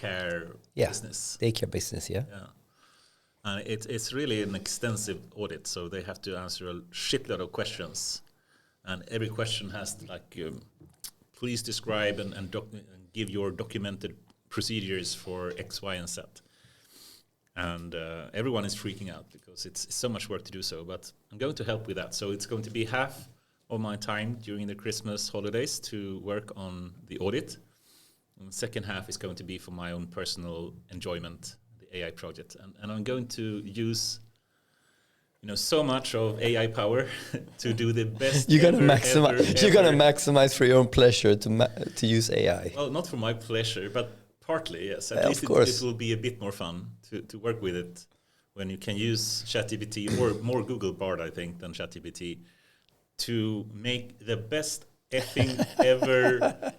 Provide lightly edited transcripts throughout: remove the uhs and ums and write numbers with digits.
daycare business. Daycare business, yeah. And it's really an extensive audit, so they have to answer a shitload of questions, and every question has please describe and give your documented procedures for X, Y, and Z. And everyone is freaking out because it's so much work to do so, but I'm going to help with that. So it's going to be half of my time during the Christmas holidays to work on the audit. And the second half is going to be for my own personal enjoyment, the AI project. And I'm going to use so much of AI power to do the best. You're gonna maximize for your own pleasure to use AI. Well, not for my pleasure, but partly, yes. At least it will be a bit more fun to work with it when you can use ChatGPT or more Google Bard, I think, than ChatGPT to make the best effing ever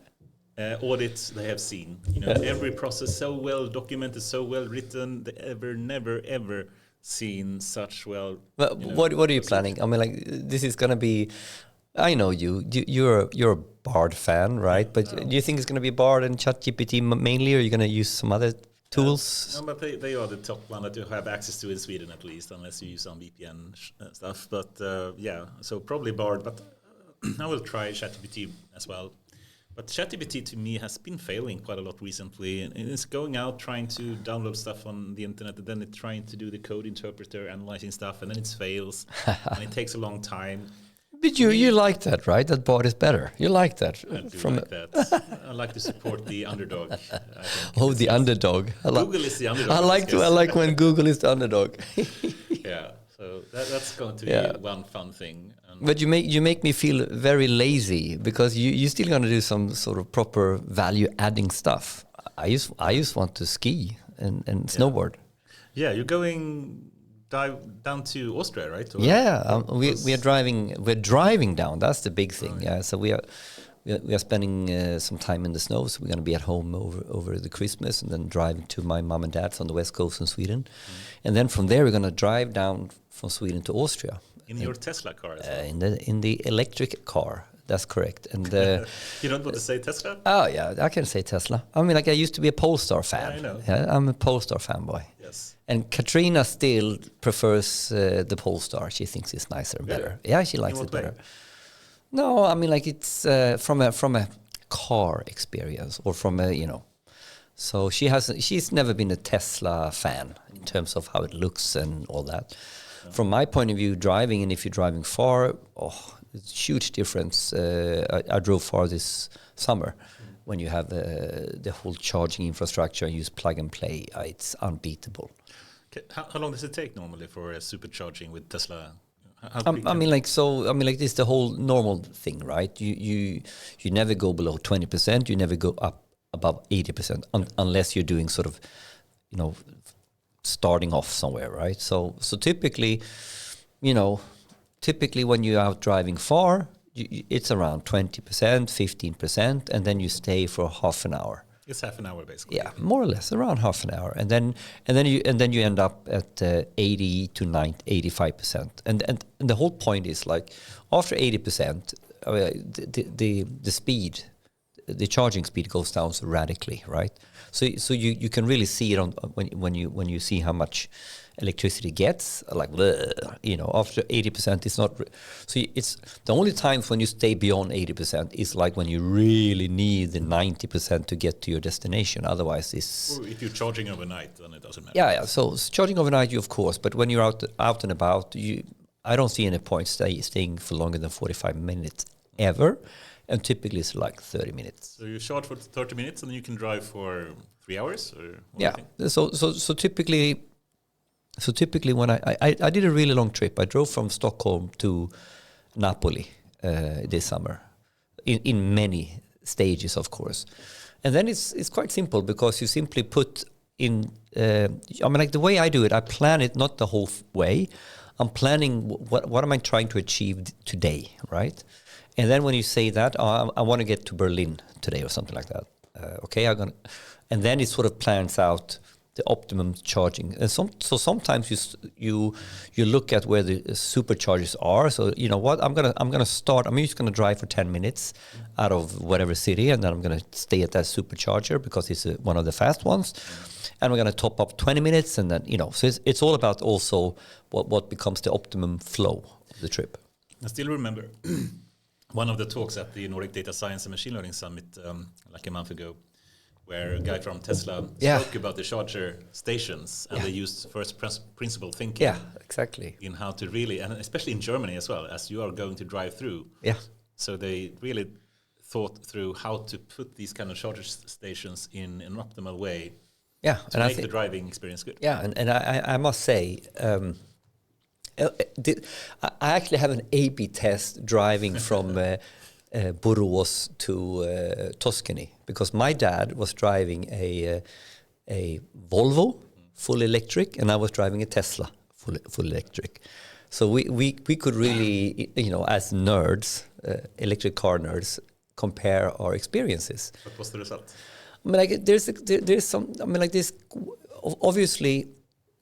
audits they have seen. Every process so well documented, so well written, they never ever seen such well. But what are you planning? I mean, this is going to be. I know you're a Bard fan, right? But do you think it's going to be Bard and ChatGPT mainly, or are you going to use some other tools? No, but they are the top one that you have access to in Sweden, at least, unless you use some VPN stuff. But so probably Bard, but I will try ChatGPT as well. But ChatGPT to me has been failing quite a lot recently, and it's going out trying to download stuff on the internet, and then it's trying to do the code interpreter, analyzing stuff, and then it fails, and it takes a long time. But you like that, right? That Bard is better. You like that. I do like that. I like to support the underdog. The underdog. Google is the underdog. I like when Google is the underdog. Yeah, so that's going to be one fun thing. But you make me feel very lazy because you still going to do some sort of proper value adding stuff. I just want to ski and snowboard. Yeah, you're going down to Austria, right? We are driving down. That's the big thing. Right. Yeah, so we are spending some time in the snow. So we're going to be at home over the Christmas, and then driving to my mom and dad's on the west coast in Sweden, and then from there we're going to drive down from Sweden to Austria. In your Tesla car as well? In the electric car, that's correct. And you don't want to say Tesla? Oh yeah, I can say Tesla. I mean, I used to be a Polestar fan. Yeah, I know. Yeah, I'm a Polestar fanboy. Yes. And Katrina still prefers the Polestar. She thinks it's nicer and better. Yeah, she likes it better. No, I mean, it's from a car experience, or from a So she's never been a Tesla fan in terms of how it looks and all that. From my point of view, driving, and if you're driving far, it's a huge difference. I drove far this summer when you have the whole charging infrastructure and use plug and play. It's unbeatable. Okay. How long does it take normally for supercharging with Tesla? This is the whole normal thing, right? You never go below 20%. You never go up above 80% unless you're doing sort of, starting off somewhere, right? So typically, when you're out driving far, it's around 20%, 15%, and then you stay for half an hour. It's half an hour, basically. Yeah, more or less, around half an hour, and then you end up at 80 to 85%. And the whole point is after 80%, the speed, the charging speed goes down so radically, right? So you can really see it when you see how much electricity gets. After 80%, it's not. So it's the only times when you stay beyond 80% is when you really need the 90% to get to your destination. Otherwise, it's. Or if you're charging overnight, then it doesn't matter. Yeah. So charging overnight, of course, but when you're out and about, I don't see any point staying for longer than 45 minutes ever. And typically it's 30 minutes. So you charge for 30 minutes and then you can drive for 3 hours? So typically when I did a really long trip. I drove from Stockholm to Napoli this summer in many stages, of course. And then it's quite simple because you simply put in, the way I do it, I plan it not the whole way. I'm planning what am I trying to achieve today, right? And then when you say that, I want to get to Berlin today or something like that. And then it sort of plans out the optimum charging. And so sometimes you look at where the superchargers are. So you know what, I'm just gonna drive for 10 minutes out of whatever city, and then I'm gonna stay at that supercharger because it's one of the fast ones, and we're gonna top up 20 minutes, and then so it's all about also what becomes the optimum flow of the trip. I still remember one of the talks at the Nordic Data Science and Machine Learning Summit like a month ago, where a guy from Tesla spoke about the charger stations, and they used first principle thinking. Yeah, exactly. In how to really, and especially in Germany as well, as you are going to drive through. Yeah. So they really thought through how to put these kind of charger stations in an optimal way. Yeah, to make the driving experience good. Yeah, and I must say, I actually have an A/B test driving from Borås to Tuscany, because my dad was driving a Volvo full electric, and I was driving a Tesla full electric. So we could really, as nerds, electric car nerds, compare our experiences. What was the result? I mean, like there's some. I mean, like this. Obviously,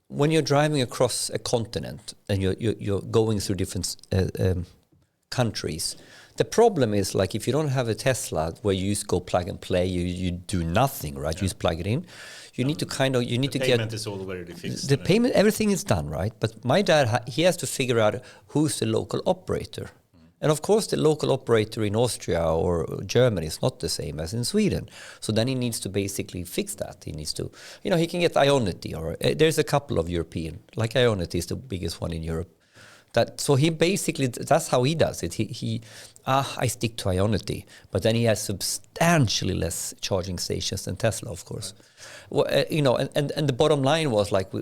when you're driving across a continent and you're going through different countries, the problem is, like, if you don't have a Tesla where you just go plug and play, you do nothing, right? You just plug it in. You need to get. Payment is already fixed. The payment, everything is done, right? But my dad, he has to figure out who's the local operator. And of course, the local operator in Austria or Germany is not the same as in Sweden. So then he needs to basically fix that. He needs to, he can get Ionity, or there's a couple of European, like Ionity is the biggest one in Europe. So he basically, that's how he does it. I stick to Ionity, but then he has substantially less charging stations than Tesla, of course. Right. Well, and the bottom line was, like,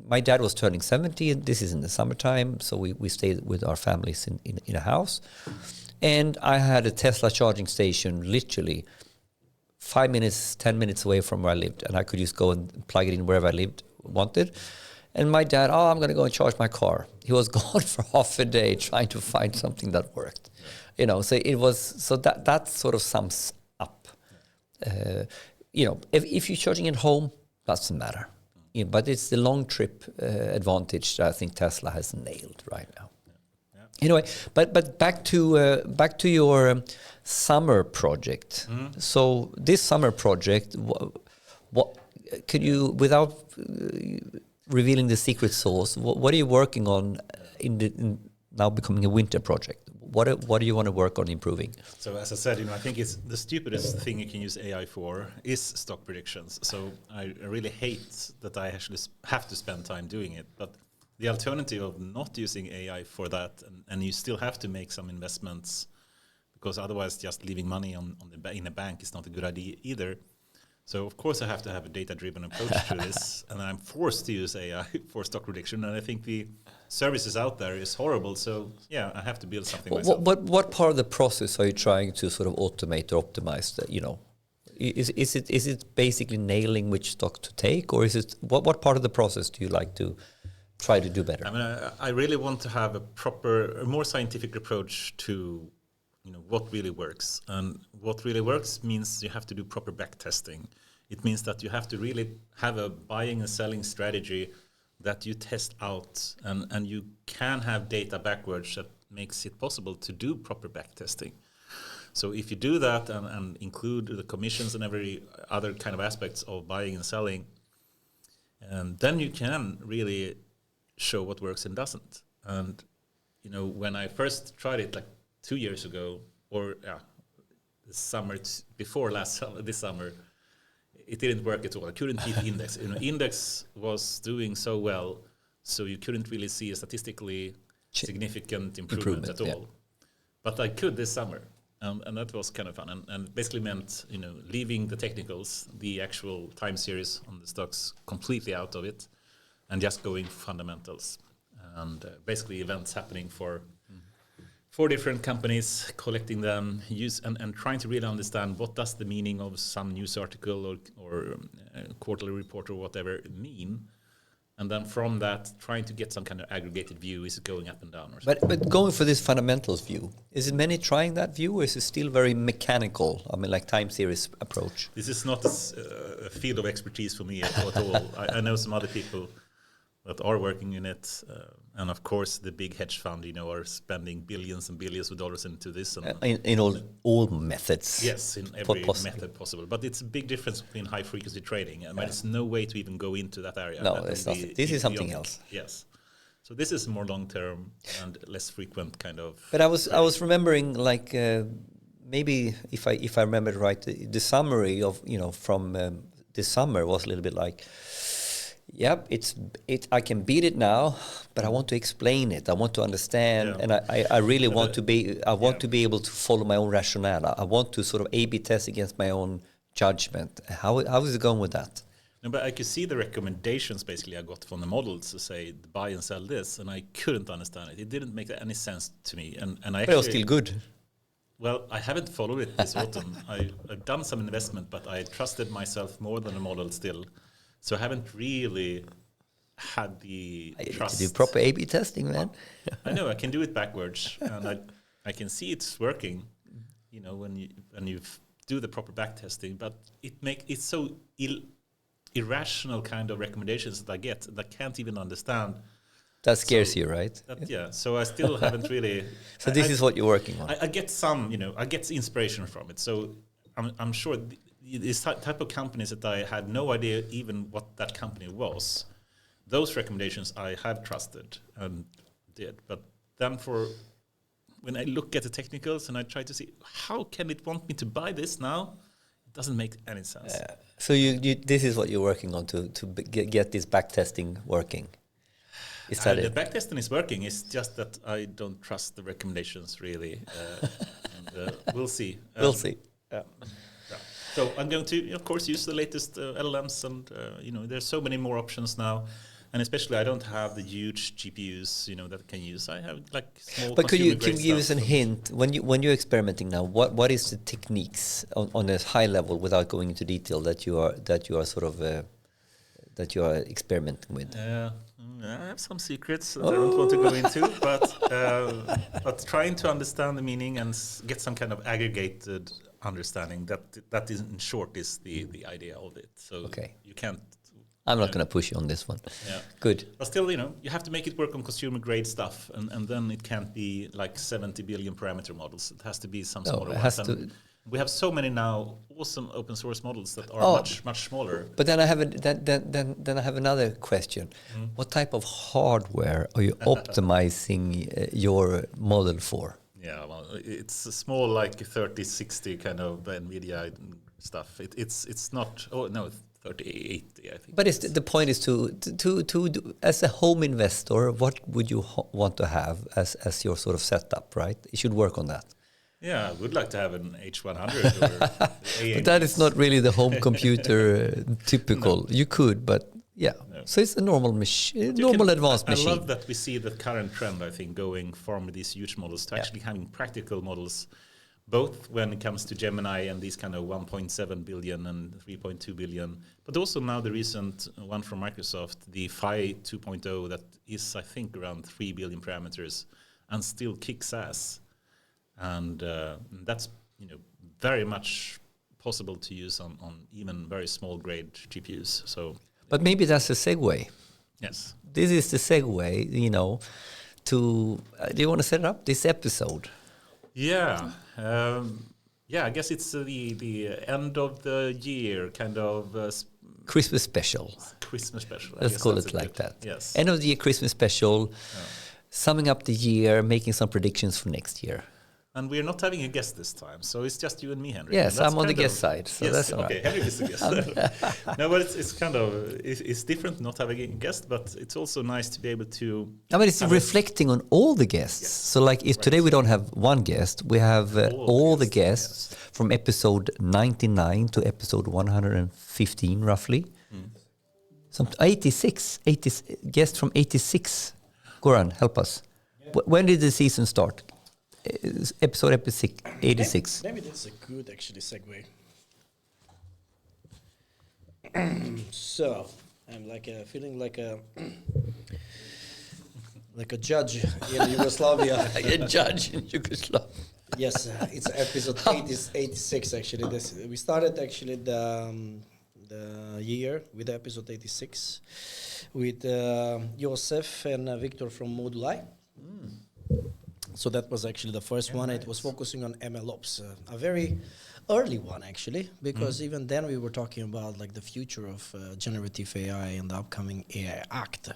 my dad was turning 70, and this is in the summertime, so we stayed with our families in a house, and I had a Tesla charging station literally 5 minutes, 10 minutes away from where I lived, and I could just go and plug it in wherever I wanted. And my dad, I'm going to go and charge my car. He was gone for half a day trying to find something that worked. So it was, so that sort of sums up. If you're charging at home, doesn't matter. But it's the long trip advantage that I think Tesla has nailed right now. Yeah. Anyway, but back to your summer project. So this summer project, what could you, without revealing the secret sauce, what are you working on in now becoming a winter project? What do you want to work on improving? So as I said, I think it's the stupidest thing you can use AI for is stock predictions. So I really hate that I actually have to spend time doing it. But the alternative of not using AI for that, and you still have to make some investments, because otherwise just leaving money in a bank is not a good idea either. So of course I have to have a data-driven approach to this, and I'm forced to use AI for stock prediction. And I think the services out there is horrible. So yeah, I have to build something myself. What part of the process are you trying to sort of automate or optimize? That is it basically nailing which stock to take, or is it what part of the process do you like to try to do better? I mean, I really want to have a more scientific approach to what really works. And what really works means you have to do proper back testing. It means that you have to really have a buying and selling strategy that you test out, and you can have data backwards that makes it possible to do proper back testing. So if you do that and include the commissions and every other kind of aspects of buying and selling, then you can really show what works and doesn't. And when I first tried it, like 2 years ago, or the summer before this summer, it didn't work at all. I couldn't beat index. Index was doing so well, so you couldn't really see a statistically significant improvement at all. Yeah. But I could this summer, and that was kind of fun. And basically meant leaving the technicals, the actual time series on the stocks, completely out of it, and just going fundamentals. And basically events happening for 4 different companies, collecting them, and trying to really understand what does the meaning of some news article or quarterly report or whatever mean, And then from that, trying to get some kind of aggregated view, is it going up and down or something? But going for this fundamentals view, is it many trying that view, or is it still very mechanical? I mean, like time series approach. This is not a field of expertise for me at all. I know some other people that are working in it, and of course the big hedge fund, are spending billions and billions of dollars into this. And In all methods. yes, in every method possible. But it's a big difference between high frequency trading, and there's no way to even go into that area. No, it's not. This is something else. Yes. So this is more long term and less frequent kind of. But I was remembering, like, maybe if I remember right, the summary of from this summer was a little bit like, yep, I can beat it now, but I want to explain it. I want to understand, and I really want to be. I want to be able to follow my own rationale. I want to sort of A/B test against my own judgment. How is it going with that? No, but I could see the recommendations basically I got from the models to say buy and sell this, and I couldn't understand it. It didn't make any sense to me, and I. But it was still good. Well, I haven't followed it this autumn. I've done some investment, but I trusted myself more than the model still. So I haven't really had the trust. To do proper A/B testing, man. I know I can do it backwards, and I can see it's working. When you do the proper back testing, but it's so irrational kind of recommendations that I get that I can't even understand. That scares you, right? So I still haven't really. So this is what you're working on. I get some, I get inspiration from it. So I'm sure. This type of companies that I had no idea even what that company was, those recommendations I had trusted and did. But then when I look at the technicals and I try to see how can it want me to buy this now, it doesn't make any sense. So you this is what you're working on to get this back testing working. Is that the back testing is working. It's just that I don't trust the recommendations really. And, we'll see. We'll see. Yeah. So I'm going to, of course, use the latest LLMs, and there's so many more options now, and especially I don't have the huge GPUs, that I can use. I have like small. But can you give us a hint when you're experimenting now? What is the techniques on a high level, without going into detail, that you are sort of that you are experimenting with? I have some secrets that I don't want to go into, but trying to understand the meaning and get some kind of aggregated understanding that is in short is the idea of it. So you can't. I'm not going to push you on this one. Yeah, good. But still, you have to make it work on consumer grade stuff, and then it can't be like 70 billion parameter models. It has to be some smaller ones. We have so many now awesome open source models that are much smaller. But then I have another question. What type of hardware are you optimizing your model for? Yeah, well, it's a small like 3060 kind of NVIDIA stuff. It's not. Oh no, 3080 I think. But the point is to as a home investor, what would you want to have as your sort of setup, right? You should work on that. Yeah, I would like to have an H100 or But that is not really the home computer typical. No. You could, but yeah. No. So it's a normal machine, advanced machine. I love that we see the current trend, I think, going from these huge models to actually having practical models, both when it comes to Gemini and these kind of 1.7 billion and 3.2 billion, but also now the recent one from Microsoft, the Phi 2.0, that is, I think, around 3 billion parameters and still kicks ass. And that's very much possible to use on even very small grade GPUs. So, but maybe that's a segue. Yes, this is the segue. To do you want to set it up this episode? Yeah, I guess it's the end of the year kind of Christmas special. Christmas special. Let's call it like that. Yes, end of the year Christmas special. Summing up the year, making some predictions for next year. And we're not having a guest this time, so it's just you and me, Henrik. Yes, I'm on the guest side, so yes, that's all okay. right. Henrik is the guest. No, but it's kind of it's different not having a guest, but it's also nice to be able to. I mean, it's reflecting on all the guests. Yes. So, like, if today we don't have one guest, we have all the guests from episode 99 to episode 115, roughly. Some 86 guests from 86. Goran, help us. Yeah. When did the season start? Episode 86. Maybe that's a good actually segue. So I'm feeling like a like a judge in Yugoslavia. A judge in Yugoslavia. Yes, it's episode 86 actually. We started actually the year with episode 86 with Josef and Victor from Moduli. So that was actually the first one. Nice. It was focusing on MLOps, a very early one actually, because even then we were talking about like the future of generative AI and the upcoming AI Act.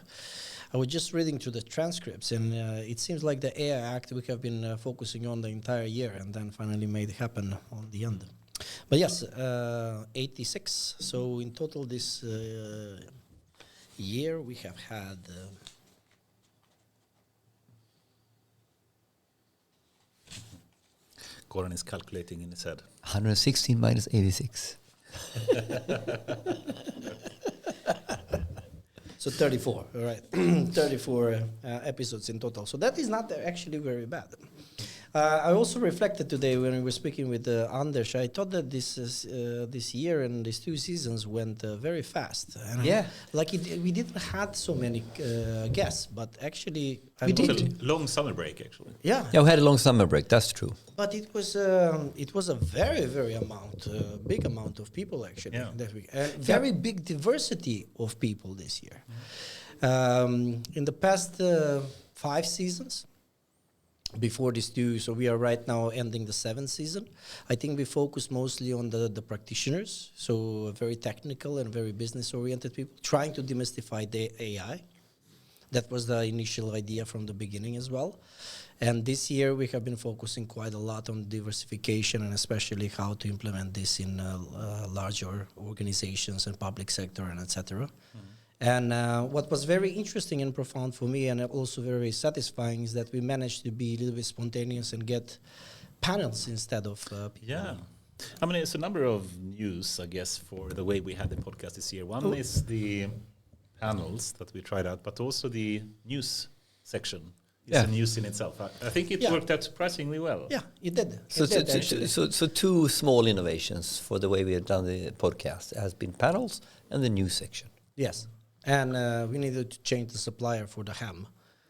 I was just reading through the transcripts, and it seems like the AI Act we have been focusing on the entire year, and then finally made it happen on the end. But yes, 86. So in total this year we have had... Goran is calculating in his head. 116 minus 86. So 34, all right. 34 episodes in total. So that is not actually very bad. I also reflected today when we were speaking with Anders. I thought that this year and these 2 seasons went very fast. And we didn't had so many guests, but actually We did a long summer break, actually. Yeah, we had a long summer break. That's true. but it was a very big amount of people actually that week, and very big diversity of people this year. In the past 5 seasons. Before these 2, so we are right now ending the 7th season. I think we focus mostly on the practitioners, so very technical and very business-oriented people, trying to demystify the AI. That was the initial idea from the beginning as well. And this year we have been focusing quite a lot on diversification, and especially how to implement this in larger organizations and public sector and etc. And what was very interesting and profound for me, and also very satisfying, is that we managed to be a little bit spontaneous and get panels instead of people. Yeah. I mean, it's a number of news, I guess, for the way we had the podcast this year. One is the panels that we tried out, but also the news section. It's a news in itself. I think it worked out surprisingly well. Yeah, it did. So 2 small innovations for the way we have done the podcast. It has been panels and the news section. Yes. And we needed to change the supplier for the ham.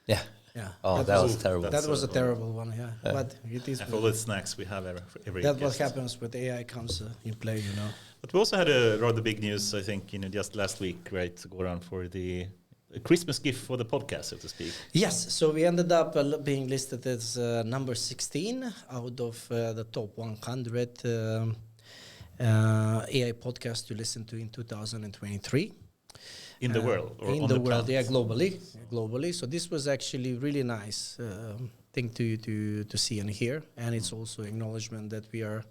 Yeah. Yeah. Oh, that was terrible. That was a terrible one, yeah. But it is. And for all the snacks we have every That guest. what happens with AI comes in play, you know. But we also had a rather big news, I think, just last week, right, to go around for the Christmas gift for the podcast, so to speak. Yes, so we ended up being listed as number 16 out of the top 100 AI podcasts to listen to in 2023. In the world, or in on the the world, planet? globally. So this was actually really nice thing to see and hear, and it's also acknowledgement that we are,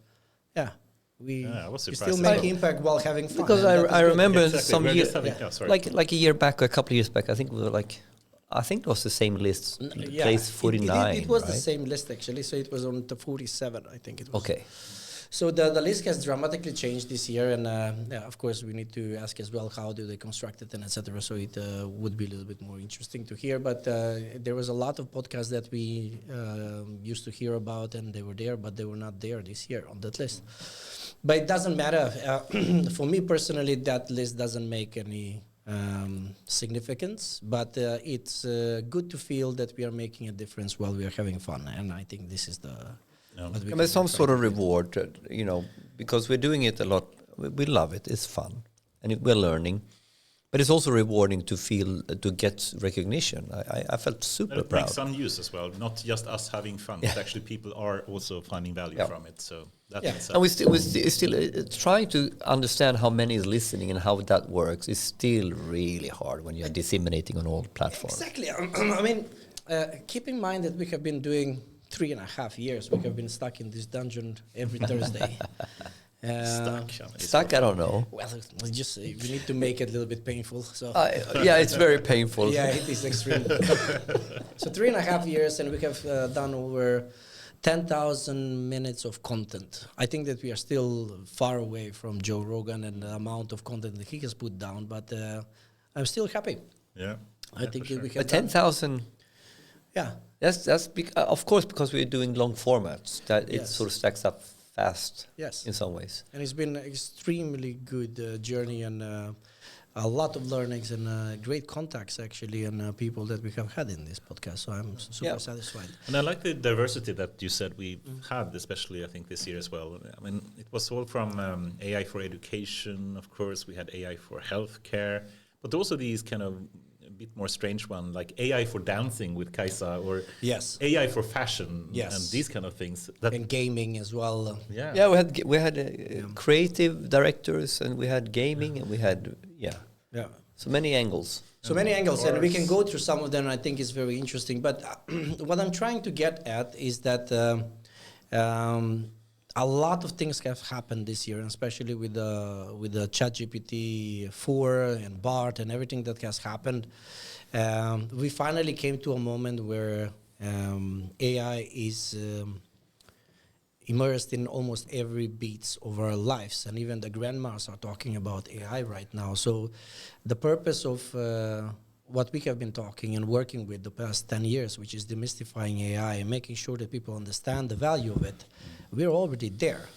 we still make impact while having fun. Because I remember some years, years, like a year back, or a couple of years back, I think we were like, I think it was the same list, place 49. It was right? the same list actually, so it was on the 47, I think it was. Okay. So the list has dramatically changed this year, and of course we need to ask as well how do they construct it and etc. So it would be a little bit more interesting to hear. But there was a lot of podcasts that we used to hear about, and they were there, but they were not there this year on that list. But it doesn't matter. For me personally, that list doesn't make any significance. But it's good to feel that we are making a difference while we are having fun, and I think this is the. And there's some sort of reward, because we're doing it a lot. We love it. It's fun, and we're learning. But it's also rewarding to feel to get recognition. I felt super proud. It makes some use as well, not just us having fun, but actually people are also finding value from it. So that's and we're still trying to understand how many is listening and how that works. It's still really hard when you're disseminating on all platforms. Exactly. I mean, keep in mind that we have been doing 3.5 years. We have been stuck in this dungeon every Thursday. Stuck? I don't know. Well, we need to make it a little bit painful. So it's very painful. Yeah, it is extreme. So 3.5 years, and we have done over 10,000 minutes of content. I think that we are still far away from Joe Rogan and the amount of content that he has put down, but I'm still happy. Yeah, I think sure. we have 10,000. Yeah, that's of course because we're doing long formats. That it sort of stacks up fast. Yes, in some ways. And it's been an extremely good journey, and a lot of learnings and great contacts actually, and people that we have had in this podcast. So I'm super satisfied. And I like the diversity that you said we've had, especially I think this year as well. I mean, it was all from AI for education, of course. We had AI for healthcare, but also these kind of a bit more strange one, like AI for dancing with Kaisa, or AI for fashion, and these kind of things. And gaming as well. We had creative directors, and we had gaming, and we had so many angles. So many angles, and we can go through some of them. I think is very interesting. But what I'm trying to get at is that a lot of things have happened this year, and especially with the ChatGPT 4 and BART and everything that has happened. We finally came to a moment where AI is immersed in almost every beat of our lives, and even the grandmas are talking about AI right now. So the purpose of what we have been talking and working with the past 10 years, which is demystifying AI and making sure that people understand the value of it, we're already there.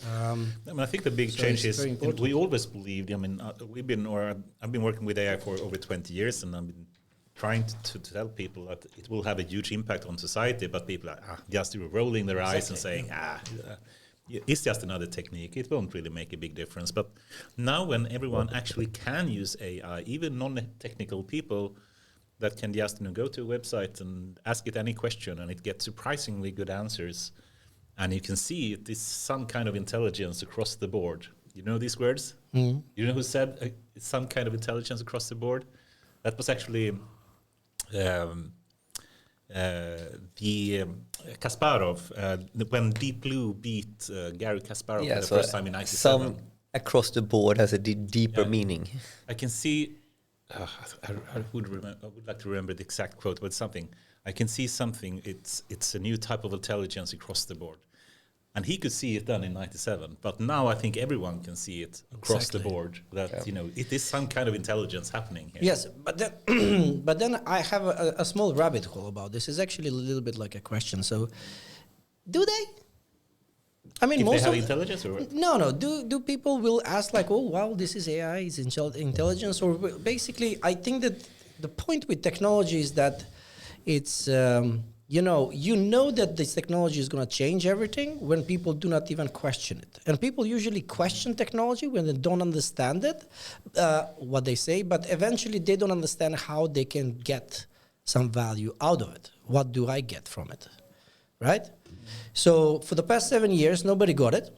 I mean, I think the big change is we always believed. I mean, I've been working with AI for over 20 years, and I've been trying to tell people that it will have a huge impact on society. But people are just rolling their eyes and saying, it's just another technique. It won't really make a big difference. But now, when everyone actually can use AI, even non-technical people that can just go to a website and ask it any question, and it gets surprisingly good answers. And you can see it is some kind of intelligence across the board. You know these words? You know who said it's some kind of intelligence across the board? That was actually Kasparov, when Deep Blue beat Gary Kasparov for the first time in 97. Some across the board has a deeper meaning. I can see, I would like to remember the exact quote, but something. I can see something, it's a new type of intelligence across the board. And he could see it done in 97, but now I think everyone can see it across the board, that it is some kind of intelligence happening here. Yes, but then I have a small rabbit hole about this. It's actually a little bit like a question. So, do they? I mean, if most they have intelligence, or no. Do people will ask like, oh wow, this is AI, is intelligence, or basically, I think that the point with technology is that it's you know that this technology is going to change everything when people do not even question it. And people usually question technology when they don't understand it, what they say, but eventually they don't understand how they can get some value out of it. What do I get from it, right? So for the past 7 years, nobody got it,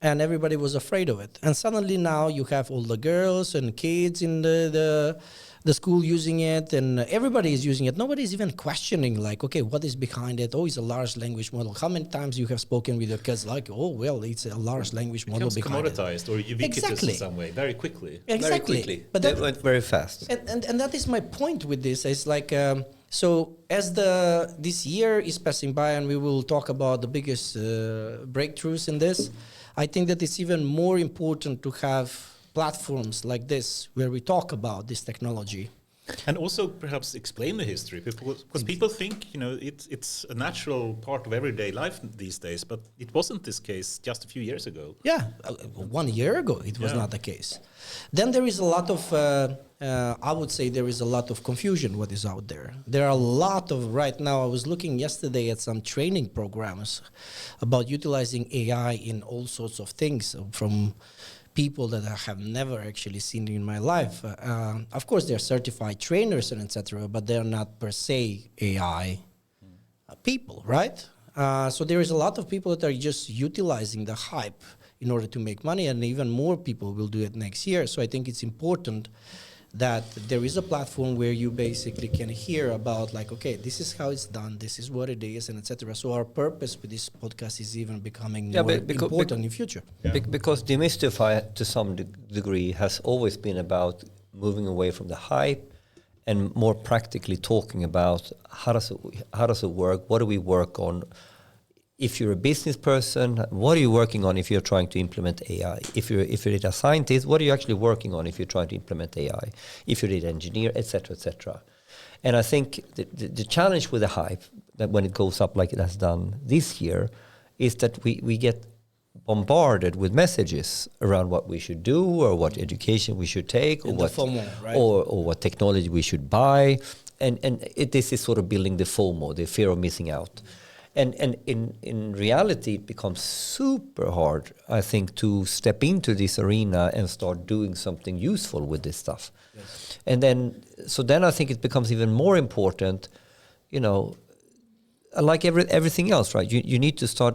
and everybody was afraid of it. And suddenly now you have all the girls and kids in the school using it, and everybody is using it. Nobody is even questioning, like, okay, what is behind it? Oh, it's a large language model. How many times you have spoken with your kids, like, oh, well, it's a large language model behind it. Commoditized or ubiquitous in some way, very quickly. Exactly. Very quickly. But that went very fast. And that is my point with this. It's like, so as this year is passing by, and we will talk about the biggest breakthroughs in this, I think that it's even more important to have platforms like this where we talk about this technology. And also perhaps explain the history, because people think it's a natural part of everyday life these days, but it wasn't this case just a few years ago. Yeah, 1 year ago it was not the case. Then there is a lot of, I would say there is a lot of confusion what is out there. There are a lot of, right now I was looking yesterday at some training programs about utilizing AI in all sorts of things, from people that I have never actually seen in my life. Of course, they're certified trainers and etc., but they're not per se AI people, right? So there is a lot of people that are just utilizing the hype in order to make money, and even more people will do it next year. So I think it's important that there is a platform where you basically can hear about, like, okay, this is how it's done, this is what it is, and etc. So our purpose with this podcast is even becoming more important in future. Because demystify to some degree has always been about moving away from the hype and more practically talking about how does it work, what do we work on. If you're a business person, what are you working on if you're trying to implement AI? If you're a scientist, what are you actually working on if you're trying to implement AI? If you're an engineer, etc., etc. And I think the challenge with the hype, that when it goes up like it has done this year, is that we get bombarded with messages around what we should do or what education we should take or what FOMO, right? or what technology we should buy, and this is sort of building the FOMO, the fear of missing out. And in reality, it becomes super hard, I think, to step into this arena and start doing something useful with this stuff. Yes. And then I think it becomes even more important, like everything else, right? You need to start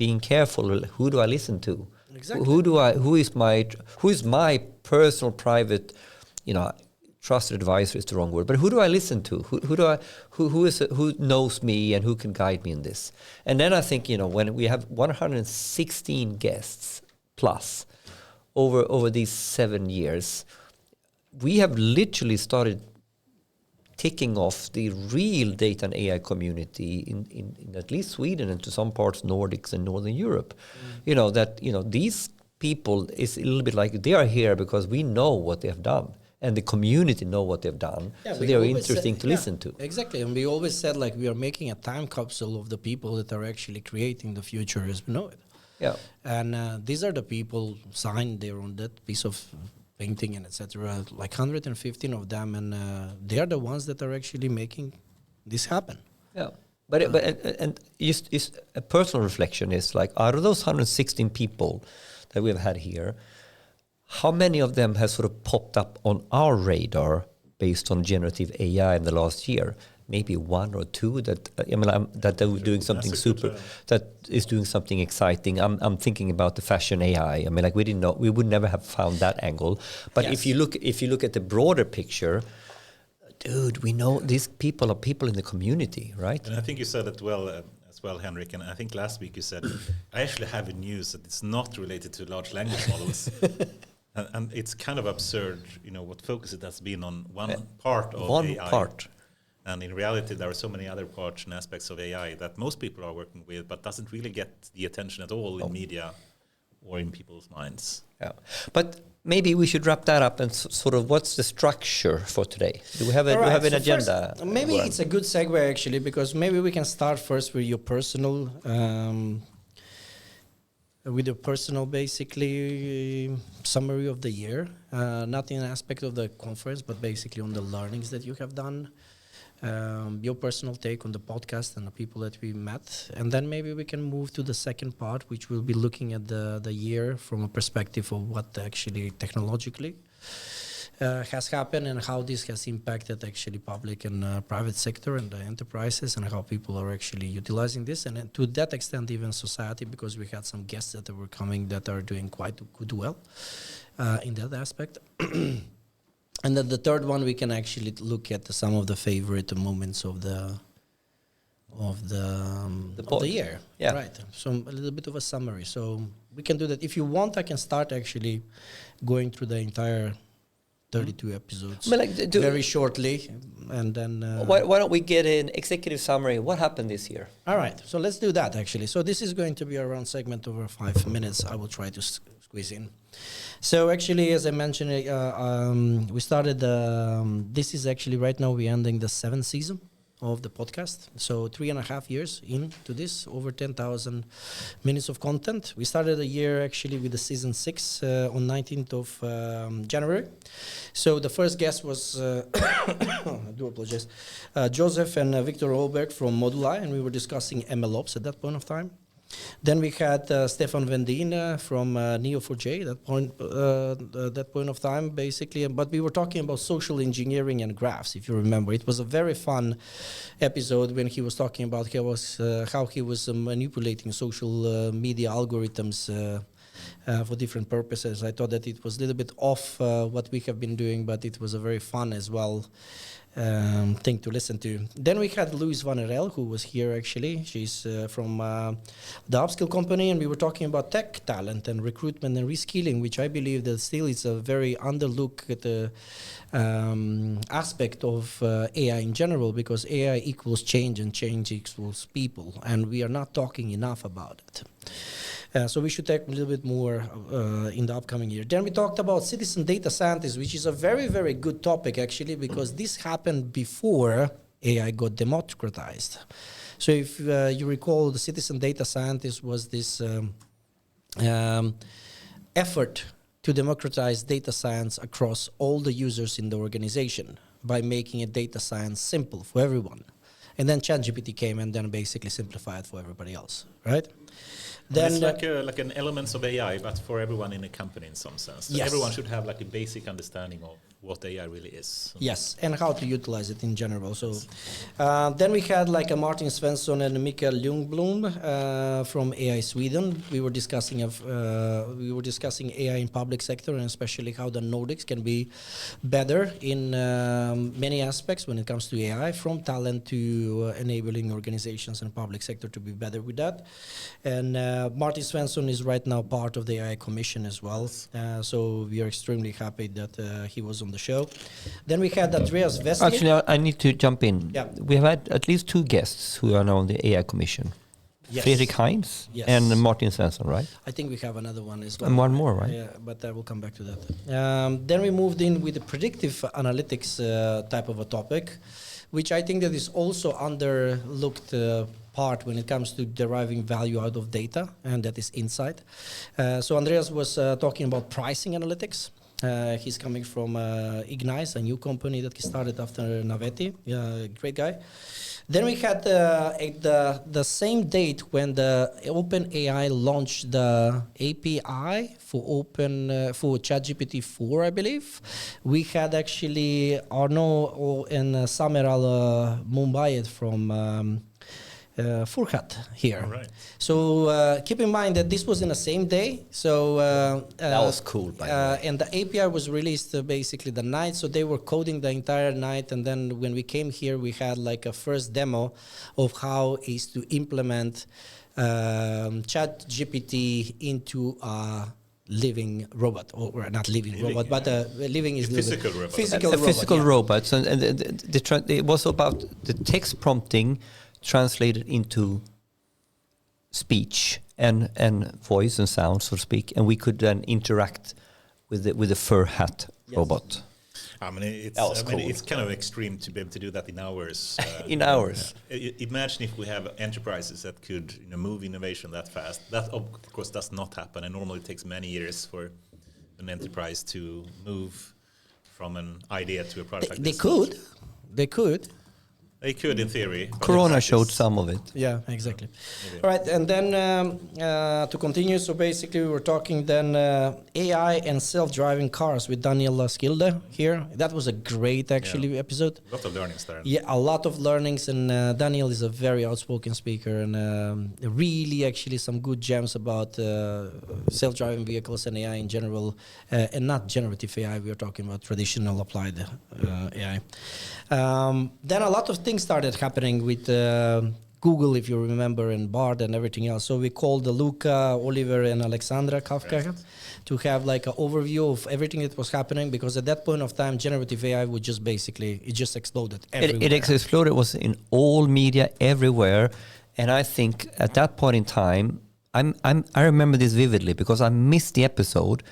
being careful. Who do I listen to? Exactly. Who is my personal, private, trusted advisor is the wrong word, but who do I listen to? Who knows me and who can guide me in this? And then I think, when we have 116 guests plus over these 7 years, we have literally started ticking off the real data and AI community in at least Sweden and to some parts Nordics and Northern Europe. These people is a little bit like they are here because we know what they have done. And the community know what they've done, so they are interesting to listen to. Exactly, and we always said we are making a time capsule of the people that are actually creating the future as we know it. Yeah, and these are the people signed there on that piece of painting and etc. 115 of them, and they are the ones that are actually making this happen. Yeah, but just a personal reflection is out of those 116 people that we've had here, how many of them have sort of popped up on our radar based on generative AI in the last year? Maybe one or two that they're doing something that is doing something exciting. I'm thinking about the fashion AI. We didn't know, we would never have found that angle. But yes. if you look at the broader picture, dude, we know these people are people in the community, right? And I think you said it well as well, Henrik. And I think last week you said I actually have a news that it's not related to large language models. And it's kind of absurd, what focus it has been on one part of AI. And in reality, there are so many other parts and aspects of AI that most people are working with, but doesn't really get the attention at all in media or in people's minds. Yeah, but maybe we should wrap that up and sort of what's the structure for today? Do we have an agenda? First, maybe it's a good segue actually, because maybe we can start first with your personal. With a personal, basically, summary of the year, not in an aspect of the conference, but basically on the learnings that you have done, your personal take on the podcast and the people that we met, and then maybe we can move to the second part, which will be looking at the year from a perspective of what actually technologically has happened and how this has impacted actually public and private sector and the enterprises and how people are actually utilizing this, and to that extent even society, because we had some guests that were coming that are doing quite well in that aspect. And then the third one, we can actually look at some of the favorite moments of the year. Yeah. Right. So a little bit of a summary. So we can do that. If you want, I can start actually going through the entire 32 episodes very shortly, and then why don't we get an executive summary? What happened this year? All right, so let's do that actually. So this is going to be a round segment over 5 minutes. I will try to squeeze in. So actually, as I mentioned, we started. This is actually right now we're ending the 7th season of the podcast. So 3.5 years into this, over 10,000 minutes of content. We started the year actually with the season 6 on 19th of January. So the first guest was, I do apologize, Joseph and Victor Olberg from Moduli, and we were discussing MLOps at that point of time. Then we had Stefan Vendin from Neo4j that point of time, basically. But we were talking about social engineering and graphs, if you remember. It was a very fun episode when he was talking about how he was manipulating social media algorithms for different purposes. I thought that it was a little bit off what we have been doing, but it was a very fun as well thing to listen to. Then we had Louise Van Erel, who was here actually. She's from the Upskill company, and we were talking about tech talent and recruitment and reskilling, which I believe that still is a very underlooked aspect of AI in general, because AI equals change and change equals people, and we are not talking enough about it. So we should take a little bit more in the upcoming year. Then we talked about citizen data scientists, which is a very, very good topic actually, because this happened before AI got democratized. So if you recall, the citizen data scientist was this effort to democratize data science across all the users in the organization by making a data science simple for everyone. And then ChatGPT came and then basically simplified for everybody else, right? Then it's like an elements of AI, but for everyone in a company in some sense. So yes. Everyone should have like a basic understanding of what AI really is. Yes, and how to utilize it in general. So then we had like a Martin Svensson and Mikael Ljungblom from AI Sweden. We were discussing AI in public sector, and especially how the Nordics can be better in many aspects when it comes to AI, from talent to enabling organizations and public sector to be better with that. And Martin Svensson is right now part of the AI Commission as well. So we are extremely happy that he was on the show. Then we had Andreas Westli. Actually, I need to jump in. Yeah. We have had at least 2 guests who are now on the AI Commission. Yes. Fredrik Heinz Yes. and Martin Svensson, right? I think we have another one as well. And one more, right? Yeah, but I will come back to that. Then we moved in with the predictive analytics type of a topic, which I think that is also underlooked part when it comes to deriving value out of data, and that is insight. So Andreas was talking about pricing analytics. He's coming from Ignice, a new company that he started after Navetti. Great guy. Then we had the same date when the OpenAI launched the API for ChatGPT 4, I believe. We had actually Arno and Sameral Mumbai from Furhat here. All right. So keep in mind that this was in the same day. So That was cool, by the way. and the API was released basically the night. So they were coding the entire night. And then when we came here, we had like a first demo of how is to implement ChatGPT into a living robot, or not living robot, but living is physical robot. Physical robot, robots, and it was about the text prompting translated into speech and voice and sound, so to speak, and we could then interact with the fur hat robot. I mean, Cool. it's kind of extreme to be able to do that in hours. In hours. Imagine if we have enterprises that could move innovation that fast. That, of course, does not happen, and normally it takes many years for an enterprise to move from an idea to a product like They this. could. They could, in theory. but in Corona practice- showed some of it. Yeah, exactly. Maybe. All right, and then to continue, so basically we were talking then AI and self-driving cars with Daniel Skilde here. That was a great episode. A lot of learnings there. Yeah, a lot of learnings, and Daniel is a very outspoken speaker, and really actually some good gems about self-driving vehicles and AI in general, and not generative AI. We are talking about traditional applied AI. Then a lot of things started happening with Google, if you remember, and Bard and everything else. So we called Luca, Oliver, and Alexandra Kafka to have like an overview of everything that was happening, because at that point of time, generative AI would just basically, it just exploded everywhere. It exploded. It was in all media, everywhere, and I think at that point in time, I remember this vividly because I missed the episode,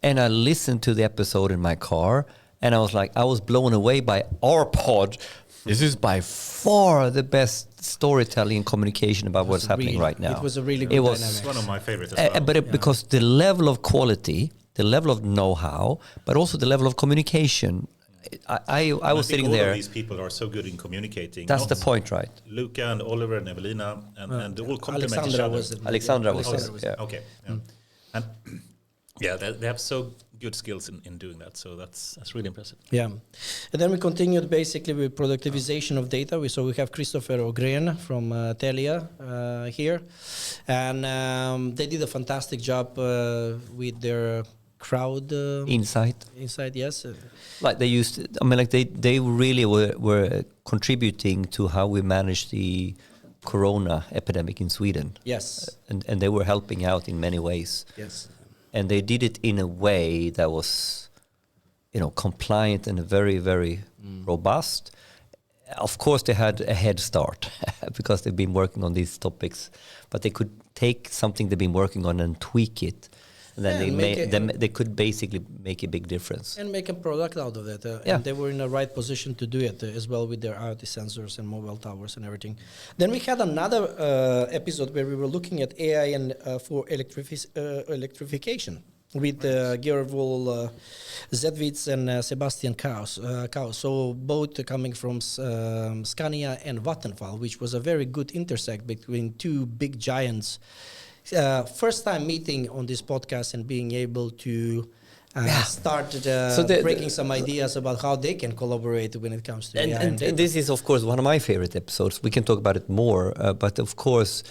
and I listened to the episode in my car, and I was blown away by our pod. This is by far the best storytelling and communication about what's happening right now. It was a really good dynamic. It's one of my favorites as well. But because the level of quality, the level of know-how, but also the level of communication, I was sitting there. All of these people are so good in communicating. That's the point, right? Luca and Oliver and Evelina, and they all complement each Alexandra other. was it. Alexandra was Alexandra there. Yeah. Okay. Yeah. And yeah, they have so good skills in doing that. So that's really impressive. Yeah. And then we continued basically with productivization of data. We have Christopher Ogren from Telia here. And they did a fantastic job with their crowd Insight. yes. Like they used, they really were contributing to how we managed the corona epidemic in Sweden. Yes. And they were helping out in many ways. Yes. And they did it in a way that was, compliant and very, very robust. Of course, they had a head start because they've been working on these topics, but they could take something they've been working on and tweak it and then and they could basically make a big difference. And make a product out of it. And they were in the right position to do it as well with their IoT sensors and mobile towers and everything. Then we had another episode where we were looking at AI and for electrification with Georg Zedwitz and Sebastian Kaus. So both coming from Scania and Vattenfall, which was a very good intersect between two big giants. First time meeting on this podcast and being able to start breaking some ideas about how they can collaborate when it comes to AI. And this is, of course, one of my favorite episodes. We can talk about it more, but of course,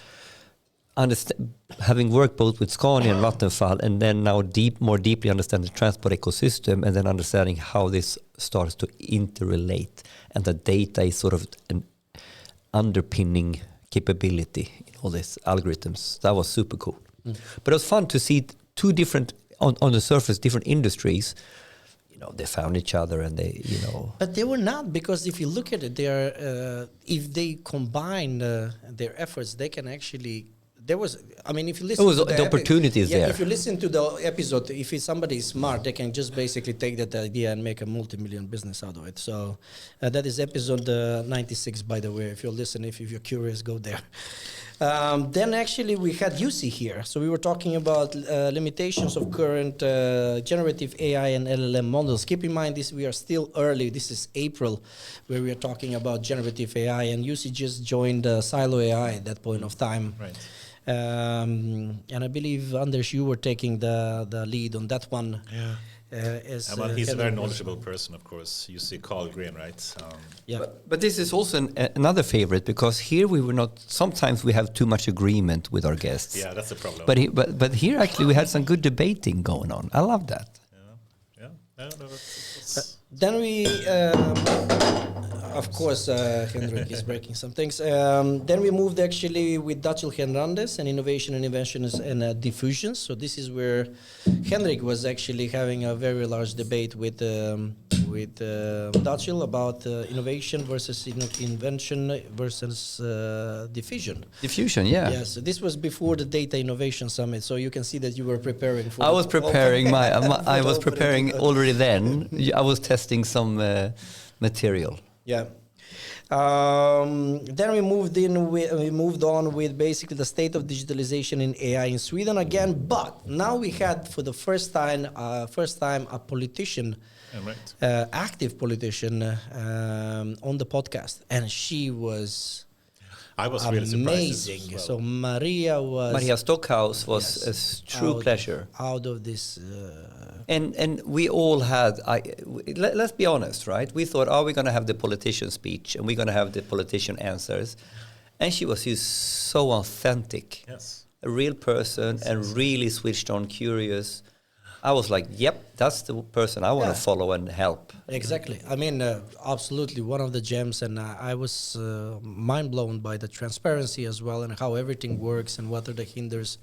having worked both with Scania and Vattenfall, and then now more deeply understand the transport ecosystem, and then understanding how this starts to interrelate, and the data is sort of an underpinning capability in all these algorithms. That was super cool. But it was fun to see two different, on the surface, different industries. They found each other, and But they were not, because if you look at it, if they combine their efforts, they can actually. If you listen to the opportunities there. If you listen to the episode, if somebody is smart, they can just basically take that idea and make a multi-million business out of it. So that is episode 96, by the way. If you're listening, if you're curious, go there. Then actually we had Jussi here. So we were talking about limitations of current generative AI and LLM models. Keep in mind this, we are still early. This is April, where we are talking about generative AI, and Jussi just joined Silo AI at that point of time. Right. And I believe, Anders, you were taking the lead on that one. Yeah. He's a very knowledgeable person, of course. You see Carl Green, right? But this is also another favorite, because here we were not. Sometimes we have too much agreement with our guests. Yeah, that's a problem. But here actually we had some good debating going on. I love that. Yeah. No, then we, of course, Henrik is breaking some things. Then we moved actually with Dachil Hernandez and innovation and inventions and diffusions. So this is where Henrik was actually having a very large debate with Dachil about innovation versus invention versus diffusion. Diffusion, yeah. Yes, so this was before the Data Innovation Summit. So you can see that you were preparing for. I was preparing I was preparing already then. I was testing some material. Yeah. Then we moved on with basically the state of digitalization in AI in Sweden again. But now we had for the first time a politician, active politician, on the podcast, and she was. I was amazing. Really surprised. Well. So Maria Stockhouse was a true pleasure. Out of this. And we all had, let's be honest, right? We thought, are we going to have the politician speech and we're going to have the politician answers? And she was just so authentic. Yes. A real person and really switched on, curious. I was like, yep, that's the person I want to follow and help. Exactly. I mean, absolutely one of the gems, and I was mind blown by the transparency as well, and how everything works, and what are the hinders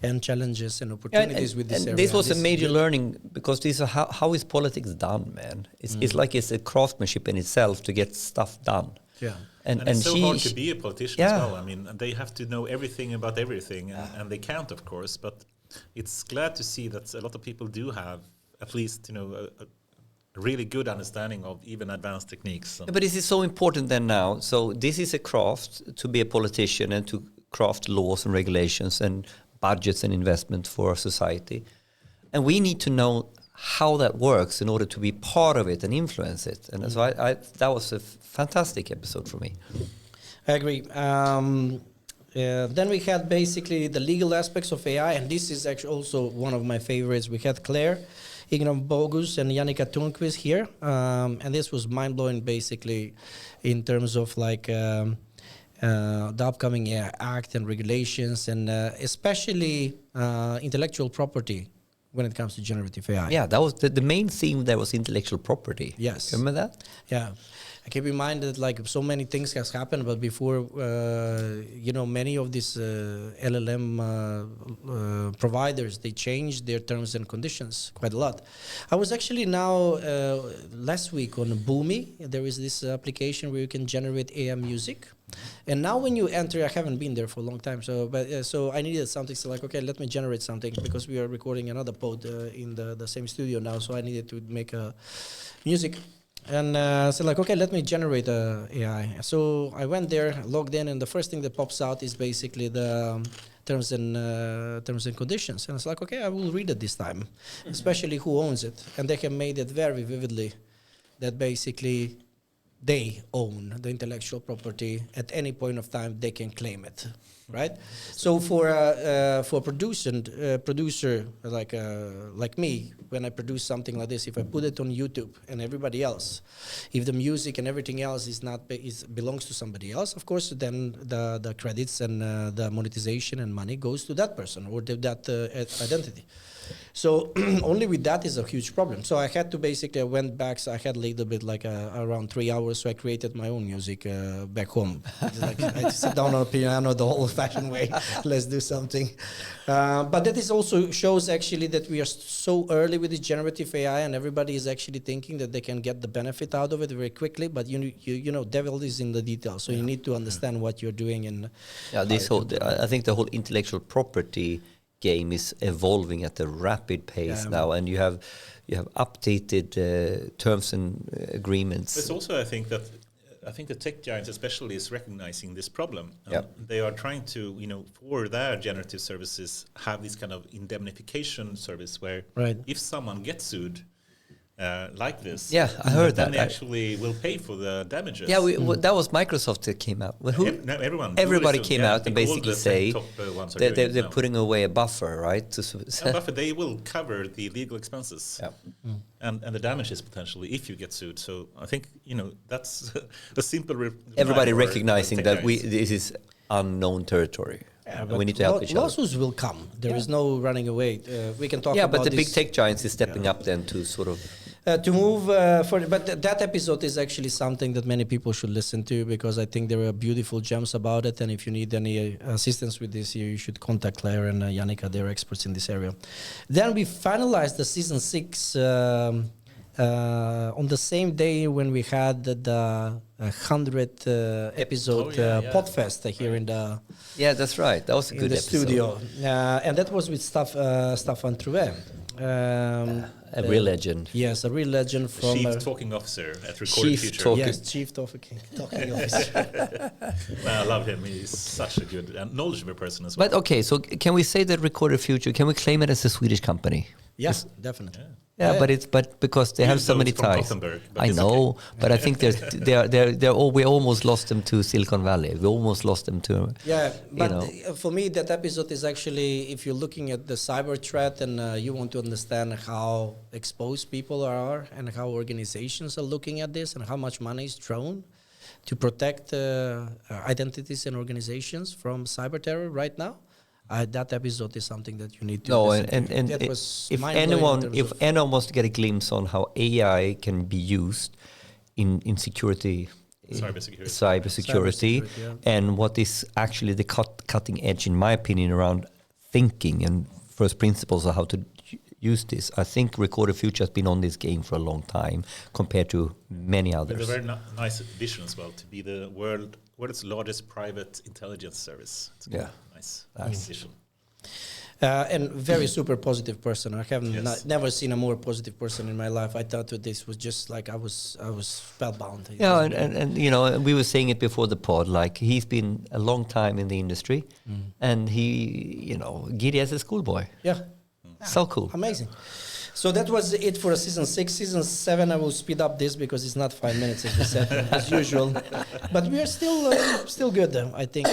and challenges and opportunities with this area. This was a major learning, because this is how is politics done, man? It's like it's a craftsmanship in itself to get stuff done. Yeah. And it's so hard to be a politician as well. I mean, they have to know everything about everything, and they can't, of course, but it's glad to see that a lot of people do have at least, a really good understanding of even advanced techniques. But this is so important then now. So this is a craft to be a politician and to craft laws and regulations and budgets and investment for our society. And we need to know how that works in order to be part of it and influence it. And so that was a fantastic episode for me. I agree. Then we had basically the legal aspects of AI, and this is actually also one of my favorites. We had Claire Ingram Bogus and Jannica Thunquist here, and this was mind-blowing basically in terms of like the upcoming AI Act and regulations, and especially intellectual property when it comes to generative AI. Yeah, that was the main theme there was intellectual property. Yes. Remember that? Yeah. I keep in mind that like so many things has happened, but before, many of these LLM providers, they changed their terms and conditions quite a lot. I was actually now last week on Boomi. There is this application where you can generate AI music. And now when you enter, I haven't been there for a long time, so I needed something. So like, okay, let me generate something, because we are recording another pod in the same studio now. So I needed to make music. And so like, okay, let me generate AI. So I went there, logged in, and the first thing that pops out is basically the terms and conditions. And it's like, okay, I will read it this time, especially who owns it. And they have made it very vividly that basically they own the intellectual property. At any point of time, they can claim it, right? So for a producer like me, when I produce something like this, if I put it on YouTube and everybody else, if the music and everything else belongs to somebody else, of course, then the credits and the monetization and money goes to that person or that identity. So only with that is a huge problem. So I had to I went back, so I had a little bit around 3 hours, so I created my own music back home. I sat down on a piano the old-fashioned way, let's do something. But that is also shows actually that we are so early with this generative AI, and everybody is actually thinking that they can get the benefit out of it very quickly, but you know, devil is in the details, so you need to understand what you're doing. And I think the whole intellectual property game is evolving at a rapid pace now, and you have updated terms and agreements. It's also, I think the tech giants especially is recognizing this problem. They are trying to, for their generative services, have this kind of indemnification service where if someone gets sued like this, I heard then that. They actually will pay for the damages. Yeah, that was Microsoft that came out. Everybody came out and basically say that they're putting away a buffer, right? Buffer, they will cover the legal expenses and the damages potentially if you get sued. So I think that's a simple. Everybody recognizing that this is unknown territory. We need to help each other. Lawsuits will come. There is no running away. We can talk about but the big tech giants is stepping up then to sort of to move forward. But that episode is actually something that many people should listen to, because I think there are beautiful gems about it. And if you need any assistance with this, you should contact Claire and Yannicka. They're experts in this area. Then we finalized the season 6 on the same day when we had the 100th episode Podfest here in the that's right. That was a good episode. Studio, and that was with Staffan Trouvé. A real legend. Yes, a real legend from Chief Talking Officer at Recorded Future. Chief Talking Officer. I love him. He's such a good and knowledgeable person as well. But okay, so can we say that Recorded Future? Can we claim it as a Swedish company? Yes, definitely. Yeah, but because they have so many ties. I know, but I think we almost lost them to Silicon Valley. We almost lost them to. Yeah, but for me, that episode is actually, if you're looking at the cyber threat and you want to understand how exposed people are and how organizations are looking at this and how much money is thrown to protect identities and organizations from cyber terror right now. That episode is something that you need to listen to. And if anyone wants to get a glimpse on how AI can be used in security, cybersecurity, and what is actually the cutting edge, in my opinion, around thinking and first principles of how to use this. I think Recorded Future has been on this game for a long time compared to many others. It's a very nice vision as well to be the world's largest private intelligence service. It's nice vision. And very super positive person. I have never seen a more positive person in my life. I thought that this was just like I was spellbound. And we were saying it before the pod. Like, he's been a long time in the industry, and he, giddy as a schoolboy. So cool. Amazing. So that was it for season 6. Season 7, I will speed up this because it's not 5 minutes as we said, as usual. But we are still good, I think.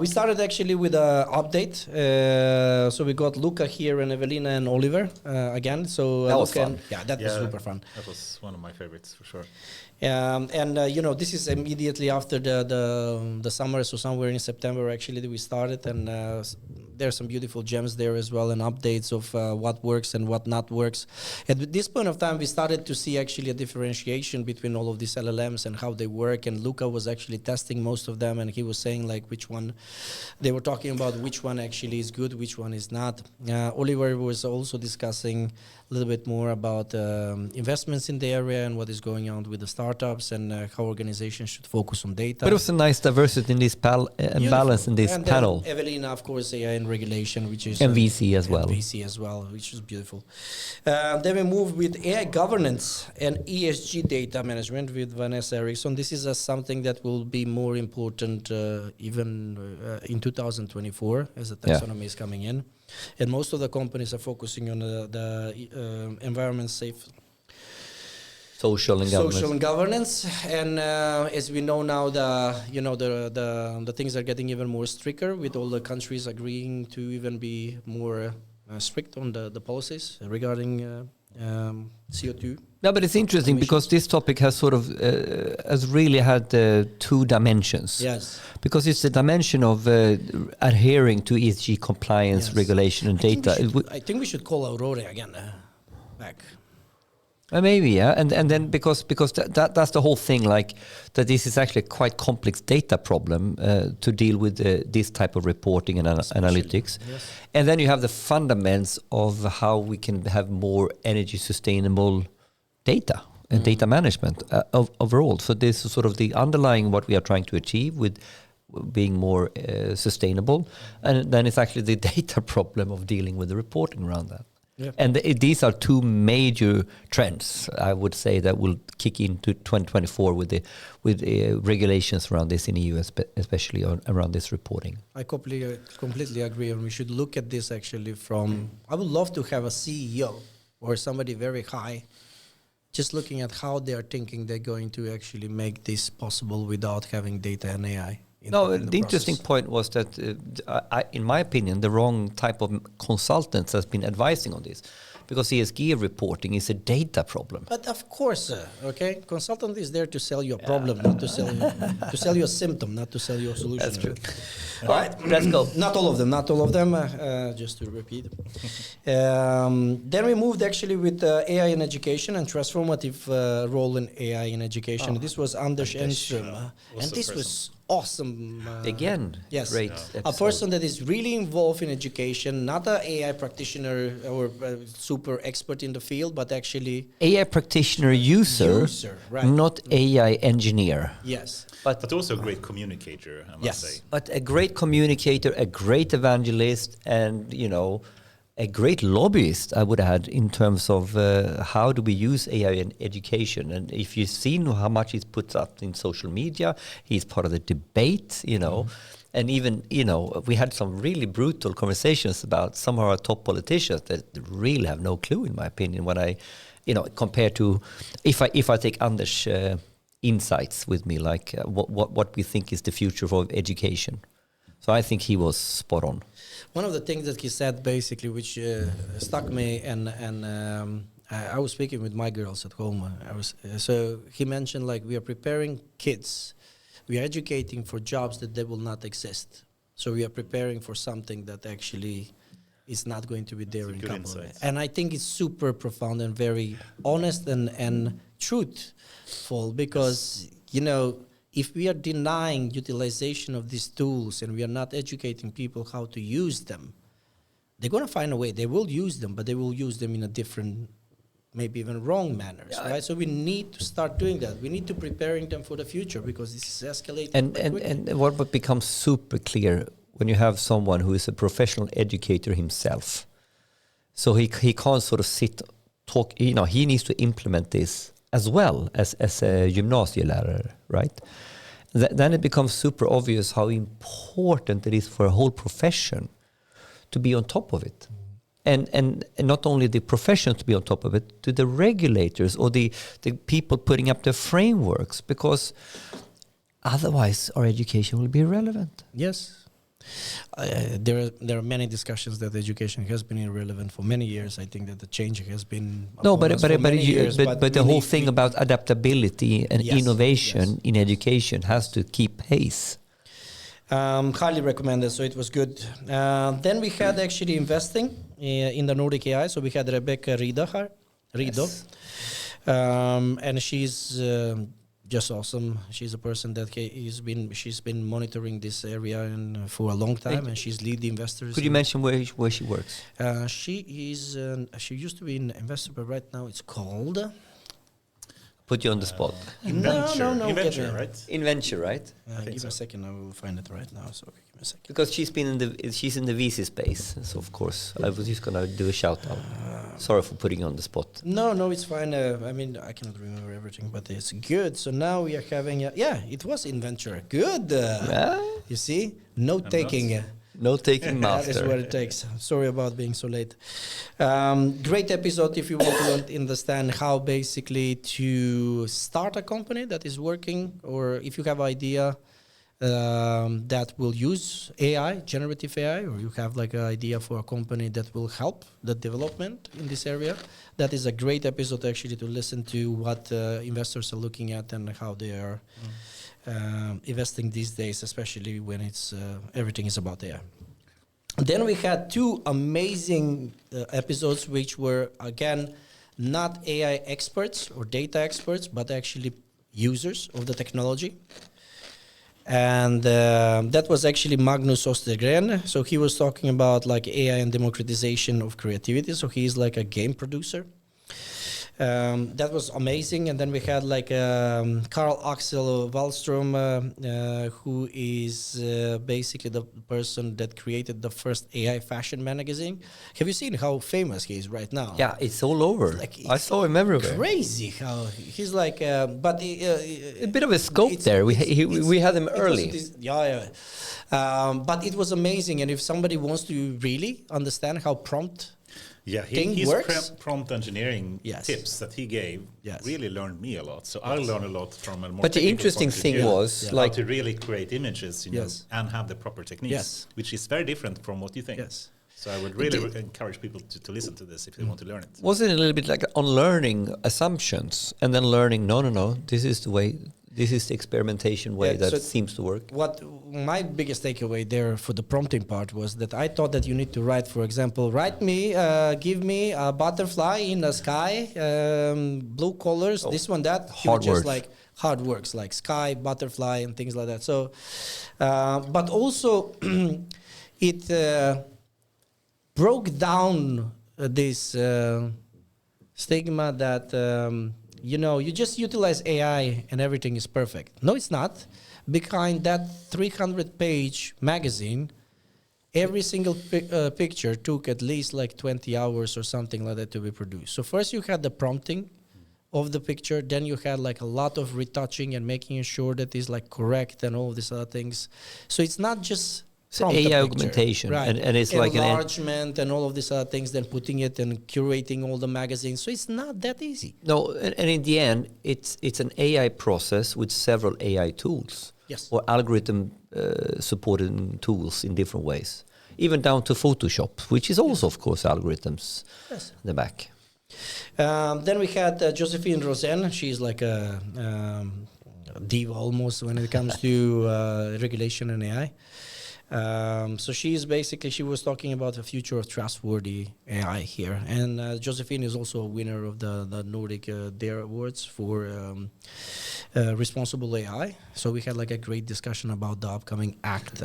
We started actually with an update. So we got Luca here and Evelina and Oliver again. So that was fun. That was super fun. That was one of my favorites for sure. This is immediately after the summer, so somewhere in September actually that we started, and there's some beautiful gems there as well, and updates of what works and what not works. At this point of time, we started to see actually a differentiation between all of these LLMs and how they work. And Luca was actually testing most of them, and he was saying like which one. They were talking about which one actually is good, which one is not. Oliver was also discussing a little bit more about investments in the area and what is going on with the startups and how organizations should focus on data. But it was a nice diversity in this balance in this and panel. Evelina, of course, AI and regulation, which is And VC as well. VC as well, which is beautiful. Then we move with AI governance and ESG data management with Vanessa Eriksson. This is something that will be more important even in 2024 as the taxonomy is coming in. And most of the companies are focusing on the environment safe. Social and governance, and as we know now, the things are getting even more stricter, with all the countries agreeing to even be more strict on the policies regarding CO2. No, but it's interesting because this topic has sort of has really had two dimensions. Yes. Because it's the dimension of adhering to ESG compliance, regulation, and data. I think we should call Aurora again back. Maybe, yeah, and then because that's the whole thing, like that this is actually a quite complex data problem to deal with this type of reporting and analytics. Yes. And then you have the fundamentals of how we can have more energy sustainable data and data management overall. So this is sort of the underlying what we are trying to achieve with being more sustainable, and then it's actually the data problem of dealing with the reporting around that. Yeah. And these are two major trends, I would say, that will kick into 2024 with the regulations around this in the EU, especially around this reporting. I completely agree, and we should look at this actually from. I would love to have a CEO or somebody very high, just looking at how they are thinking they're going to actually make this possible without having data and AI. The interesting point was that, in my opinion, the wrong type of consultants has been advising on this, because ESG reporting is a data problem. But of course, consultant is there to sell you a problem, not to sell you a symptom, not to sell you a solution. That's true. All right, let's go. Not all of them. Just to repeat. Then we moved actually with AI in education and transformative role in AI in education. This was Anders Enström, and this was awesome. Again, yes, great a person that is really involved in education, not an AI practitioner or super expert in the field, but actually AI practitioner user, right. Not AI engineer. Yes. But also a great communicator, I must say. But a great communicator, a great evangelist, and a great lobbyist, I would add, in terms of how do we use AI in education. And if you've seen how much he's put up in social media, he's part of the debate, and even, we had some really brutal conversations about some of our top politicians that really have no clue, in my opinion, when I, compared to, if I take Anders' insights with me, like what we think is the future of education. So I think he was spot on. One of the things that he said, basically, which stuck me, and I was speaking with my girls at home. So he mentioned, like, we are preparing kids, we are educating for jobs that they will not exist. So we are preparing for something that actually is not going to be there in a couple of years. And I think it's super profound and very honest and truthful, because if we are denying utilization of these tools and we are not educating people how to use them, they're going to find a way. They will use them, but they will use them in a different, maybe even wrong manners, right? So we need to start doing that. We need to preparing them for the future, because this is escalating. And what becomes super clear when you have someone who is a professional educator himself, so he can't sort of talk. He needs to implement this as well as a gymnasielärare, right? Then it becomes super obvious how important it is for a whole profession to be on top of it. And not only the profession to be on top of it, to the regulators or the people putting up the frameworks, because otherwise our education will be irrelevant. Yes. There are many discussions that education has been irrelevant for many years. I think that the change has been but the whole thing about adaptability and innovation in education has to keep pace. Highly recommended, so it was good. Then we had actually investing in the Nordic AI. So we had Rebecca Rido, Yes. and she's just awesome. She's a person that she's been monitoring this area for a long time, and she's lead investors. Could you mention where she works? She she used to be an investor, but right now it's called. Put you on the spot. Inventure, right? Inventure, right? Give me a second, I will find it right now. So give me a second. Because she's in the VC space, so of course I was just gonna do a shout out. Sorry for putting you on the spot. No, it's fine. I mean, I cannot remember everything, but it's good. So now we are having, it was Inventure. Good. You see, note taking. Note taking master. That is what it takes. Sorry about being so late. Great episode if you want to understand how basically to start a company that is working, or if you have an idea that will use AI, generative AI, or you have like an idea for a company that will help the development in this area. That is a great episode actually to listen to what investors are looking at and how they are investing these days, especially when it's everything is about AI. Then we had two amazing episodes, which were again not AI experts or data experts, but actually users of the technology. And that was actually Magnus Ostergren. So he was talking about like AI and democratization of creativity. So he's like a game producer. That was amazing. And then we had like Carl Axel Wallström, who is basically the person that created the first AI fashion magazine. Have you seen how famous he is right now? Yeah, it's all over. I saw him everywhere. Crazy how he's like, but a bit of a scope there. We had him early. But it was amazing. And if somebody wants to really understand how prompt his works, prompt engineering tips that he gave really learned me a lot. So I learned a lot from a more. But the interesting thing was like to really create images, and have the proper techniques, which is very different from what you think. Yes. So I would really encourage people to listen to this if they want to learn it. Wasn't it a little bit like unlearning assumptions and then learning? No. This is the way. This is the experimentation way that seems to work. What my biggest takeaway there for the prompting part was that I thought that you need to write, for example, give me a butterfly in the sky, blue colors, this one, that. Hard work. Like hard works, like sky, butterfly, and things like that. So, but also it broke down this stigma that. You just utilize AI and everything is perfect. No, it's not. Behind that 300-page magazine, every single picture took at least like 20 hours or something like that to be produced. So first you had the prompting of the picture, then you had like a lot of retouching and making sure that it's like correct and all these other things. So it's not just AI augmentation, right? And it's enlargement like enlargement and all of these other things, then putting it and curating all the magazines. So it's not that easy. No, and in the end, it's an AI process with several AI tools, or algorithm supported tools in different ways, even down to Photoshop, which is also, of course, algorithms in the back. Then we had Josephine Rosen. She's like a diva almost when it comes to regulation and AI. So she was talking about the future of trustworthy AI here. And Josephine is also a winner of the Nordic DARE Awards for responsible AI. So we had like a great discussion about the upcoming act.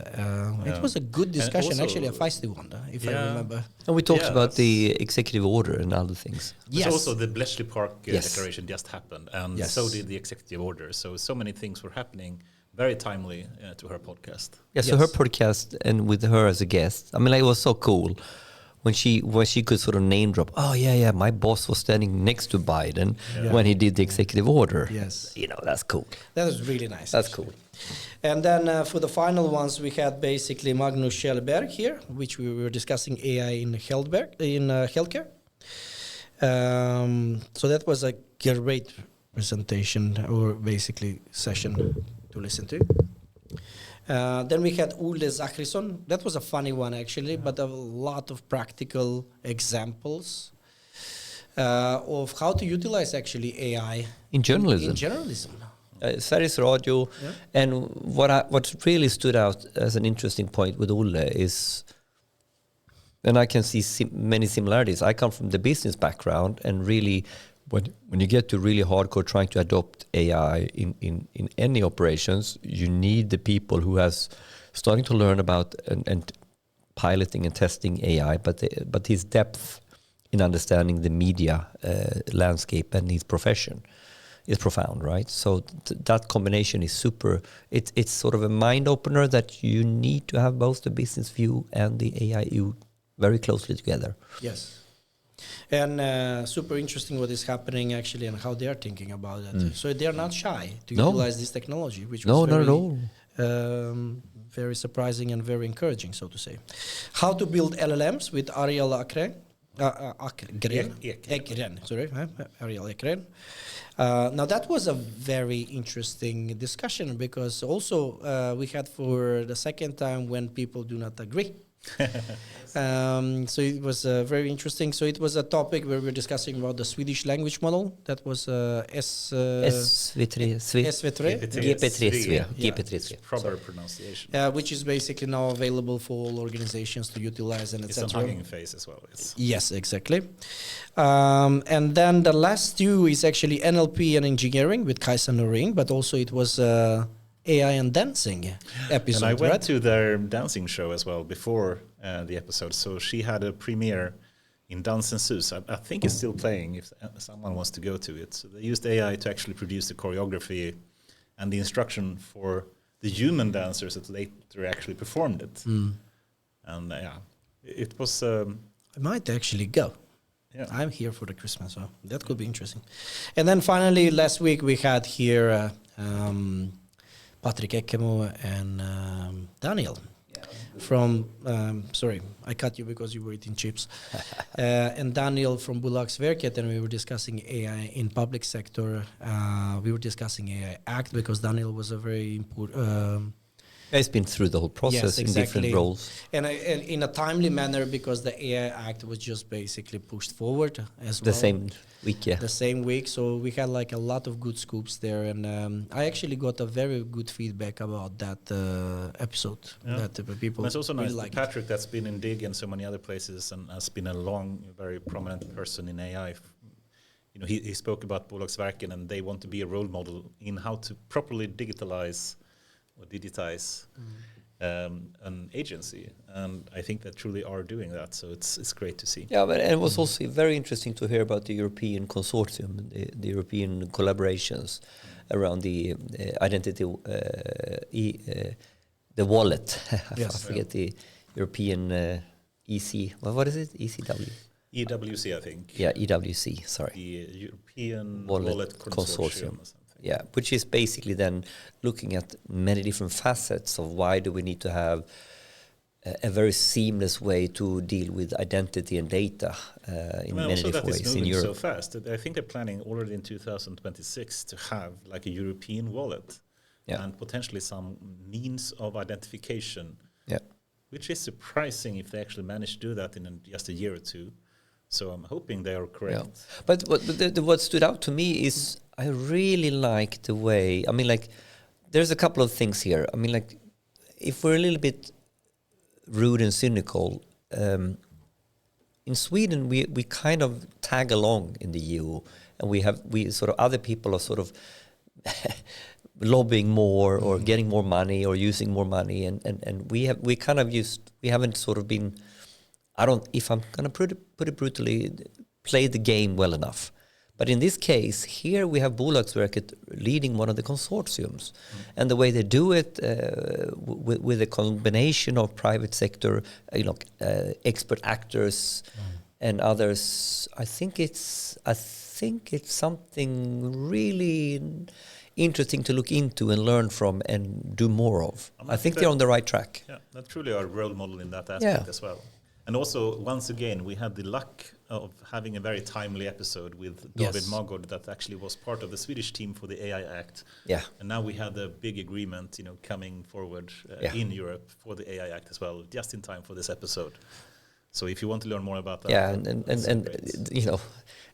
It was a good discussion, actually a feisty one, if I remember. And we talked about the executive order and other things. Yes. Also the Bletchley Park declaration just happened, and so did the executive order. So many things were happening. Very timely to her podcast. Yeah, so her podcast and with her as a guest. I mean, like, it was so cool when she could sort of name drop. Oh yeah, my boss was standing next to Biden when he did the executive order. Yes, that's cool. That was really nice. That's cool. And then for the final ones, we had basically Magnus Kjellberg here, which we were discussing AI in healthcare. So that was a great presentation or basically session to listen to. Then we had Ole Zachrisson. That was a funny one actually, but a lot of practical examples of how to utilize actually AI in journalism. Sveriges Radio. Yeah. And what really stood out as an interesting point with Olle is, and I can see many similarities. I come from the business background, and really, when you get to really hardcore trying to adopt AI in any operations, you need the people who has starting to learn about and piloting and testing AI, but his depth in understanding the media landscape and his profession is profound, right? So that combination is super. It's sort of a mind opener that you need to have both the business view and the AI view very closely together. Yes. And super interesting what is happening actually and how they are thinking about it. So they are not shy to utilize this technology, which was not at all. Very surprising and very encouraging, so to say. How to build LLMs with Ariel Ekren. Ariel Ekren. Now that was a very interesting discussion, because also we had for the second time when people do not agree. So it was very interesting. So it was a topic where we were discussing about the Swedish language model. That was GP3. Proper pronunciation. Which is basically now available for all organizations to utilize, and it's etc. on Hugging Face as well. Yes, exactly. And then the last two is actually NLP and engineering with Kajsa Noring, but also it was AI and dancing episode. And I went to their dancing show as well before the episode. So she had a premiere in Dansens Hus. I think it's still playing if someone wants to go to it. So they used AI to actually produce the choreography and the instruction for the human dancers that later actually performed it. And it was... I might actually go. Yeah. I'm here for the Christmas, so that could be interesting. And then finally, last week we had here Patrick Ekemo and Daniel from, sorry, I cut you because you were eating chips. And Daniel from Bolagsverket, and we were discussing AI in public sector. We were discussing AI Act because Daniel was a very important... He's been through the whole process in different roles. And in a timely manner, because the AI Act was just basically pushed forward as well. The same week, yeah. The same week. So we had like a lot of good scoops there. And I actually got a very good feedback about that episode. Yeah. That people and it's also nice like Patrick, that's been in DIG and so many other places and has been a long, very prominent person in AI. You know, he spoke about Bolagsverken, and they want to be a role model in how to properly digitize an agency, and I think they truly are doing that. So it's great to see. Yeah, but it was also very interesting to hear about the European consortium, the European collaborations around the identity, the wallet. Yes. I forget the European EC. What is it? ECW. EWC, I think. Yeah, EWC. Sorry. The European Wallet Consortium. Yeah, which is basically then looking at many different facets of why do we need to have a very seamless way to deal with identity and data in many different ways in Europe. So fast. I think they're planning already in 2026 to have like a European wallet and potentially some means of identification. Yeah, which is surprising if they actually manage to do that in just a year or two. So I'm hoping they are correct. Yeah. But what stood out to me is I really like the way, I mean, like, there's a couple of things here. I mean, like, if we're a little bit rude and cynical, in Sweden, we kind of tag along in the EU, and we sort of, other people are sort of lobbying more or getting more money or using more money, and we haven't sort of been, if I'm going to put it brutally, play the game well enough. But in this case, here we have Bolagsverket leading one of the consortiums. And the way they do it with a combination of private sector, expert actors and others, I think it's something really interesting to look into and learn from and do more of. I think they're on the right track. Yeah, that's truly our role model in that aspect as well. And also, once again, we had the luck of having a very timely episode with David Magod that actually was part of the Swedish team for the AI Act. Yeah. And now we had a big agreement, coming forward in Europe for the AI Act as well, just in time for this episode. So if you want to learn more about that, yeah, and you know,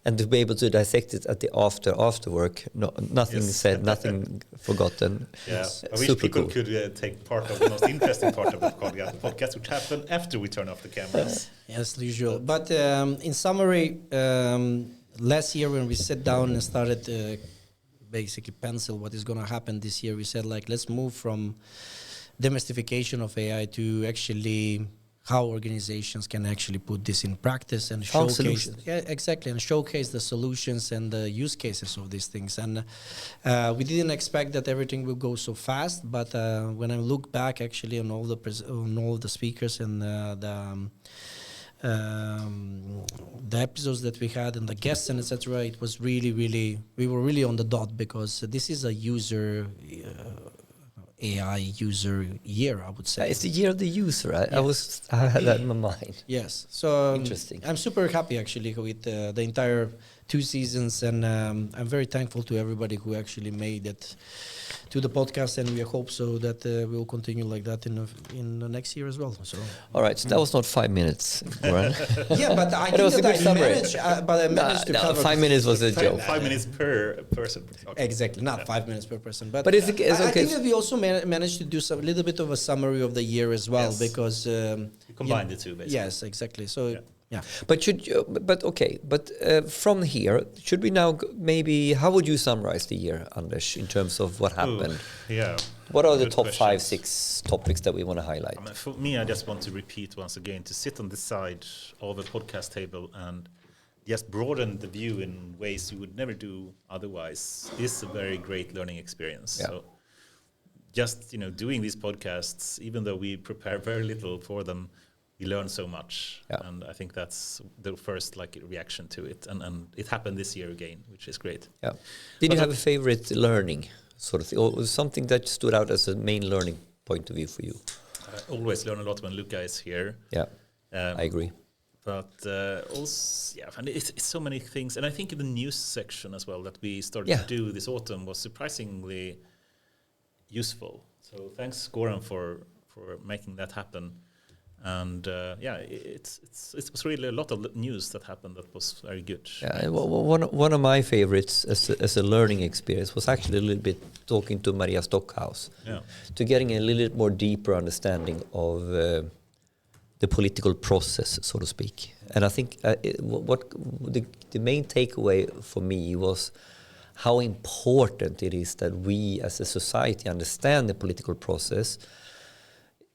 and to be able to dissect it at the after work, nothing said, nothing forgotten. Yeah, I wish people could take part of the most interesting part of the podcast, which happened after we turn off the cameras. Yes, usual. But in summary, last year when we sat down and started basically pencil what is going to happen this year, we said like let's move from demystification of AI to actually how organizations can actually put this in practice and showcase, and showcase the solutions and the use cases of these things. And we didn't expect that everything will go so fast, but when I look back actually on all the speakers and the episodes that we had and the guests and etc., it was really we were really on the dot, because this is a user AI user year, I would say. It's the year of the user. I had that in my mind. Yes. So interesting. I'm super happy actually with the entire 2 seasons, and I'm very thankful to everybody who actually made it to the podcast, and we hope so that we'll continue like that in the next year as well. So all right, so that was not 5 minutes, Goran. Yeah, but I think that I managed to cover 5 minutes was a joke. 5 minutes per person. Okay. Exactly, not 5 minutes per person. But it's okay. I think that we also managed to do a little bit of a summary of the year as well, because we combined the two, basically. Yes, exactly. So. Yeah. But from here, should we now maybe, how would you summarize the year, Anders, in terms of what happened? Yeah. What are the top 5, 6 topics that we want to highlight? For me, I just want to repeat once again, to sit on the side of a podcast table and just broaden the view in ways you would never do otherwise is a very great learning experience. Yeah. So just, doing these podcasts, even though we prepare very little for them, we learn so much, and I think that's the first reaction to it, and it happened this year again, which is great. Yeah. Did you have a favorite learning sort of thing, or was something that stood out as a main learning point of view for you? I always learn a lot when Luca is here. Yeah, I agree. But also, and it's so many things, and I think in the news section as well that we started to do this autumn was surprisingly useful. So thanks, Goran, for making that happen. And it was really a lot of news that happened that was very good. Yeah, one of my favorites as a learning experience was actually a little bit talking to Maria Stockhaus, to getting a little bit more deeper understanding of the political process, so to speak. And I think what the main takeaway for me was how important it is that we as a society understand the political process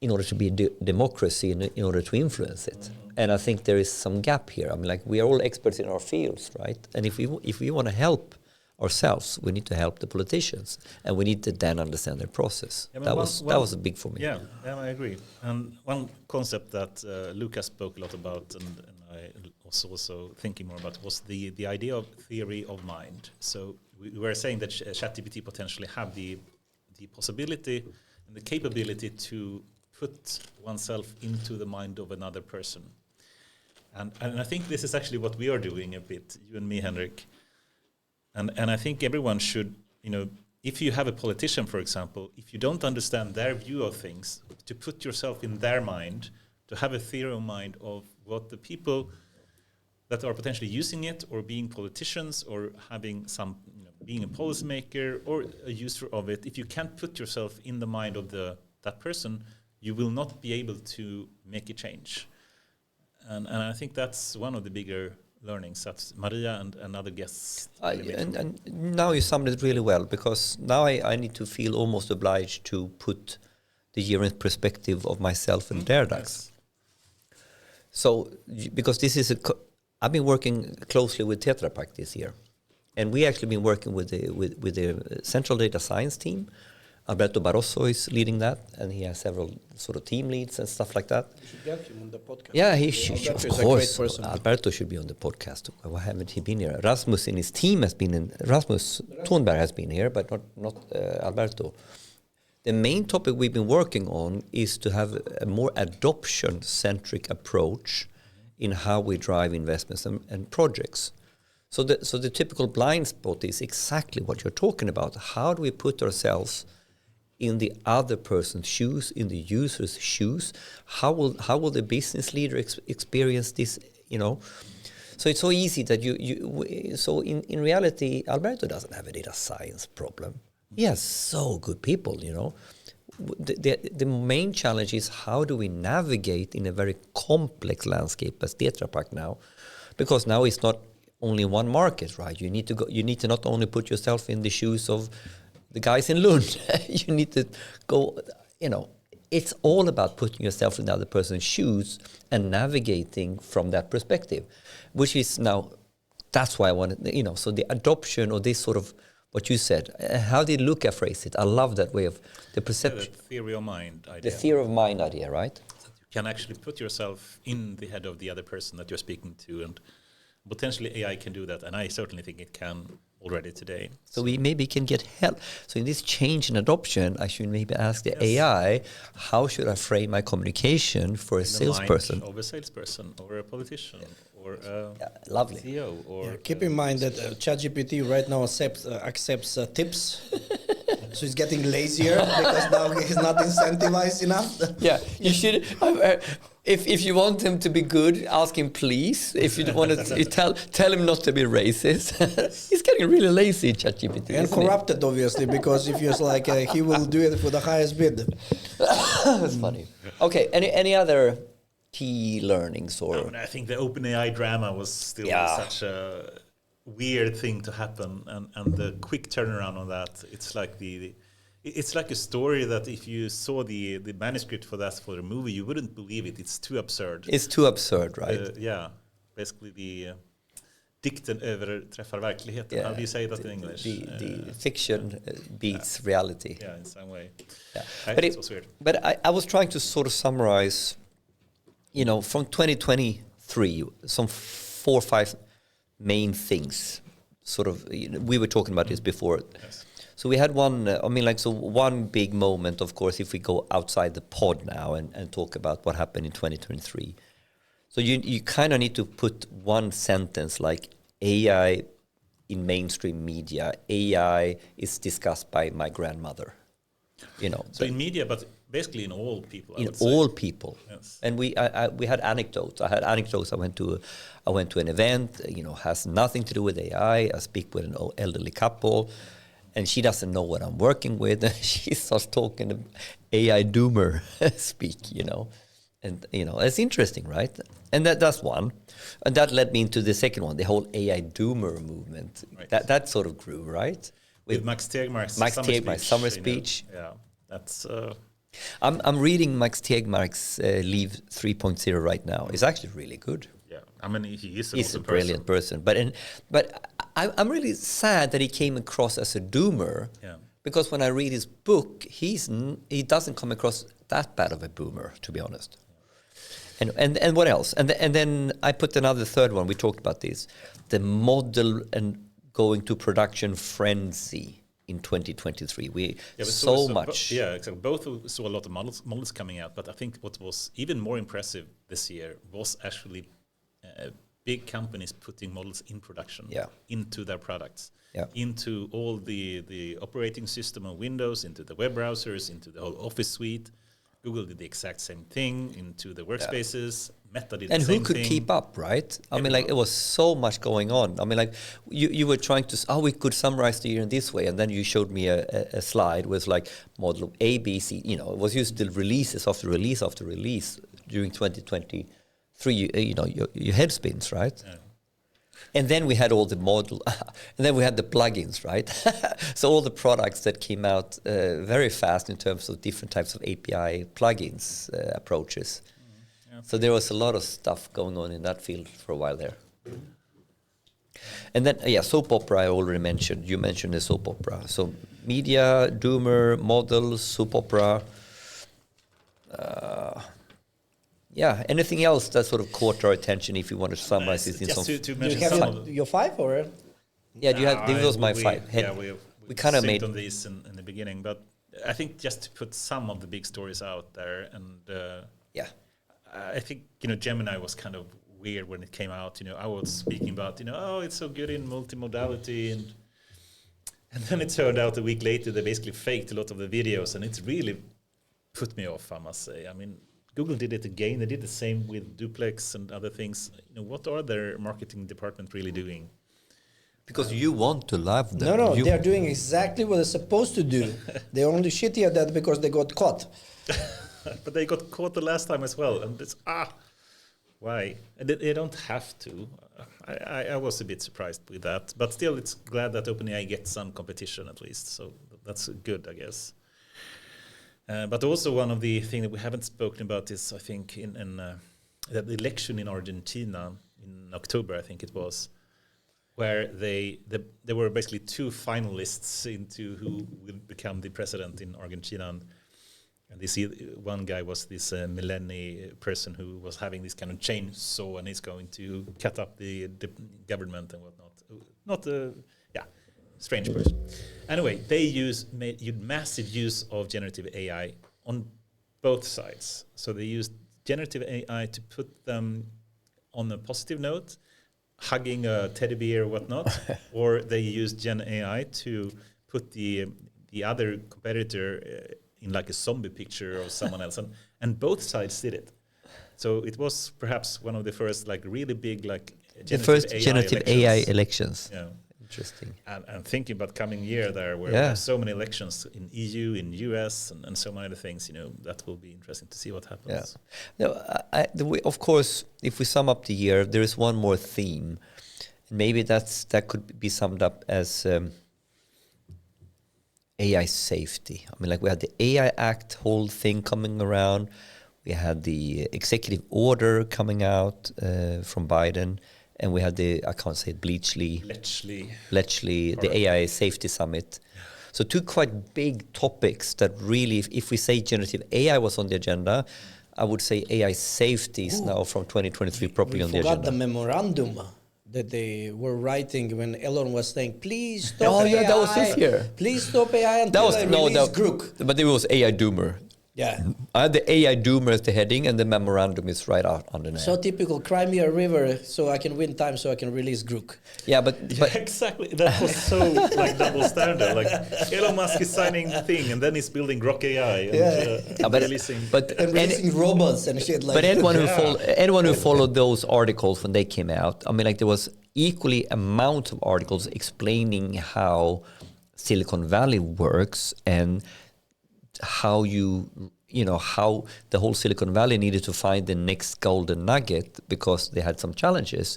in order to be a democracy, in order to influence it. And I think there is some gap here. I mean, we are all experts in our fields, right? And if we want to help ourselves, we need to help the politicians, and we need to then understand their process. That was big for me. Yeah, I agree. And one concept that Lucas spoke a lot about, and I was also thinking more about, was the idea of theory of mind. So we were saying that ChatGPT potentially have the possibility and the capability to put oneself into the mind of another person. And I think this is actually what we are doing a bit, you and me, Henrik. And I think everyone should, if you have a politician, for example, if you don't understand their view of things, to put yourself in their mind, to have a theory of mind of what the people that are potentially using it or being politicians or having some, being a policymaker or a user of it, if you can't put yourself in the mind of that person, you will not be able to make a change. And I think that's one of the bigger learnings that Maria and other guests... And now you summed it really well, because now I need to feel almost obliged to put the year in perspective of myself and Derdax. Yes. So, because this is I've been working closely with Tetra Pak this year, and we actually been working with the central data science team. Alberto Barroso is leading that, and he has several sort of team leads and stuff like that. You should get him on the podcast. Yeah, he should, of course. A great person. Alberto should be on the podcast. Why haven't he been here? Rasmus in his team has been in. Rasmus Thornberg has been here, but not Alberto. The main topic we've been working on is to have a more adoption-centric approach in how we drive investments and projects. So the typical blind spot is exactly what you're talking about. How do we put ourselves in the other person's shoes, in the user's shoes. How will the business leader experience this? So it's so easy that so in reality, Alberto doesn't have a data science problem. He has so good people. The main challenge is how do we navigate in a very complex landscape as Tetra Pak now, because now it's not only one market, right? You need to not only put yourself in the shoes of the guys in Lund. You need to go, it's all about putting yourself in the other person's shoes and navigating from that perspective, which is now, that's why I wanted, so the adoption or this sort of, what you said, how did Luca phrase it? I love that way of the perception. The theory of mind idea. The theory of mind idea, right? That you can actually put yourself in the head of the other person that you're speaking to, and potentially AI can do that, and I certainly think it can already today. So we maybe can get help. So in this change in adoption, I should maybe ask the AI, how should I frame my communication for a salesperson? Of a salesperson, or a politician, or a lovely CEO. Or keep in mind that ChatGPT right now accepts tips. So he's getting lazier because now he's not incentivized enough. Yeah, you should. If you want him to be good, ask him please. If you want to tell him not to be racist. He's getting really lazy, ChatGPT. And corrupted, obviously, because if you're like, he will do it for the highest bid. That's funny. Okay, any other key learnings? Or I think the OpenAI drama was still such a weird thing to happen, and the quick turnaround on that, it's like a story that if you saw the manuscript for the movie, you wouldn't believe it. It's too absurd. It's too absurd, right? Basically the dikten överträffar verkligheten. Yeah. How do you say that in English? The fiction beats reality. Yeah, in some way. Yeah. But it was weird. But I was trying to sort of summarize, from 2023, some 4 or 5 main things. Sort of, we were talking about this before. Yes. So we had one big moment, of course, if we go outside the pod now and talk about what happened in 2023. So you kind of need to put one sentence like AI in mainstream media. AI is discussed by my grandmother. So in media, but basically in all people. In all people. Yes. And we had anecdotes. I had anecdotes. I went to an event. Has nothing to do with AI. I speak with an elderly couple, and she doesn't know what I'm working with. She starts talking AI doomer speak. And it's interesting, right? And that's one, and that led me into the second one, the whole AI doomer movement. Right. That sort of grew, right? With Max Tegmark's summer speech. Yeah, that's. I'm reading Max Tegmark's Leave 3.0 right now. It's actually really good. Yeah, I mean he's a brilliant person. But I'm really sad that he came across as a doomer. Yeah. Because when I read his book, he doesn't come across that bad of a boomer, to be honest. And what else? And then I put another third one. We talked about this, the model and going to production frenzy in 2023. We so much. Exactly. Both saw a lot of models coming out, but I think what was even more impressive this year was actually big companies putting models in production into their products, into all the operating system of Windows, into the web browsers, into the whole Office suite. Google did the exact same thing into the workspaces. Meta did the same thing. And who could keep up, right? I mean, it was so much going on. I mean, you were trying to, we could summarize the year in this way, and then you showed me a slide with model A, B, C. It was used to releases after release after release during 2023. Your head spins, right? Yeah. And then we had all the model, and then we had the plugins, right? So all the products that came out very fast in terms of different types of API plugins approaches. Yeah. So there was a lot of stuff going on in that field for a while there. And then, soap opera I already mentioned. You mentioned the soap opera. So media, doomer, models, soap opera. Anything else that sort of caught our attention if you want to summarize this in some... To do you have your 5 or? Yeah, this was my 5. We kind of made on these in the beginning, but I think just to put some of the big stories out there, and I think Gemini was kind of weird when it came out. I was speaking about it's so good in multimodality, and And then it turned out a week later they basically faked a lot of the videos, and it's really put me off, I must say. I mean, Google did it again. They did the same with Duplex and other things. What are their marketing department really doing? Because you want to love them. No, they're doing exactly what they're supposed to do. They're only shitty at that because they got caught. But they got caught the last time as well, and it's why? And they don't have to. I was a bit surprised with that, but still, it's glad that OpenAI gets some competition at least. So that's good, I guess. But also one of the things that we haven't spoken about is, I think, in the election in Argentina in October, I think it was, where there were basically two finalists into who will become the president in Argentina. And this one guy was this millennial person who was having this kind of chainsaw, and he's going to cut up the government and whatnot. Strange person. Anyway, they made massive use of generative AI on both sides. So they used generative AI to put them on a positive note, hugging a teddy bear or whatnot, or they used Gen AI to put the other competitor in like a zombie picture of someone else, and both sides did it. So it was perhaps one of the first like really big like generative AI elections. Yeah. Interesting. And thinking about coming year there, where there's so many elections in EU, in US, and so many other things, that will be interesting to see what happens. Yeah. No, of course, if we sum up the year, there is one more theme. Maybe that could be summed up as AI safety. I mean, like we had the AI Act whole thing coming around. We had the executive order coming out from Biden. And we had I can't say it, Bletchley, the AI Safety Summit. So two quite big topics that really, if we say generative AI was on the agenda, I would say AI safety is now from 2023 properly on the agenda. We forgot the memorandum that they were writing when Elon was saying, please stop AI. That was this year. Please stop AI until I release Grook. But it was AI Doomer. Yeah. I had the AI Doomer as the heading, and the memorandum is right out underneath. So typical, cry me a river so I can win time so I can release Grook. Yeah, but exactly. That was so like double standard. Like Elon Musk is signing the thing, and then he's building Grok AI and releasing robots and shit like. But anyone who followed those articles when they came out, I mean, like there was equally amount of articles explaining how Silicon Valley works and how how the whole Silicon Valley needed to find the next golden nugget because they had some challenges.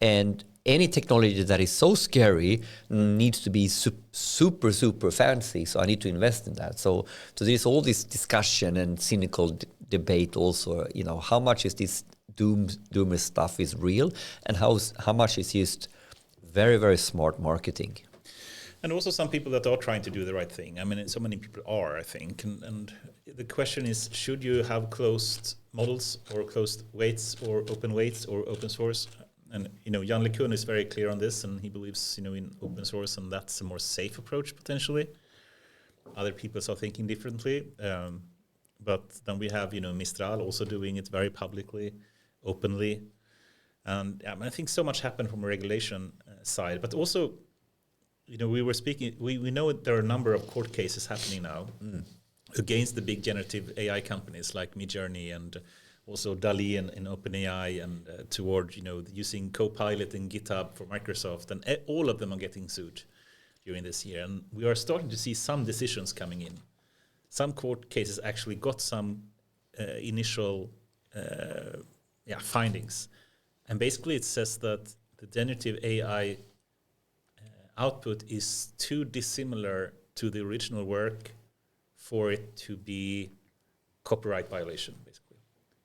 And any technology that is so scary needs to be super, super fancy. So I need to invest in that. So there's all this discussion and cynical debate also, how much is this doomer stuff is real and how much is just very, very smart marketing. And also some people that are trying to do the right thing. I mean, so many people are, I think. And the question is, should you have closed models or closed weights or open weights or open source? And, Jan LeCun is very clear on this, and he believes, in open source, and that's a more safe approach, potentially. Other people are thinking differently. But then we have, Mistral also doing it very publicly, openly. And I think so much happened from a regulation side, but also, we were speaking, we know there are a number of court cases happening now against the big generative AI companies like Midjourney and also DALL-E in OpenAI and toward, using Copilot and GitHub for Microsoft, and all of them are getting sued during this year. And we are starting to see some decisions coming in. Some court cases actually got some initial findings. And basically it says that the generative AI output is too dissimilar to the original work for it to be copyright violation, basically.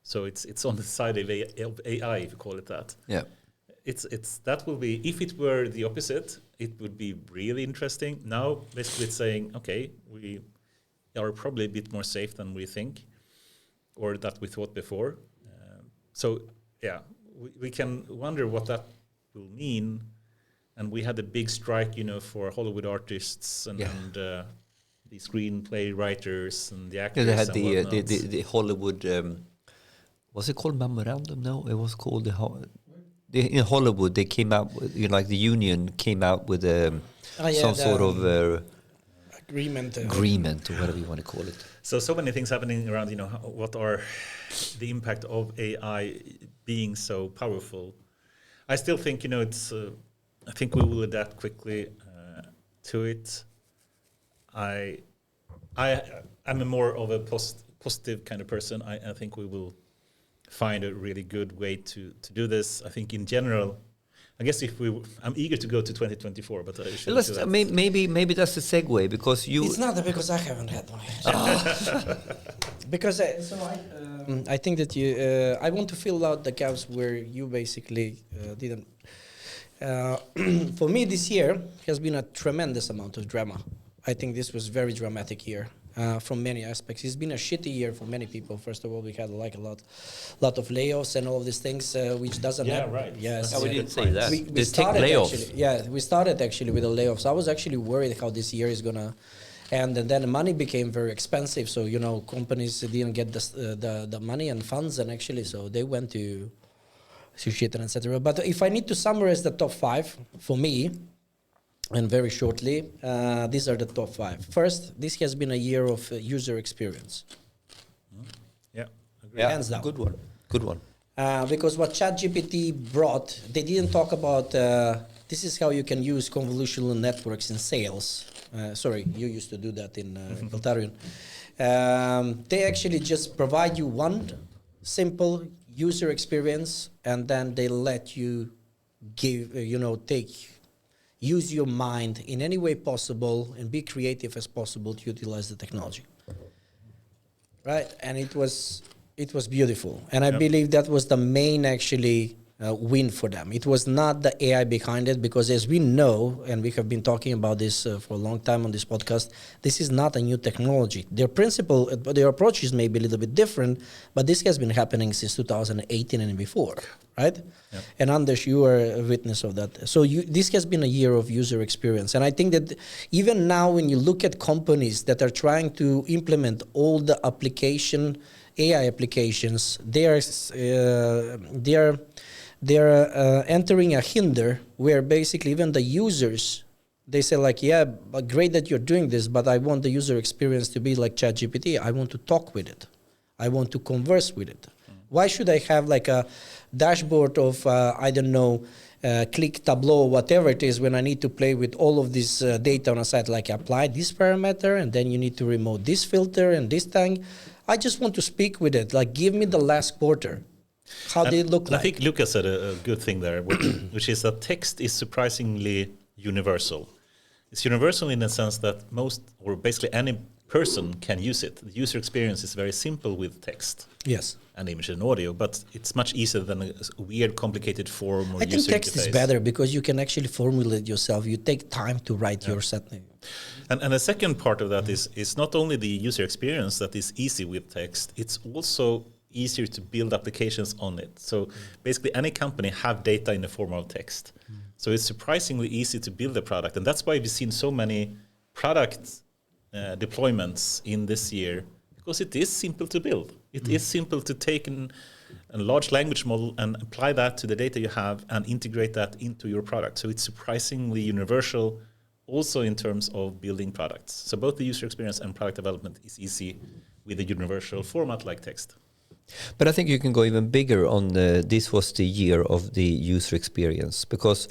So it's on the side of AI, if you call it that. Yeah. It's that will be, if it were the opposite, it would be really interesting. Now, basically it's saying, okay, we are probably a bit more safe than we think, or that we thought before. We can wonder what that will mean. And we had a big strike, for Hollywood artists and the screenplay writers and the actors. Yeah, they had and the Hollywood. Was it called memorandum? No, it was called the in Hollywood, they came out with, like the union came out with some sort of agreement, or whatever you want to call it. So many things happening around. What are the impact of AI being so powerful? I still think it's. I think we will adapt quickly to it. I'm a more of a positive kind of person. I think we will find a really good way to do this. I think in general, I guess I'm eager to go to 2024, but I should maybe that's a segue because you. It's not because I haven't had one. Because I think that I want to fill out the gaps where you basically didn't. For me, this year has been a tremendous amount of drama. I think this was very dramatic year from many aspects. It's been a shitty year for many people. First of all, we had like a lot of layoffs and all of these things, which doesn't happen. Right. Yes, we didn't say that. We started layoffs. We started actually with the layoffs. I was actually worried how this year is gonna end, and then the money became very expensive. So companies didn't get the money and funds, and actually, so they went to shit and etc. But if I need to summarize the top 5 for me, and very shortly, these are the top 5. First, this has been a year of user experience. Yeah, hands down. Good one. Because what ChatGPT brought, they didn't talk about. This is how you can use convolutional networks in sales. Sorry, you used to do that in Voltarion. They actually just provide you one simple user experience, and then they let you use your mind in any way possible and be creative as possible to utilize the technology. Right? And it was beautiful. And I believe that was the main actually win for them. It was not the AI behind it, because as we know, and we have been talking about this for a long time on this podcast, this is not a new technology. Their approaches may be a little bit different, but this has been happening since 2018 and before, right? Yep. And Anders, you are a witness of that. So this has been a year of user experience. And I think that even now when you look at companies that are trying to implement all the AI applications, they are entering a hinder where basically even the users, they say like, yeah, but great that you're doing this, but I want the user experience to be like ChatGPT. I want to talk with it. I want to converse with it. Why should I have like a dashboard of, click Tableau or whatever it is when I need to play with all of this data on a site, like apply this parameter and then you need to remove this filter and this thing. I just want to speak with it. Like, give me the last quarter. How they look like. I think Lucas said a good thing there, which is that text is surprisingly universal. It's universal in the sense that most, or basically any person can use it. The user experience is very simple with text. Yes. And image and audio, but it's much easier than a weird, complicated form or user interface. I think text is better because you can actually formulate yourself. You take time to write your setting. And the second part of that is not only the user experience that is easy with text, it's also easier to build applications on it. So basically any company have data in the form of text. So it's surprisingly easy to build a product. And that's why we've seen so many product deployments in this year, because it is simple to build. It is simple to take a large language model and apply that to the data you have and integrate that into your product. So it's surprisingly universal also in terms of building products. So both the user experience and product development is easy with a universal format like text. But I think you can go even bigger on this was the year of the user experience, because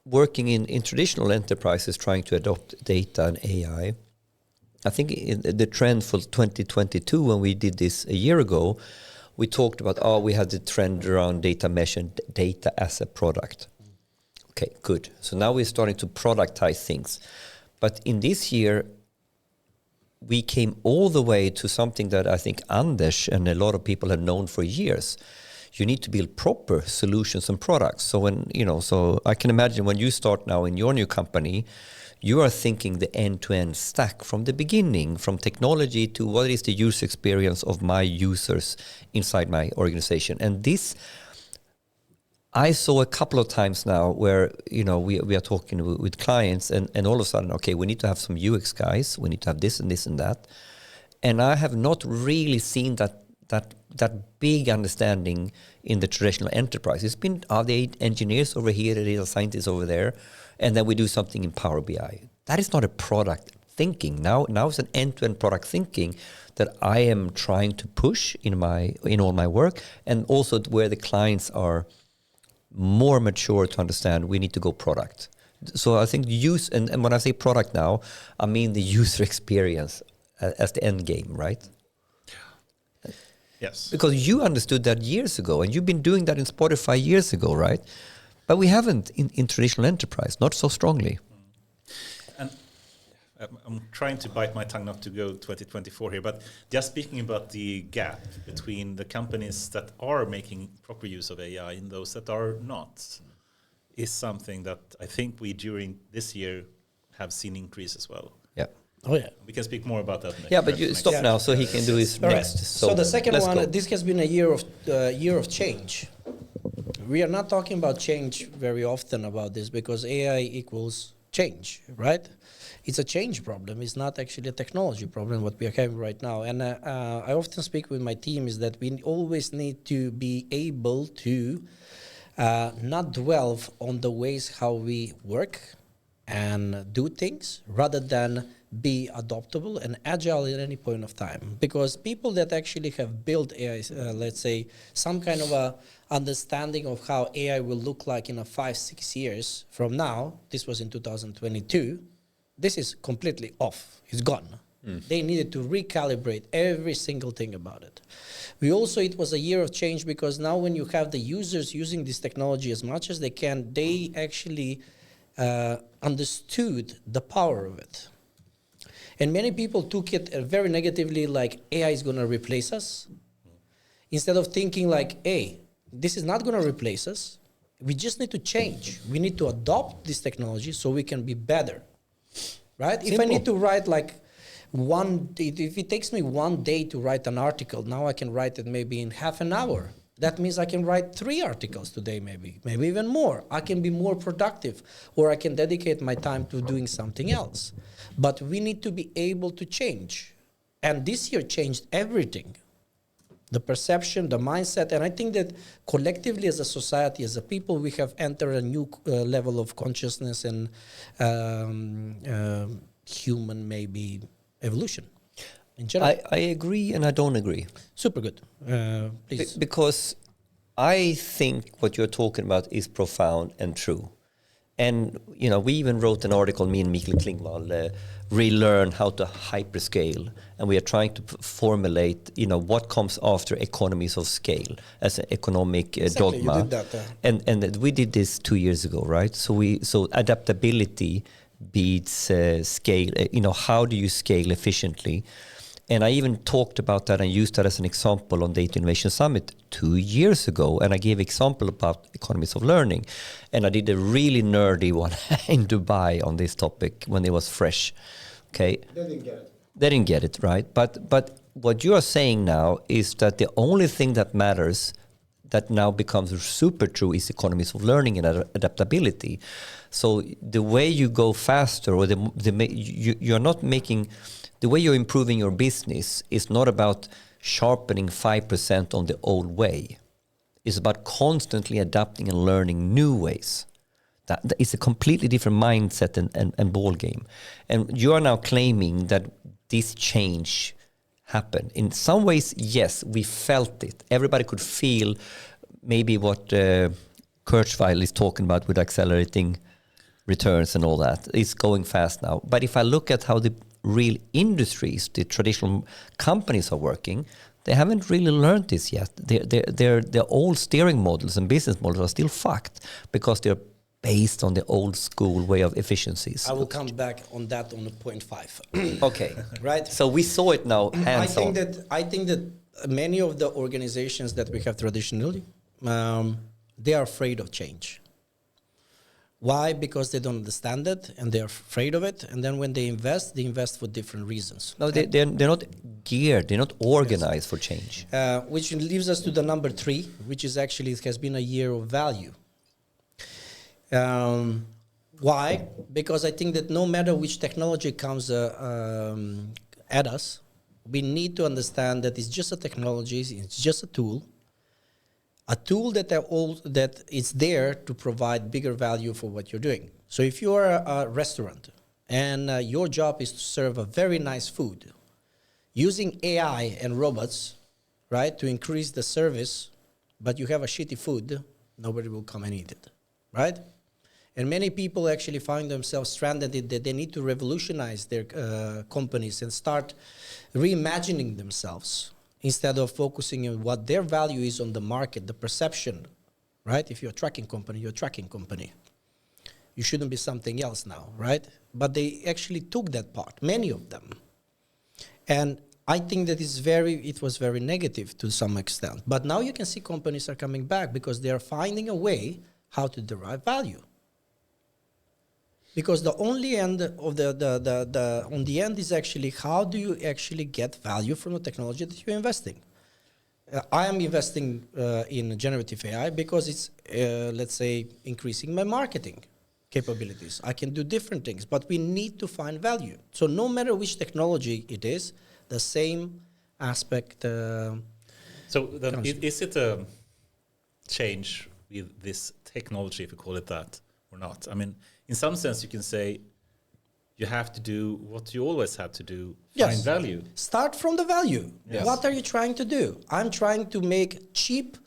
working in traditional enterprises trying to adopt data and AI, I think the trend for 2022, when we did this a year ago, we talked about, we had the trend around data mesh and data as a product. Okay, good. So now we're starting to productize things. But in this year, we came all the way to something that I think Anders and a lot of people have known for years. You need to build proper solutions and products. So so I can imagine when you start now in your new company, you are thinking the end-to-end stack from the beginning, from technology to what is the user experience of my users inside my organization. And this, I saw a couple of times now where, we are talking with clients and all of a sudden, okay, we need to have some UX guys, we need to have this and this and that. And I have not really seen that that big understanding in the traditional enterprise. It's been, are the engineers over here, the data scientists over there, and then we do something in Power BI. That is not a product thinking. Now it's an end-to-end product thinking that I am trying to push in all my work, and also where the clients are more mature to understand we need to go product. So I think use, and when I say product now, I mean the user experience as the end game, right? Yes. Because you understood that years ago, and you've been doing that in Spotify years ago, right? But we haven't in traditional enterprise, not so strongly. And I'm trying to bite my tongue not to go 2024 here, but just speaking about the gap between the companies that are making proper use of AI and those that are not, is something that I think we during this year have seen increase as well. Yeah. Oh yeah. We can speak more about that next. Yeah, but you stop now so he can do his All next. right. So the second one, go. this has been a year of change. We are not talking about change very often about this because AI equals change, right? It's a change problem. It's not actually a technology problem, what we are having right now. And I often speak with my team is that we always need to be able to not dwell on the ways how we work and do things rather than be adaptable and agile at any point of time. Because people that actually have built AI, let's say, some kind of a understanding of how AI will look like in a 5-6 years from now, this was in 2022, this is completely off. It's gone. They needed to recalibrate every single thing about it. It was a year of change because now when you have the users using this technology as much as they can, they actually understood the power of it. And many people took it very negatively, like AI is going to replace us. Instead of thinking like, hey, this is not going to replace us. We just need to change. We need to adopt this technology so we can be better. Right? Simple. If I need to write like if it takes me 1 day to write an article, now I can write it maybe in half an hour. That means I can write 3 articles today, maybe even more. I can be more productive, or I can dedicate my time to doing something else. But we need to be able to change. And this year changed everything. The perception, the mindset, and I think that collectively as a society, as a people, we have entered a new level of consciousness and human maybe evolution in general. I agree and I don't agree. Super good. Please. Because I think what you're talking about is profound and true. And, we even wrote an article, me and Mikael Klingvall, relearn how to hyperscale. And we are trying to formulate, what comes after economies of scale as an economic dogma. You did that, And we did this 2 years ago, right? So adaptability beats scale. How do you scale efficiently? And I even talked about that and used that as an example on Data Innovation Summit 2 years ago. And I gave example about economies of learning. And I did a really nerdy one in Dubai on this topic when it was fresh. Okay. They didn't get it. They didn't get it, right? But what you are saying now is that the only thing that matters that now becomes super true is economies of learning and adaptability. So the way you go faster, or you're not making... The way you're improving your business is not about sharpening 5% on the old way. It's about constantly adapting and learning new ways. That is a completely different mindset and ball game. And you are now claiming that this change happened. In some ways, yes, we felt it. Everybody could feel maybe what Kurzweil is talking about with accelerating returns and all that. It's going fast now. But if I look at how the real industries, the traditional companies are working, they haven't really learned this yet. Their old steering models and business models are still fucked because they're based on the old school way of efficiencies. I will come back on that on point 5. Okay. Right. So we saw it now hands on. I think that many of the organizations that we have traditionally, they are afraid of change. Why? Because they don't understand it and they're afraid of it. And then when they invest for different reasons. No, they're not geared. They're not organized for change. Which leaves us to the number 3, which is actually, it has been a year of value. Why? Because I think that no matter which technology comes at us, we need to understand that it's just a technology, it's just a tool that is there to provide bigger value for what you're doing. So if you're a restaurant and your job is to serve a very nice food, using AI and robots, right, to increase the service, but you have a shitty food, nobody will come and eat it, right? And many people actually find themselves stranded in that they need to revolutionize their companies and start reimagining themselves instead of focusing on what their value is on the market, the perception, right? If you're a tracking company, you're a tracking company. You shouldn't be something else now, right? But they actually took that part, many of them. And I think that it was very negative to some extent. But now you can see companies are coming back because they are finding a way how to derive value. Because the only end of on the end is actually how do you actually get value from the technology that you're investing. I am investing in generative AI because it's, let's say, increasing my marketing capabilities. I can do different things, but we need to find value. So no matter which technology it is, the same aspect. So then is it a change with this technology, if you call it that, or not? I mean, in some sense, you can say you have to do what you always have to do, find value. Start from the value. Yes. What are you trying to do? I'm trying to make cheap,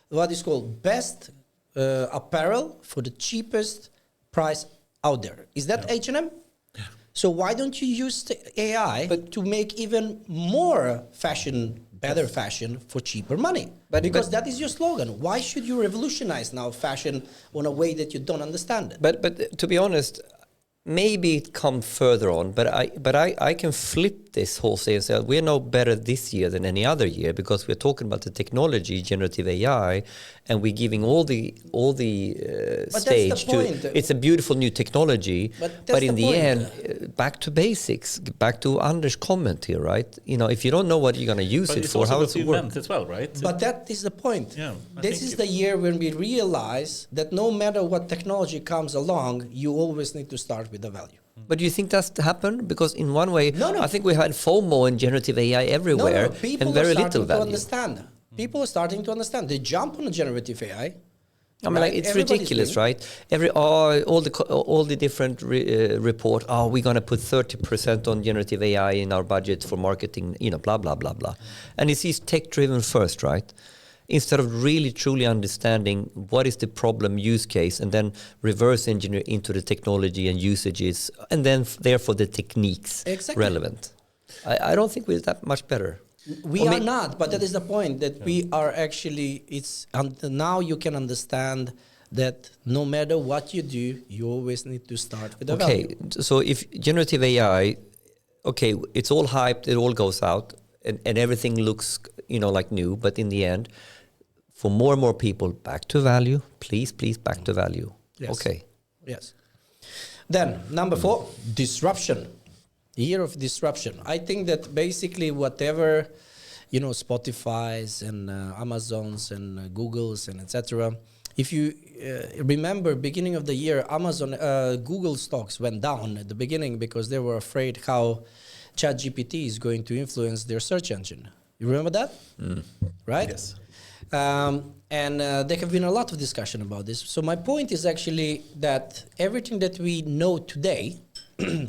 what is called best apparel for the cheapest price out there. Is that H&M? Yeah. So why don't you use the AI to make even more fashion, better fashion for cheaper money? Because that is your slogan. Why should you revolutionize now fashion in a way that you don't understand it? But to be honest, maybe it comes further on, but I can flip this whole thing and say we're no better this year than any other year because we're talking about the technology, generative AI, and we're giving all the stage to. It's a beautiful new technology, but in the end, back to basics, back to Anders' comment here, right? You know, if you don't know what you're going to use it for, how it's work as well, right? But that is the point. Yeah, this is the year when we realize that no matter what technology comes along, you always need to start with the value. But do you think that's happened? Because in one way, I think we had FOMO and generative AI everywhere and very little value. People are starting to understand. They jump on a generative AI. I mean, like, it's ridiculous, right? All the different report. Oh, we're going to put 30% on generative AI in our budget for marketing. You know, blah blah blah blah. And it's these tech-driven first, right? Instead of really truly understanding what is the problem use case and then reverse engineer into the technology and usages and then therefore the techniques relevant. I don't think we're that much better. We are not, but that is the point that we are actually, now you can understand that no matter what you do, you always need to start with the value. Okay, so if generative AI, it's all hyped, it all goes out and everything looks, like new, but in the end, for more and more people, back to value. Please, back to value. Yes. Okay. Yes. Then, number 4, disruption. Year of disruption. I think that basically whatever, Spotify's and Amazon's and Google's and etc. If you remember, beginning of the year, Google stocks went down at the beginning because they were afraid how ChatGPT is going to influence their search engine. You remember that? Right? Yes. And there have been a lot of discussion about this. So my point is actually that everything that we know today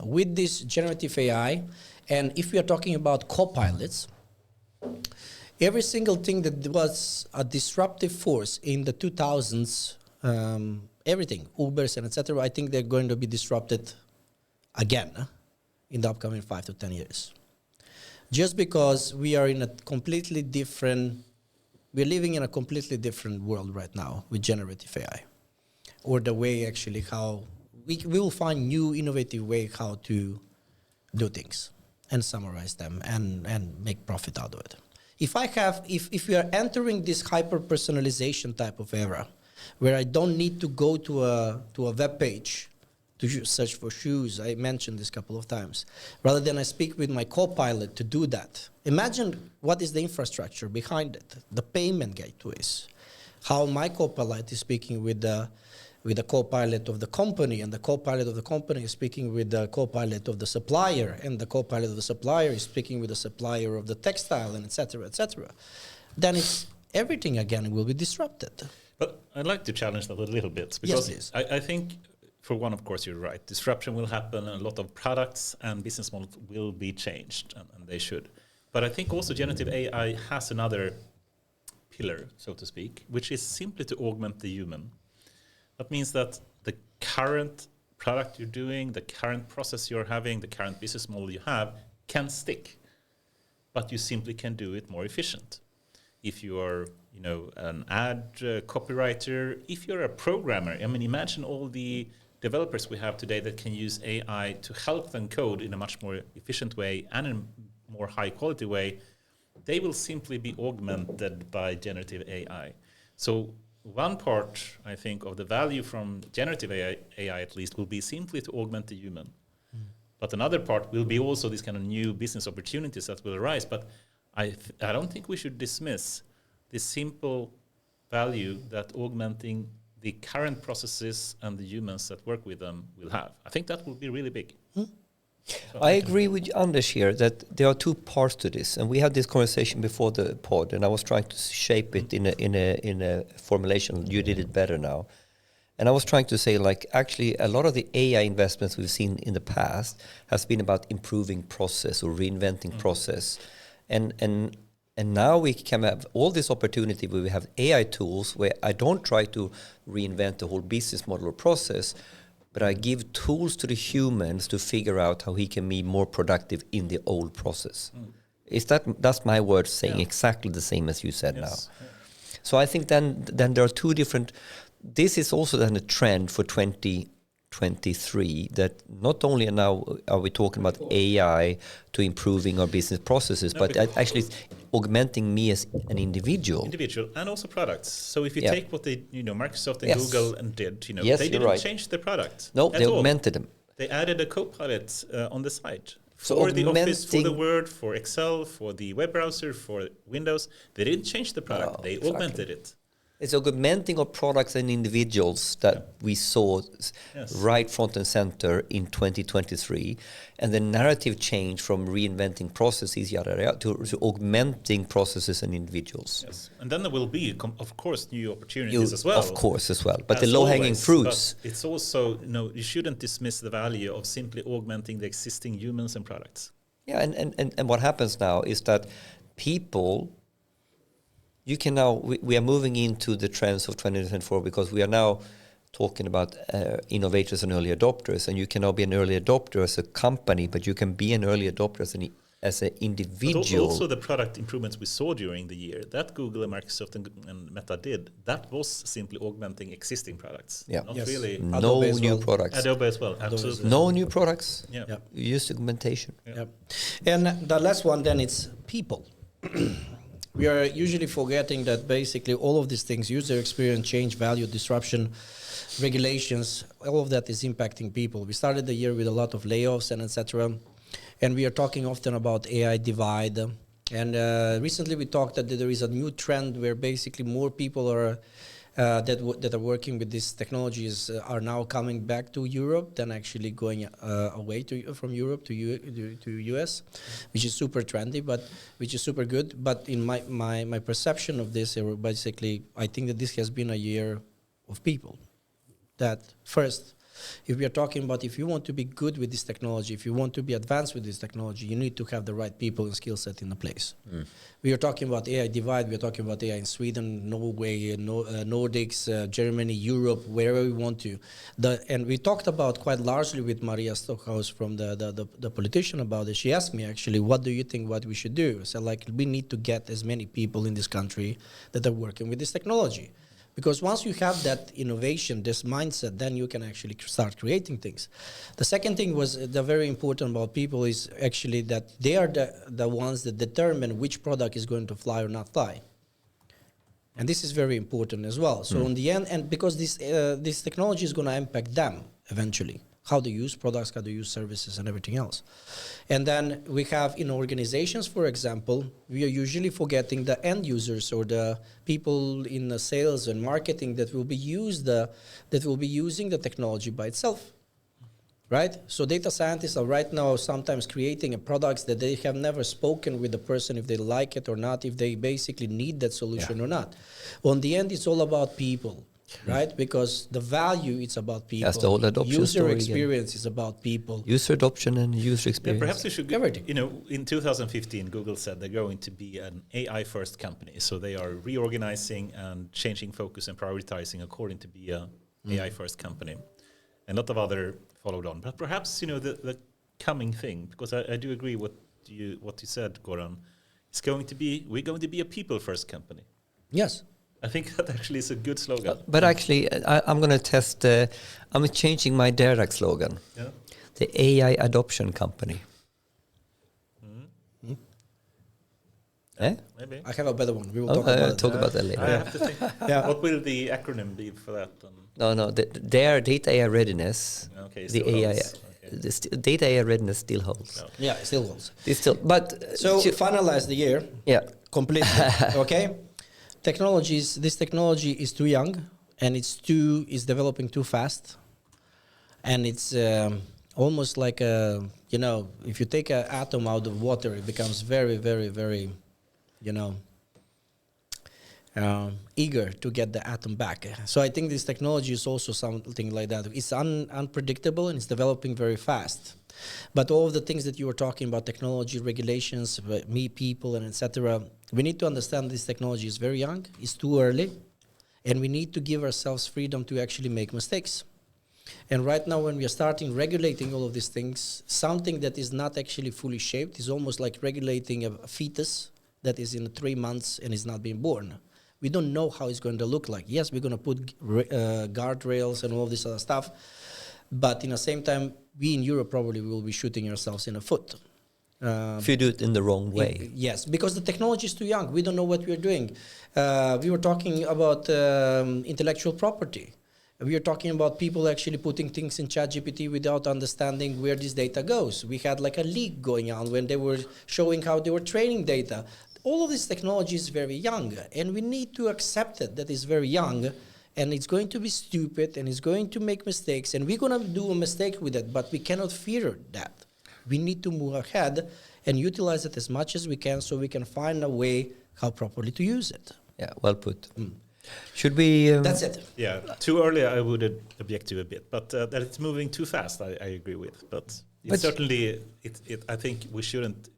with this generative AI, and if we are talking about co-pilots, every single thing that was a disruptive force in the 2000s, everything, Ubers and etc., I think they're going to be disrupted again in the upcoming 5 to 10 years. Just because we are in a completely different, we're living in a completely different world right now with generative AI, or the way actually how we will find new innovative way how to do things and summarize them and make profit out of it. If we are entering this hyper personalization type of era, where I don't need to go to a web page to search for shoes, I mentioned this a couple of times, rather than I speak with my co-pilot to do that. Imagine what is the infrastructure behind it, the payment gateways, how my co-pilot is speaking with with the co-pilot of the company, and the co-pilot of the company is speaking with the co-pilot of the supplier, and the co-pilot of the supplier is speaking with the supplier of the textile, and etc., then it's everything again will be disrupted. But I'd like to challenge that a little bit, because Yes, I think, for one, of course, you're right. Disruption will happen, and a lot of products and business models will be changed, and they should. But I think also generative AI has another pillar, so to speak, which is simply to augment the human. That means that the current product you're doing, the current process you're having, the current business model you have can stick, but you simply can do it more efficient. If you are, an ad copywriter, if you're a programmer, I mean, imagine all the developers we have today that can use AI to help them code in a much more efficient way and in a more high quality way. They will simply be augmented by generative AI. So one part, I think, of the value from generative AI at least will be simply to augment the human. But another part will be also these kind of new business opportunities that will arise. But I don't think we should dismiss the simple value that augmenting the current processes and the humans that work with them will have. I think that will be really big. So I agree with Anders here that there are two parts to this, and we had this conversation before the pod, and I was trying to shape it in a formulation. You did it better now, and I was trying to say, like, actually a lot of the AI investments we've seen in the past has been about improving process or reinventing process, and now we can have all this opportunity where we have AI tools where I don't try to reinvent the whole business model or process, but I give tools to the humans to figure out how he can be more productive in the old process. That's my word saying exactly the same as you said now. So I think then there are two different. This is also then a trend for 2023 that not only now are we talking about AI to improving our business processes, but actually it's augmenting me as an individual and also products. So if you take what they, Microsoft and Google and did, they didn't change their product. No, they augmented them. They added a co-pilot on the side for the Office, for the Word, for Excel, for the web browser, for Windows. They didn't change the product. They augmented it. It's augmenting of products and individuals that we saw right front and center in 2023, and the narrative change from reinventing processes to augmenting processes and individuals. Yes, and then there will be, of course, new opportunities as well. Of course, as well. But the low-hanging fruits. It's also, you shouldn't dismiss the value of simply augmenting the existing humans and products. Yeah, and what happens now is that people. You can now, we are moving into the trends of 2024 because we are now talking about innovators and early adopters, and you can now be an early adopter as a company, but you can be an early adopter as an individual. But also the product improvements we saw during the year that Google and Microsoft and Meta did, that was simply augmenting existing products. Yeah. Not really. No new products. Adobe as well, absolutely. No new products. Yeah. Just augmentation. Yeah. And the last one then it's people. We are usually forgetting that basically all of these things, user experience, change, value, disruption, regulations, all of that is impacting people. We started the year with a lot of layoffs and etc. And we are talking often about AI divide. And recently we talked that there is a new trend where basically more people are that are working with these technologies are now coming back to Europe than actually going away from Europe to US, which is super trendy, but which is super good. But in my perception of this, basically, I think that this has been a year of people. That first, if we are talking about if you want to be good with this technology, if you want to be advanced with this technology, you need to have the right people and skill set in the place. We are talking about AI divide. We are talking about AI in Sweden, Norway, Nordics, Germany, Europe, wherever we want to. And we talked about quite largely with Maria Stockhaus from the politician about it. She asked me actually, what do you think what we should do? So we need to get as many people in this country that are working with this technology. Because once you have that innovation, this mindset, then you can actually start creating things. The second thing was the very important about people is actually that they are the ones that determine which product is going to fly or not fly. And this is very important as well. So in the end, and because this technology is going to impact them eventually. how they use products, how they use services, and everything else. And then we have in organizations, for example, we are usually forgetting the end users or the people in the sales and marketing that will be using the technology by itself. Right? So data scientists are right now sometimes creating a products that they have never spoken with the person if they like it or not, if they basically need that solution or not. On the end, it's all about people, right? Because the value, it's about people. That's the whole adoption User story experience is about people. User adoption and user experience. Perhaps we should, Everything. in 2015, Google said they're going to be an AI-first company. So they are reorganizing and changing focus and prioritizing according to be an AI-first company. And a lot of other followed on. But perhaps, the coming thing, because I do agree what you said, Goran, we're going to be a people-first company. Yes. I think that actually is a good slogan. But actually, I'm going to test, I'm changing my Derac slogan. Yeah. The AI adoption company. Maybe. I have a better one. We will talk about that later. I have to think. What will the acronym be for that? No. Their data AI readiness. Okay. The AI, the data AI readiness still holds. No. Yeah, it still holds. It's still, but So finalize the year. Yeah. Completely. Okay. This technology is too young, and it's developing too fast, and it's almost like if you take an atom out of water, it becomes very, very, very, eager to get the atom back. So I think this technology is also something like that. It's unpredictable, and it's developing very fast. But all of the things that you were talking about, technology, regulations, people, and etc., we need to understand this technology is very young, it's too early, and we need to give ourselves freedom to actually make mistakes. And right now, when we are starting regulating all of these things, something that is not actually fully shaped is almost like regulating a fetus that is in 3 months and is not being born. We don't know how it's going to look like. Yes, we're going to put guardrails and all this other stuff, but in the same time, we in Europe probably will be shooting ourselves in the foot. If you do it in the wrong way. Yes, because the technology is too young. We don't know what we are doing. We were talking about intellectual property. We are talking about people actually putting things in ChatGPT without understanding where this data goes. We had like a leak going on when they were showing how they were training data. All of this technology is very young, and we need to accept it that it's very young, and it's going to be stupid, and it's going to make mistakes, and we're going to do a mistake with it, but we cannot fear that. We need to move ahead and utilize it as much as we can so we can find a way how properly to use it. Yeah, well put. Should we... That's it. Yeah, too early I would object to a bit, but that it's moving too fast, I agree with. But certainly, I think we shouldn't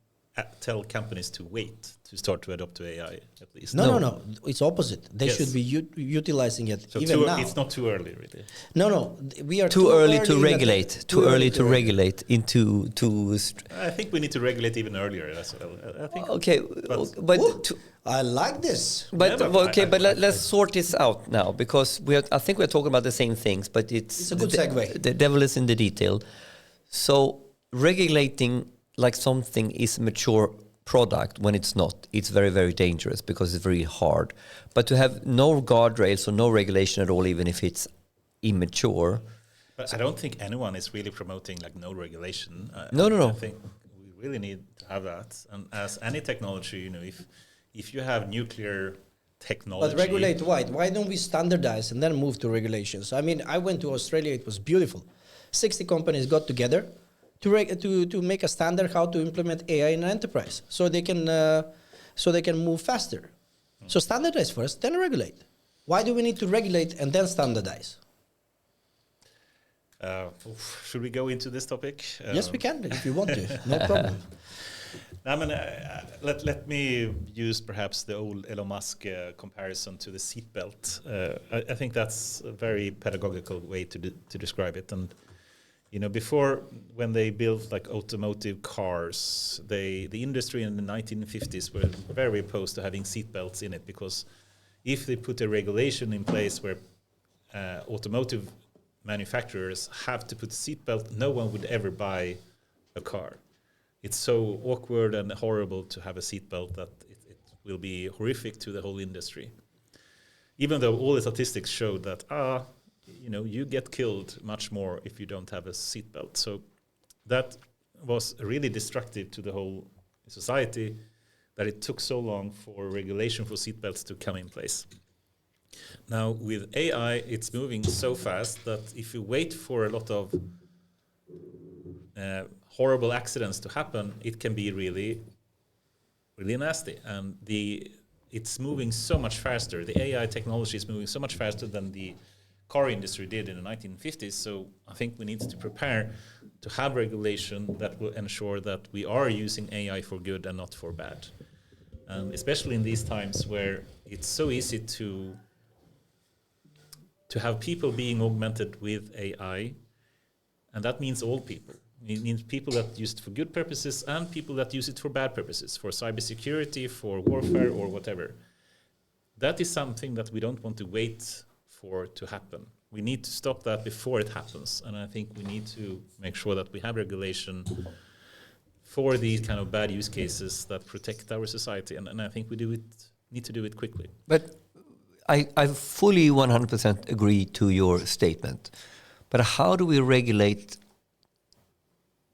tell companies to wait to start to adopt to AI, at least. No. It's opposite. They should be utilizing it so even now. It's not too early, really. No. We are too early to regulate. Too early to regulate into... I think we need to regulate even earlier as well. I think. Okay, but I like this. But let's sort this out now, because I think we're talking about the same things, but it's a good segue. The devil is in the detail. So regulating like something is a mature product when it's not, it's very, very dangerous because it's very hard. But to have no guardrails or no regulation at all, even if it's immature. But I don't think anyone is really promoting like no regulation. No. I think we really need to have that. And as any technology, if you have nuclear technology. But regulate why? Why don't we standardize and then move to regulations? I mean, I went to Australia, it was beautiful. 60 companies got together to make a standard how to implement AI in an enterprise, so they can move faster. So standardize first, then regulate. Why do we need to regulate and then standardize? Should we go into this topic? Yes, we can if you want to. No problem. I mean, let me use perhaps the old Elon Musk comparison to the seatbelt. I think that's a very pedagogical way to describe it. And before, when they built like automotive cars, the industry in the 1950s were very opposed to having seatbelts in it, because if they put a regulation in place where automotive manufacturers have to put a seatbelt, no one would ever buy a car. It's so awkward and horrible to have a seatbelt that it will be horrific to the whole industry. Even though all the statistics show that you get killed much more if you don't have a seatbelt. So that was really destructive to the whole society, that it took so long for regulation for seatbelts to come in place. Now with AI, it's moving so fast that if you wait for a lot of horrible accidents to happen, it can be really, really nasty. And it's moving so much faster. The AI technology is moving so much faster than the car industry did in the 1950s. So I think we need to prepare to have regulation that will ensure that we are using AI for good and not for bad. And especially in these times where it's so easy to have people being augmented with AI, and that means all people. It means people that use it for good purposes and people that use it for bad purposes, for cybersecurity, for warfare, or whatever. That is something that we don't want to wait for to happen. We need to stop that before it happens, and I think we need to make sure that we have regulation for these kind of bad use cases that protect our society, and I think we need to do it quickly. But I fully 100% agree to your statement. But how do we regulate?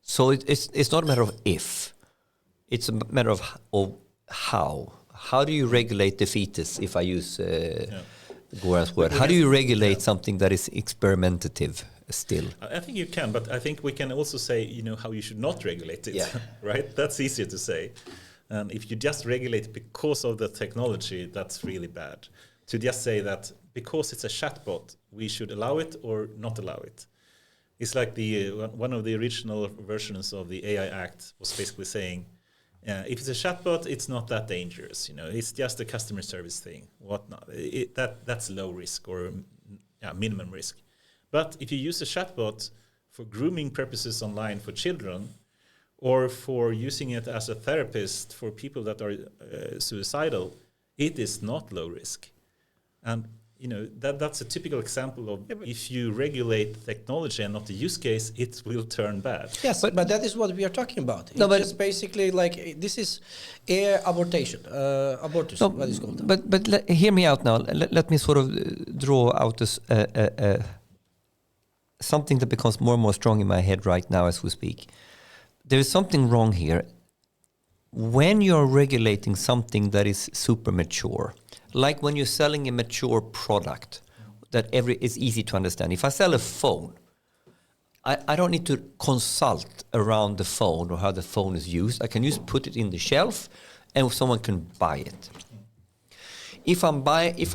So it's not a matter of if, it's a matter of how. How do you regulate the fetus, if I use Goran's word? How do you regulate something that is experimentative still? I think you can, but I think we can also say, how you should not regulate it, right? That's easier to say. And if you just regulate because of the technology, that's really bad. To just say that because it's a chatbot, we should allow it or not allow it. It's like one of the original versions of the AI Act was basically saying, if it's a chatbot, it's not that dangerous. It's just a customer service thing. Whatnot. That's low risk or minimum risk. But if you use a chatbot for grooming purposes online for children, or for using it as a therapist for people that are suicidal, it is not low risk. And that's a typical example of if you regulate technology and not the use case, it will turn bad. Yes, but that is what we are talking about. No, it's basically like this is air abortion. Abortus, no, what is called. But hear me out now. Let me sort of draw out this something that becomes more and more strong in my head right now as we speak. There is something wrong here. When you're regulating something that is super mature, like when you're selling a mature product that is easy to understand. If I sell a phone, I don't need to consult around the phone or how the phone is used. I can just put it in the shelf and someone can buy it. If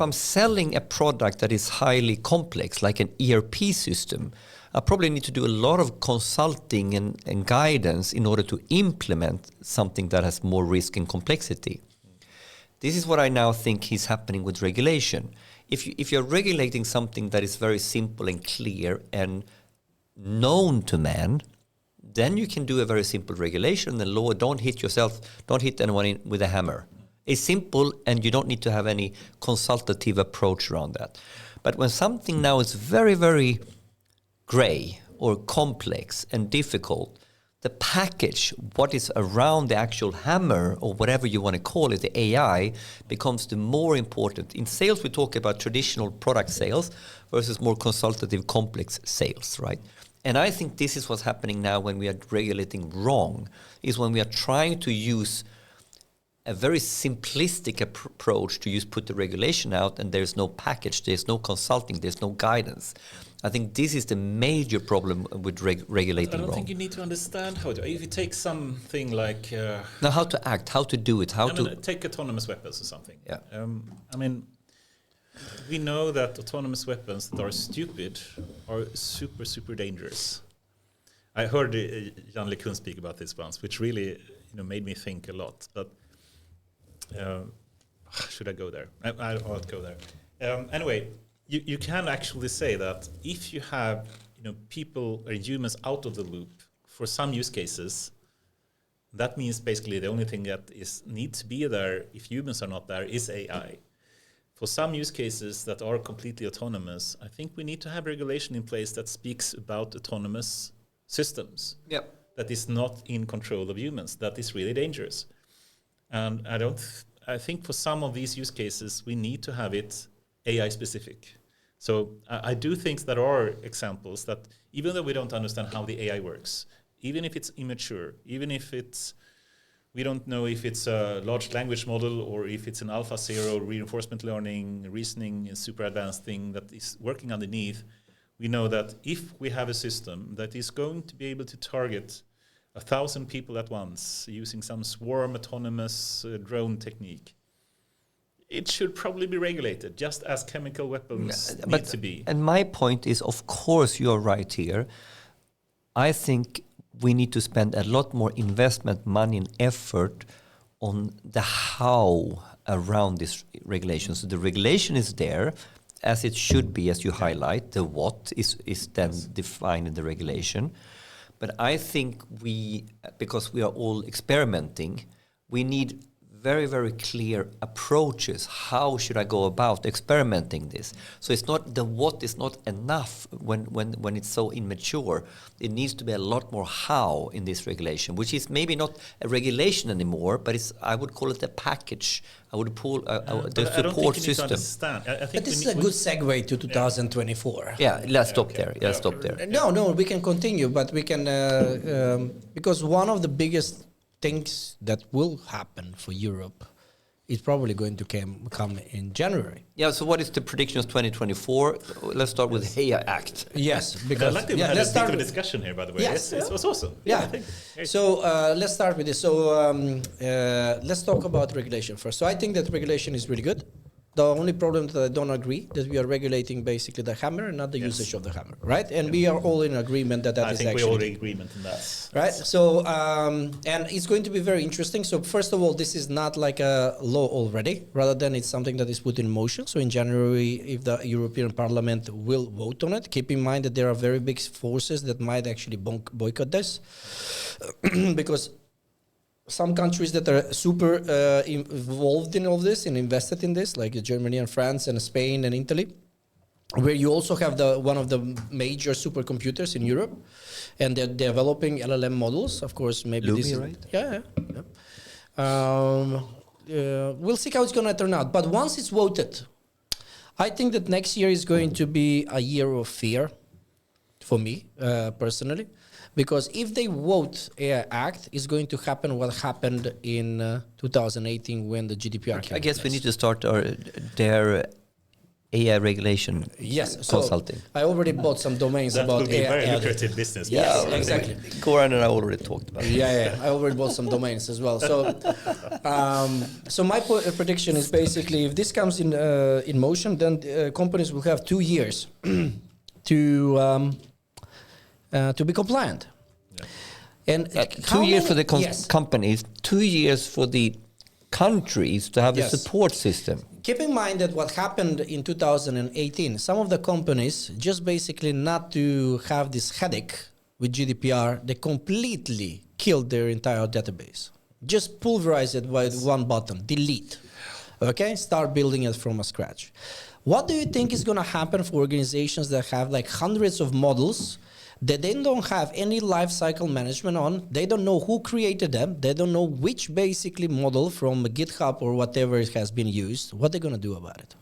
I'm selling a product that is highly complex, like an ERP system, I probably need to do a lot of consulting and guidance in order to implement something that has more risk and complexity. This is what I now think is happening with regulation. If you're regulating something that is very simple and clear and known to man, then you can do a very simple regulation. The law, don't hit yourself, don't hit anyone with a hammer. It's simple and you don't need to have any consultative approach around that. But when something now is very, very gray or complex and difficult, the package, what is around the actual hammer or whatever you want to call it, the AI, becomes the more important. In sales, we talk about traditional product sales versus more consultative, complex sales, right? And I think this is what's happening now when we are regulating wrong, is when we are trying to use a very simplistic approach to just put the regulation out and there's no package, there's no consulting, there's no guidance. I think this is the major problem with regulating wrong. I don't think you need to understand how to. If you take something like... now, how to act, how to do it, take autonomous weapons or something. Yeah. We know that autonomous weapons that are stupid are super, super dangerous. I heard Jan LeCun speak about this once, which really made me think a lot. But should I go there? I'll go there. Anyway... You can actually say that if you have people or humans out of the loop for some use cases, that means basically the only thing that needs to be there if humans are not there is AI. For some use cases that are completely autonomous, I think we need to have regulation in place that speaks about autonomous systems. Yep. That is not in control of humans. That is really dangerous. And I think for some of these use cases, we need to have it AI specific. So I do think there are examples that even though we don't understand how the AI works, even if it's immature, even if we don't know if it's a large language model or if it's an AlphaZero reinforcement learning, reasoning, super advanced thing that is working underneath, we know that if we have a system that is going to be able to target 1,000 people at once using some swarm autonomous drone technique, it should probably be regulated, just as chemical weapons need to be. And my point is, of course, you're right here. I think we need to spend a lot more investment, money, and effort on the how around this regulation. So the regulation is there, as it should be, as you highlight. The what is then defined in the regulation. But I think because we are all experimenting, we need very, very clear approaches. How should I go about experimenting this? So it's not the what is not enough when it's so immature. It needs to be a lot more how in this regulation, which is maybe not a regulation anymore, but I would call it a package. I would pull the support system. But this is a good segue to 2024. Yeah, let's stop there. Let's stop there. No, we can continue, but we can because one of the biggest things that will happen for Europe is probably going to come in January. Yeah, so what is the prediction of 2024? Let's start with AIA Act. Yes, because I'd like to have a bit of a discussion here, by the way. Yes, it was awesome. Yeah. So let's start with this. So let's talk about regulation first. So I think that regulation is really good. The only problem that I don't agree that we are regulating basically the hammer and not the usage of the hammer, right? And we are all in agreement that I is think actually... we're all in agreement in that. Right? So, and it's going to be very interesting. So first of all, this is not like a law already, rather than it's something that is put in motion. So in January, if the European Parliament will vote on it, keep in mind that there are very big forces that might actually boycott this because some countries that are super involved in all this and invested in this, like Germany and France and Spain and Italy, where you also have one of the major supercomputers in Europe, and they're developing LLM models. Of course, maybe Lumi, this is right? Yeah. We'll see how it's going to turn out. But once it's voted, I think that next year is going to be a year of fear for me personally. Because if they vote AI Act, it's going to happen what happened in 2018 when the GDPR came. I guess we need to start their AI regulation consulting. So I already bought some domains that about will be AI. very lucrative business. Yes, exactly. Goran and I already talked about it. Yeah. I already bought some domains as well. So, so my prediction is basically if this comes in motion, then companies will have 2 years to be compliant. Yeah. And 2 years for the companies, 2 years for the countries to have a support system. Keep in mind that what happened in 2018, some of the companies just basically not to have this headache with GDPR, they completely killed their entire database. Just pulverize it with one button, delete. Okay, start building it from scratch. What do you think is going to happen for organizations that have like hundreds of models that they don't have any life cycle management on? They don't know who created them. They don't know which basically model from GitHub or whatever it has been used. What are they going to do about it?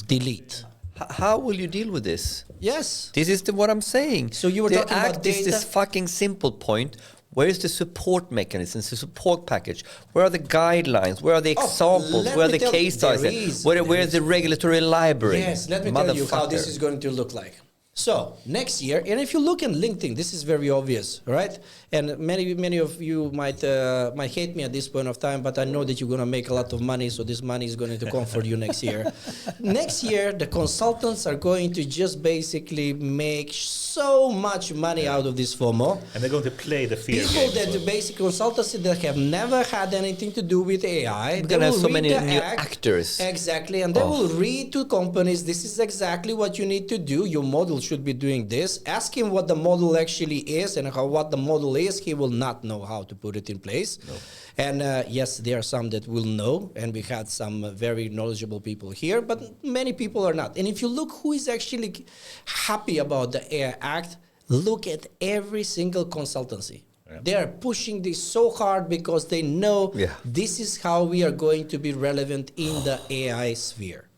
Delete. How will you deal with this? Yes. This is what I'm saying. So you were talking about data. This fucking simple point. Where is the support mechanisms, the support package? Where are the guidelines? Where are the examples? Where are the case studies? Where is the regulatory library? Yes, let me tell you how this is going to look like. So next year, and if you look in LinkedIn, this is very obvious, right? And many of you might hate me at this point of time, but I know that you're going to make a lot of money, so this money is going to comfort you next year. Next year, the consultants are going to just basically make so much money out of this FOMO. And they're going to play the fear People game, that basic consultancy that have never had anything to do with AI. We're going to have so many new actors. Exactly, and they will read to companies, this is exactly what you need to do. Your model should be doing this. Ask him what the model actually is and what the model is. He will not know how to put it in place. No. And yes, there are some that will know, and we had some very knowledgeable people here, but many people are not. And if you look who is actually happy about the AI Act, look at every single consultancy. Yeah. They are pushing this so hard because they know this is how we are going to be relevant in the AI sphere.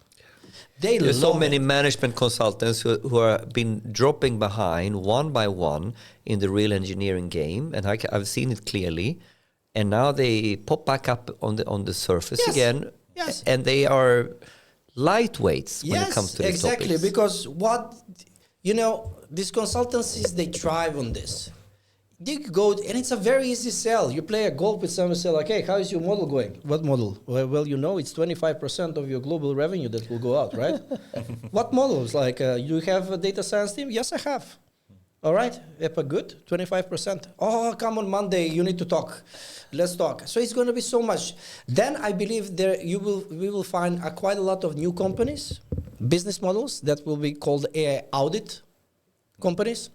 There's so many management consultants who are been dropping behind one by one in the real engineering game, and I've seen it clearly. And now they pop back up on the surface again, and they are lightweights when it comes to these topics. Exactly, because these consultancies, they thrive on this. They go, and it's a very easy sell. You play a golf with someone and say, like, hey, how is your model going? What model? Well, it's 25% of your global revenue that will go out, right? What models? Like, you have a data science team? Yes, I have. All right, EPA good, 25%. Oh, come on Monday, you need to talk. Let's talk. So it's going to be so much. Then I believe we will find quite a lot of new companies, business models that will be called AI audit companies.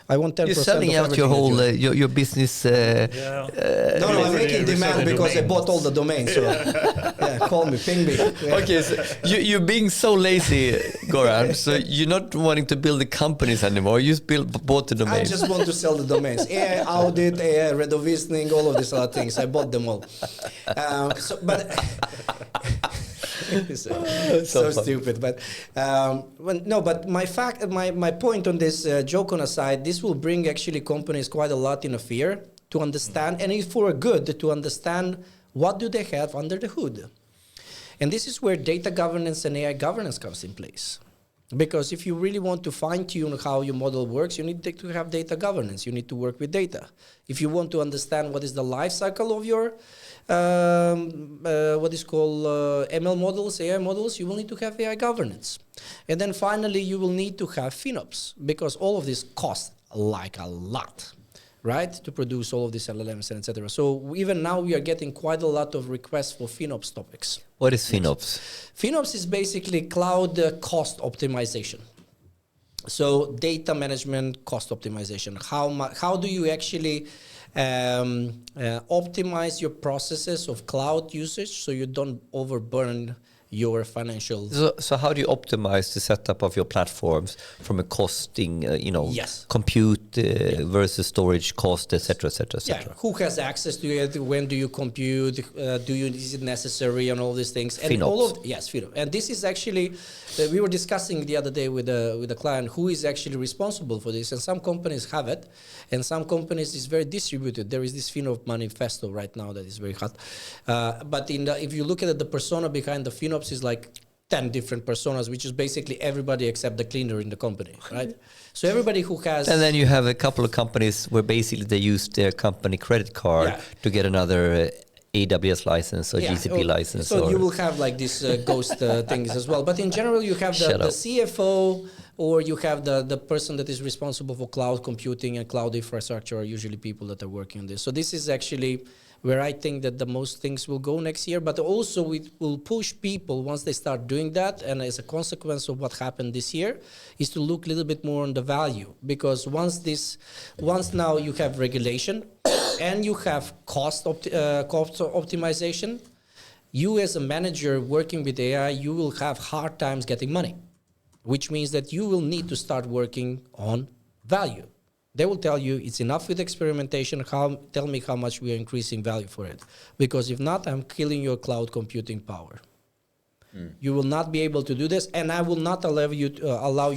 I want 10%. You're selling out your whole your business. No, I'm making demand because I bought all the domains. So call me, ping me. Yeah. Okay, so you're being so lazy, Goran. So you're not wanting to build the companies anymore. You just bought the domains. I just want to sell the domains. AI audit, AI redovisning, all of these other things. I bought them all. So stupid, but but my point on this, joke on aside, this will bring actually companies quite a lot in a fear to understand, and if for a good, to understand what do they have under the hood. And this is where data governance and AI governance comes in place. Because if you really want to fine-tune how your model works, you need to have data governance. You need to work with data. If you want to understand what is the life cycle of your what is called ML models, AI models, you will need to have AI governance. And then finally, you will need to have FinOps, because all of this costs like a lot, right, to produce all of these LLMs and etc. So even now we are getting quite a lot of requests for FinOps topics. What is FinOps? FinOps is basically cloud cost optimization. So data management, cost optimization. How do you actually optimize your processes of cloud usage so you don't overburn your financial. So how do you optimize the setup of your platforms from a costing, Yes. compute versus storage cost, etc., etc., etc. Yeah. Who has access to it? When do you compute? Is it necessary? And all these things. And FinOps. FinOps. And this is actually, we were discussing the other day with a client who is actually responsible for this. And some companies have it, and some companies is very distributed. There is this FinOps manifesto right now that is very hot. But if you look at it, the persona behind the FinOps is like 10 different personas, which is basically everybody except the cleaner in the company, right? So everybody who has... And then you have a couple of companies where basically they use their company credit card to get another AWS license or GCP license. So you will have like these ghost things as well. But in general, you have the CFO, or you have the person that is responsible for cloud computing and cloud infrastructure, are usually people that are working on this. So this is actually where I think that the most things will go next year, but also it will push people once they start doing that, and as a consequence of what happened this year, is to look a little bit more on the value. Because once now you have regulation and you have cost optimization, you as a manager working with AI, you will have hard times getting money, which means that you will need to start working on value. They will tell you it's enough with experimentation. Tell me how much we are increasing value for it. Because if not, I'm killing your cloud computing power. You will not be able to do this, and I will not allow you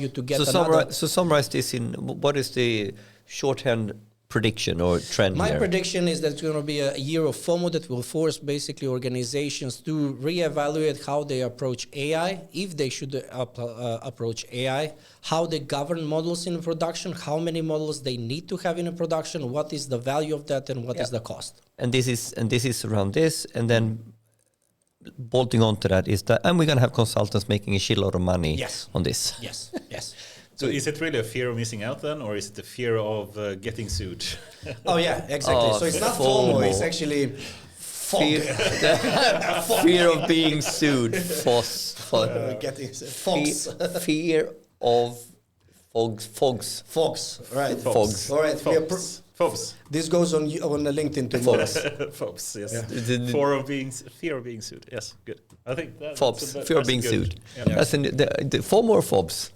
to get another... So summarize this in, what is the shorthand prediction or trend My here? prediction is that it's going to be a year of FOMO that will force basically organizations to reevaluate how they approach AI, if they should approach AI, how they govern models in production, how many models they need to have in a production, what is the value of that, and what is the cost. And this is around this, and then bolting on to that is that, and we're going to have consultants making a shitload of money on this. Yes. So is it really a fear of missing out then, or is it the fear of getting sued? Oh yeah, exactly. So it's not FOMO, it's actually fog. Fear of being sued. Fogs. Fear of fogs. Right. Fogs. All right. FOBs. This goes on the LinkedIn tomorrow. FOBs, yes. Yeah. Fear of being sued. Yes, good. I think FOBs. Fear of being sued. Yeah. That's the FOMO or FOBs.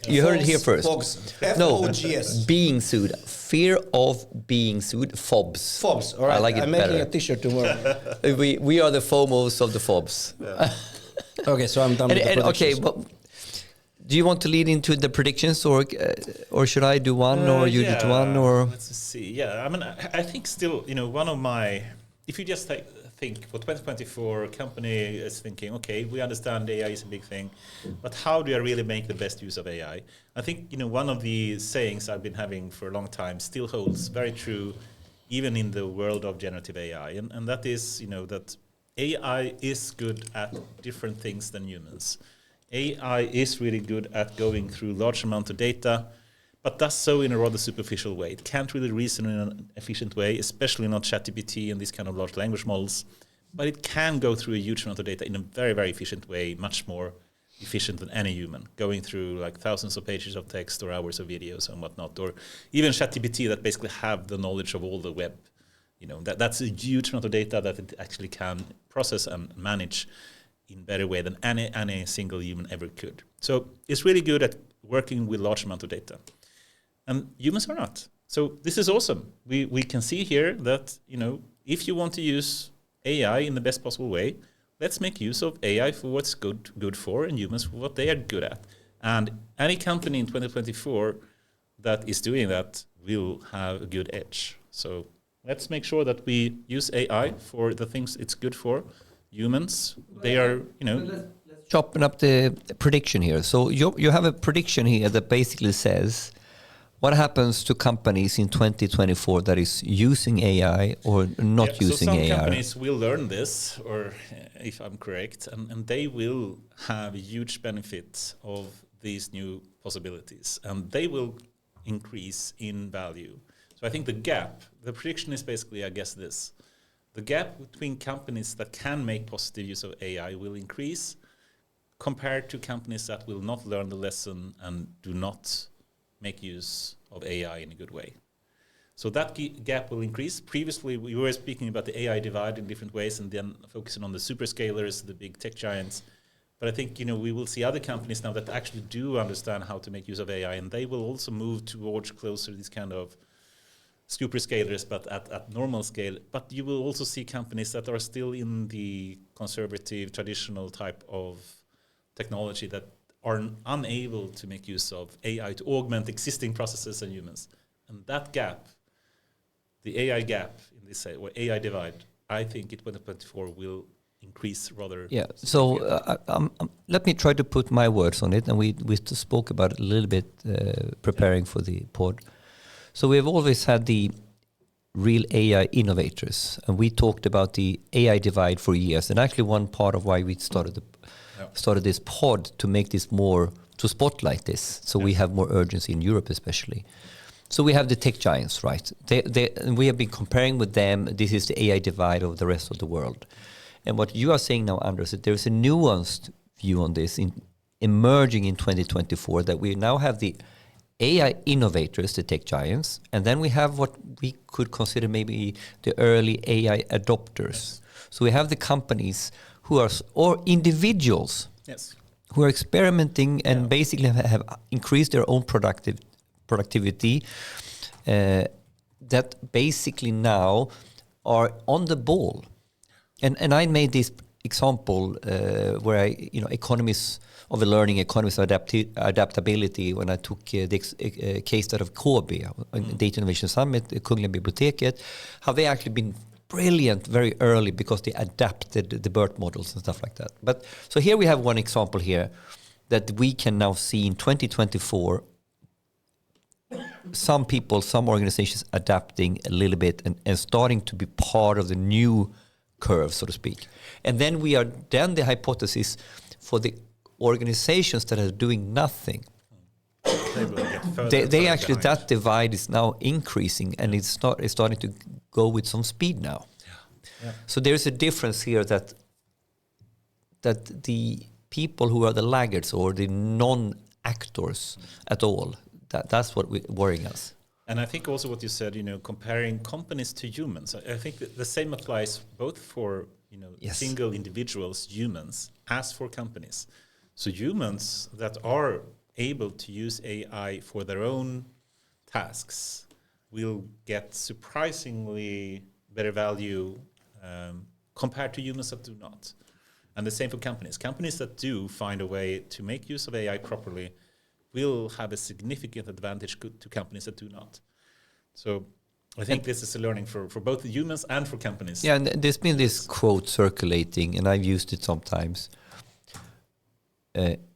You heard it here first. FOGS. No, FOGS. being sued. Fear of being sued. FOBs. FOBs. All right. I like it I'm better. making a T-shirt tomorrow. We are the FOMOs of the FOBs. Yeah. Okay, so I'm done with the predictions. Okay, but do you want to lead into the predictions, or should I do one, or you do one, or? Let's see. Yeah, I mean, I think still, one of my, if you just think for 2024, a company is thinking, okay, we understand AI is a big thing, but how do I really make the best use of AI? I think, one of the sayings I've been having for a long time still holds very true, even in the world of generative AI, and that is, that AI is good at different things than humans. AI is really good at going through large amount of data, but does so in a rather superficial way. It can't really reason in an efficient way, especially not ChatGPT and these kind of large language models. But it can go through a huge amount of data in a very, very efficient way, much more efficient than any human, going through like thousands of pages of text or hours of videos and whatnot, or even ChatGPT that basically have the knowledge of all the web. That's a huge amount of data that it actually can process and manage in better way than any single human ever could. So it's really good at working with large amount of data. And humans are not. So this is awesome. We can see here that, if you want to use AI in the best possible way, let's make use of AI for what's good for, and humans for what they are good at. And any company in 2024 that is doing that will have a good edge. So let's make sure that we use AI for the things it's good for. Humans, they are, Let's chopping up the prediction here. So you have a prediction here that basically says what happens to companies in 2024 that is using AI or not using AI? So some companies will learn this, or if I'm correct, and they will have a huge benefit of these new possibilities, and they will increase in value. So I think the prediction is basically, I guess, this. The gap between companies that can make positive use of AI will increase compared to companies that will not learn the lesson and do not make use of AI in a good way. So that gap will increase. Previously, we were speaking about the AI divide in different ways and then focusing on the superscalers, the big tech giants. But I think, we will see other companies now that actually do understand how to make use of AI, and they will also move towards closer these kind of superscalers, but at normal scale. But you will also see companies that are still in the conservative, traditional type of technology that are unable to make use of AI to augment existing processes and humans. And that gap, the AI gap in this or AI divide, I think in 2024 will increase rather. Yeah. So let me try to put my words on it, and we spoke about it a little bit preparing for the pod. So we've always had the real AI innovators, and we talked about the AI divide for years. And actually, one part of why we started this pod to make this more, to spotlight this, so we have more urgency in Europe, especially. So we have the tech giants, right? And we have been comparing with them. This is the AI divide of the rest of the world. And what you are saying now, Anders, that there's a nuanced view on this emerging in 2024, that we now have the AI innovators, the tech giants, and then we have what we could consider maybe the early AI adopters. Yes. So we have the companies who are, or individuals, who are experimenting and basically have increased their own productivity, that basically now are on the ball. And I made this example where economies of learning, economies of adaptability, when I took the case out of KB, Data Innovation Summit, Kungliga biblioteket, how they actually been brilliant very early because they adapted the BERT models and stuff like that. But so here we have one example here that we can now see in 2024, some people, some organizations adapting a little bit and starting to be part of the new curve, so to speak. And then the hypothesis for the organizations that are doing nothing, they actually behind. That divide is now increasing, and it's starting to go with some speed now. Yeah. So there's a difference here that the people who are the laggards or the non-actors at all, that's what worrying us. And I think also what you said, comparing companies to humans, I think the same applies both for single individuals, humans, as for companies. So humans that are able to use AI for their own tasks will get surprisingly better value compared to humans that do not. And the same for companies. Companies that do find a way to make use of AI properly will have a significant advantage to companies that do not. So I think this is a learning for both the humans and for companies. Yeah, and there's been this quote circulating, and I've used it sometimes.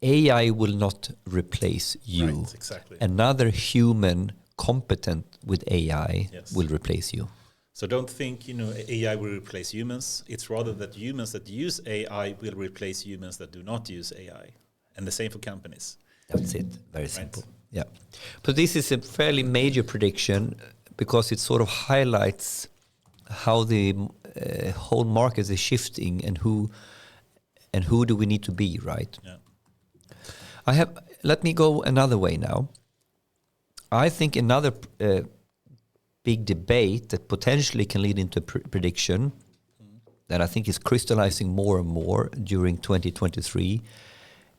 AI will not replace you. Right, exactly. Another human competent with AI will replace you. So don't think, AI will replace humans. It's rather that humans that use AI will replace humans that do not use AI. And the same for companies. That's it. Very simple. Yeah. But this is a fairly major prediction because it sort of highlights how the whole market is shifting and who do we need to be, right? Yeah. Let me go another way now. I think another big debate that potentially can lead into prediction that I think is crystallizing more and more during 2023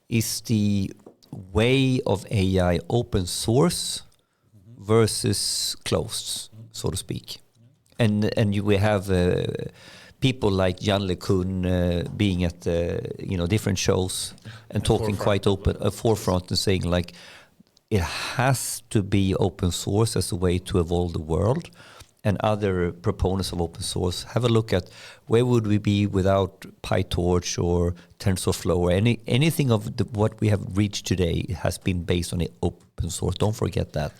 is the way of AI open source versus closed, so to speak. And we have people like Jan LeCun being at different shows and talking quite open, forefront and saying like it has to be open source as a way to evolve the world. And other proponents of open source have a look at where would we be without PyTorch or TensorFlow or anything of what we have reached today has been based on open source. Don't forget that.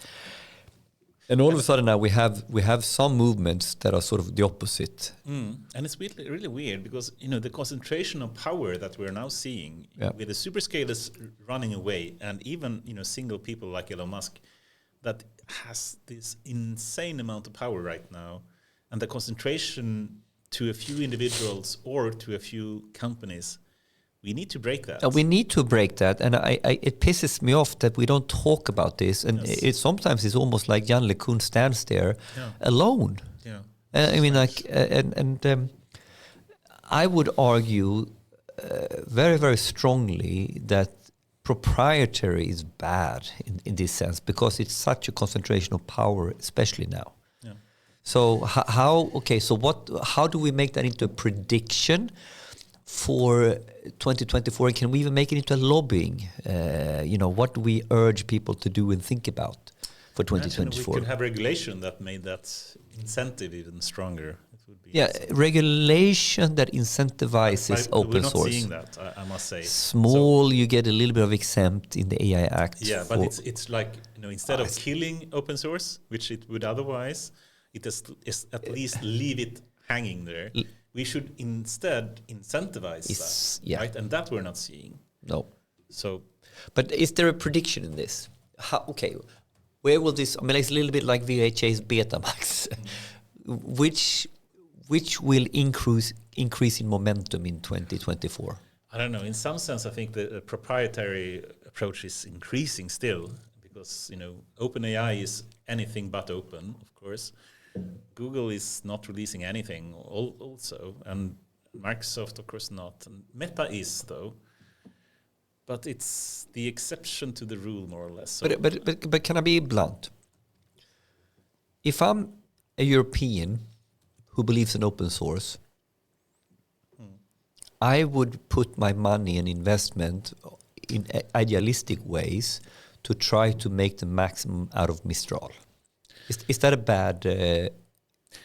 And all of a sudden now we have some movements that are sort of the opposite. And it's really, really weird because the concentration of power that we're now seeing with the superscalers running away, and even single people like Elon Musk that has this insane amount of power right now, and the concentration to a few individuals or to a few companies. We need to break that. We need to break that, and it pisses me off that we don't talk about this. And it sometimes it's almost like Jan LeCun stands there alone. Yeah, I mean, I would argue very, very strongly that proprietary is bad in this sense because it's such a concentration of power, especially now. Yeah. So how do we make that into a prediction for 2024? Can we even make it into a lobbying? What do we urge people to do and think about for 2024? We could have regulation that made that incentive even stronger. It would be regulation that incentivizes open source. We're not seeing that, I must say. Small, you get a little bit of exempt in the AI Act. Yeah, but it's like instead of killing open source, which it would otherwise, it is at least leave it hanging there. We should instead incentivize that, right? And that we're not seeing. No. So, but is there a prediction in this? Where will this? I mean, it's a little bit like VHA's Betamax, which will increase in momentum in 2024. I don't know. In some sense, I think the proprietary approach is increasing still because OpenAI is anything but open, of course. Google is not releasing anything also, and Microsoft, of course, not. And Meta is, though. But it's the exception to the rule, more or less. So but can I be blunt? If I'm a European who believes in open source, I would put my money and investment in idealistic ways to try to make the maximum out of Mistral. Is that a bad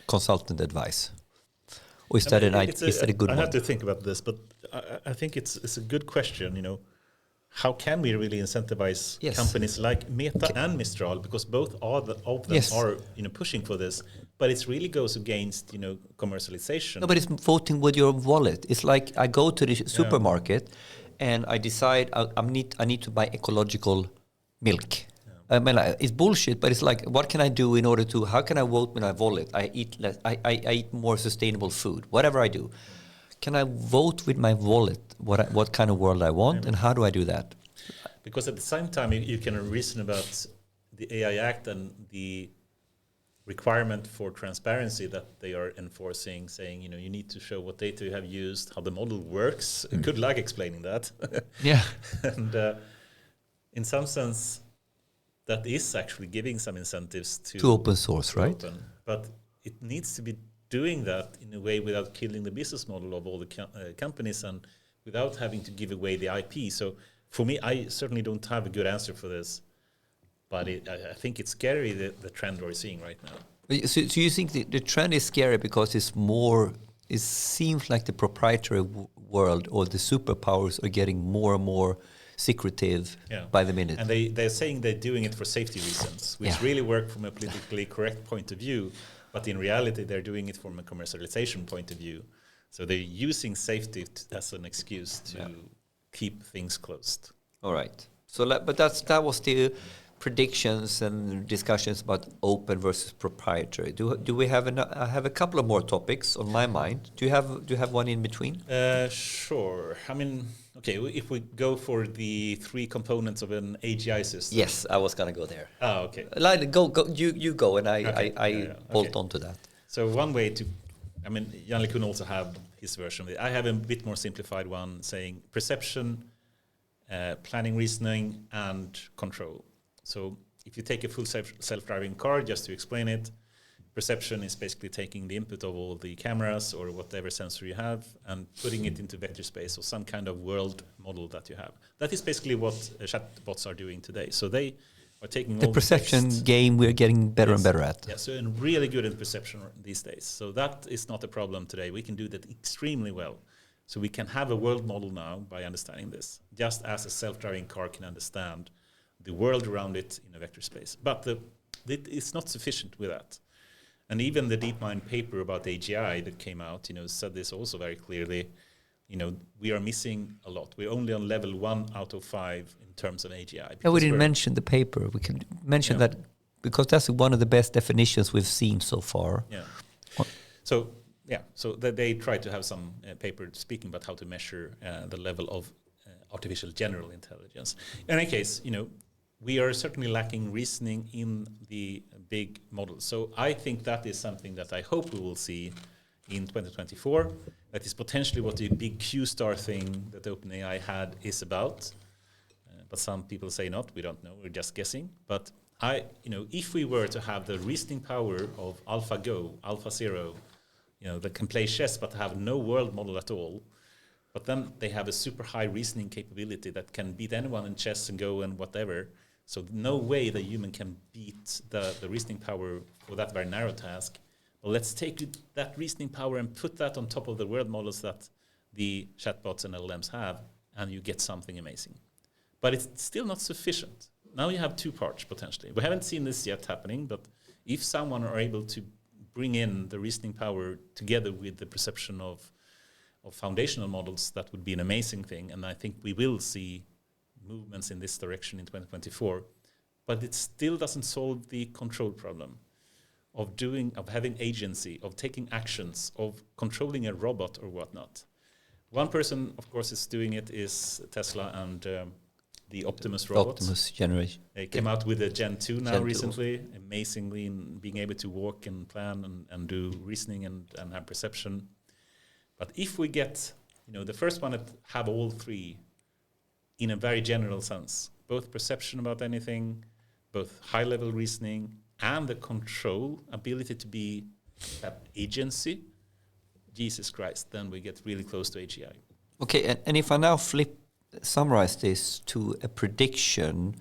consultant advice? Or is that a good one? I have to think about this, but I think it's a good question, How can we really incentivize companies like Meta and Mistral, because both of them are pushing for this, but it really goes against commercialization. No, but it's voting with your wallet. It's like I go to the supermarket and I decide I need to buy ecological milk. I mean, it's bullshit, but it's like, what can I do in order to? How can I vote with my wallet? I eat less. I eat more sustainable food. Whatever I do, can I vote with my wallet what kind of world I want, and how do I do that? Because at the same time, you can reason about the AI Act and the requirement for transparency that they are enforcing, saying you need to show what data you have used, how the model works. Good luck explaining that. Yeah, and in some sense, that is actually giving some incentives to open source, right? But it needs to be doing that in a way without killing the business model of all the companies and without having to give away the IP. So for me, I certainly don't have a good answer for this, but I think it's scary, the trend we're seeing right now. So you think the trend is scary because it seems like the proprietary world or the superpowers are getting more and more secretive by the minute. And they're saying they're doing it for safety reasons, which really work from a politically correct point of view, but in reality they're doing it from a commercialization point of view. So they're using safety as an excuse to keep things closed. All right. So, but that was the predictions and discussions about open versus proprietary. Do we have I have a couple of more topics on my mind. Do you have one in between? Sure. I mean, okay. If we go for the 3 components of an AGI system. Yes, I was gonna go there. Oh, okay. Go. You go, and I bolt onto that. So one way to, I mean, Jan LeCun also have his version of it. I have a bit more simplified one saying perception, planning, reasoning, and control. So if you take a full self-driving car, just to explain it, perception is basically taking the input of all the cameras or whatever sensor you have and putting it into vector space or some kind of world model that you have. That is basically what chatbots are doing today. So they are taking the all perception the game we're getting better and better at. Yeah, so and really good at perception these days. So that is not a problem today. We can do that extremely well. So we can have a world model now by understanding this, just as a self-driving car can understand the world around it in a vector space. But it's not sufficient with that. And even the DeepMind paper about AGI that came out, said this also very clearly. We are missing a lot. We're only on level 1 out of 5 in terms of AGI. Yeah, we didn't mention the paper. We can mention that because that's one of the best definitions we've seen so far. Yeah. So they try to have some paper speaking about how to measure the level of artificial general intelligence. In any case, we are certainly lacking reasoning in the big models. So I think that is something that I hope we will see in 2024. That is potentially what the big Q-star thing that OpenAI had is about. But some people say not. We don't know. We're just guessing. But if we were to have the reasoning power of AlphaGo, AlphaZero, that can play chess but have no world model at all, but then they have a super high reasoning capability that can beat anyone in chess and Go and whatever. So no way the human can beat the reasoning power for that very narrow task. Well, let's take that reasoning power and put that on top of the world models that the chatbots and LLMs have, and you get something amazing. But it's still not sufficient. Now you have 2 parts, potentially. We haven't seen this yet happening, but if someone are able to bring in the reasoning power together with the perception of foundational models, that would be an amazing thing. And I think we will see movements in this direction in 2024, but it still doesn't solve the control problem of having agency, of taking actions, of controlling a robot or whatnot. One person, of course, is doing it is Tesla and the Optimus robot. Optimus generation. They came out with a Gen 2 now recently, amazingly in being able to walk and plan and do reasoning and have perception. But if we get, the first one that have all 3 in a very general sense, both perception about anything, both high-level reasoning, and the control ability to be that agency, Jesus Christ, then we get really close to AGI. Okay, and if I now summarize this to a prediction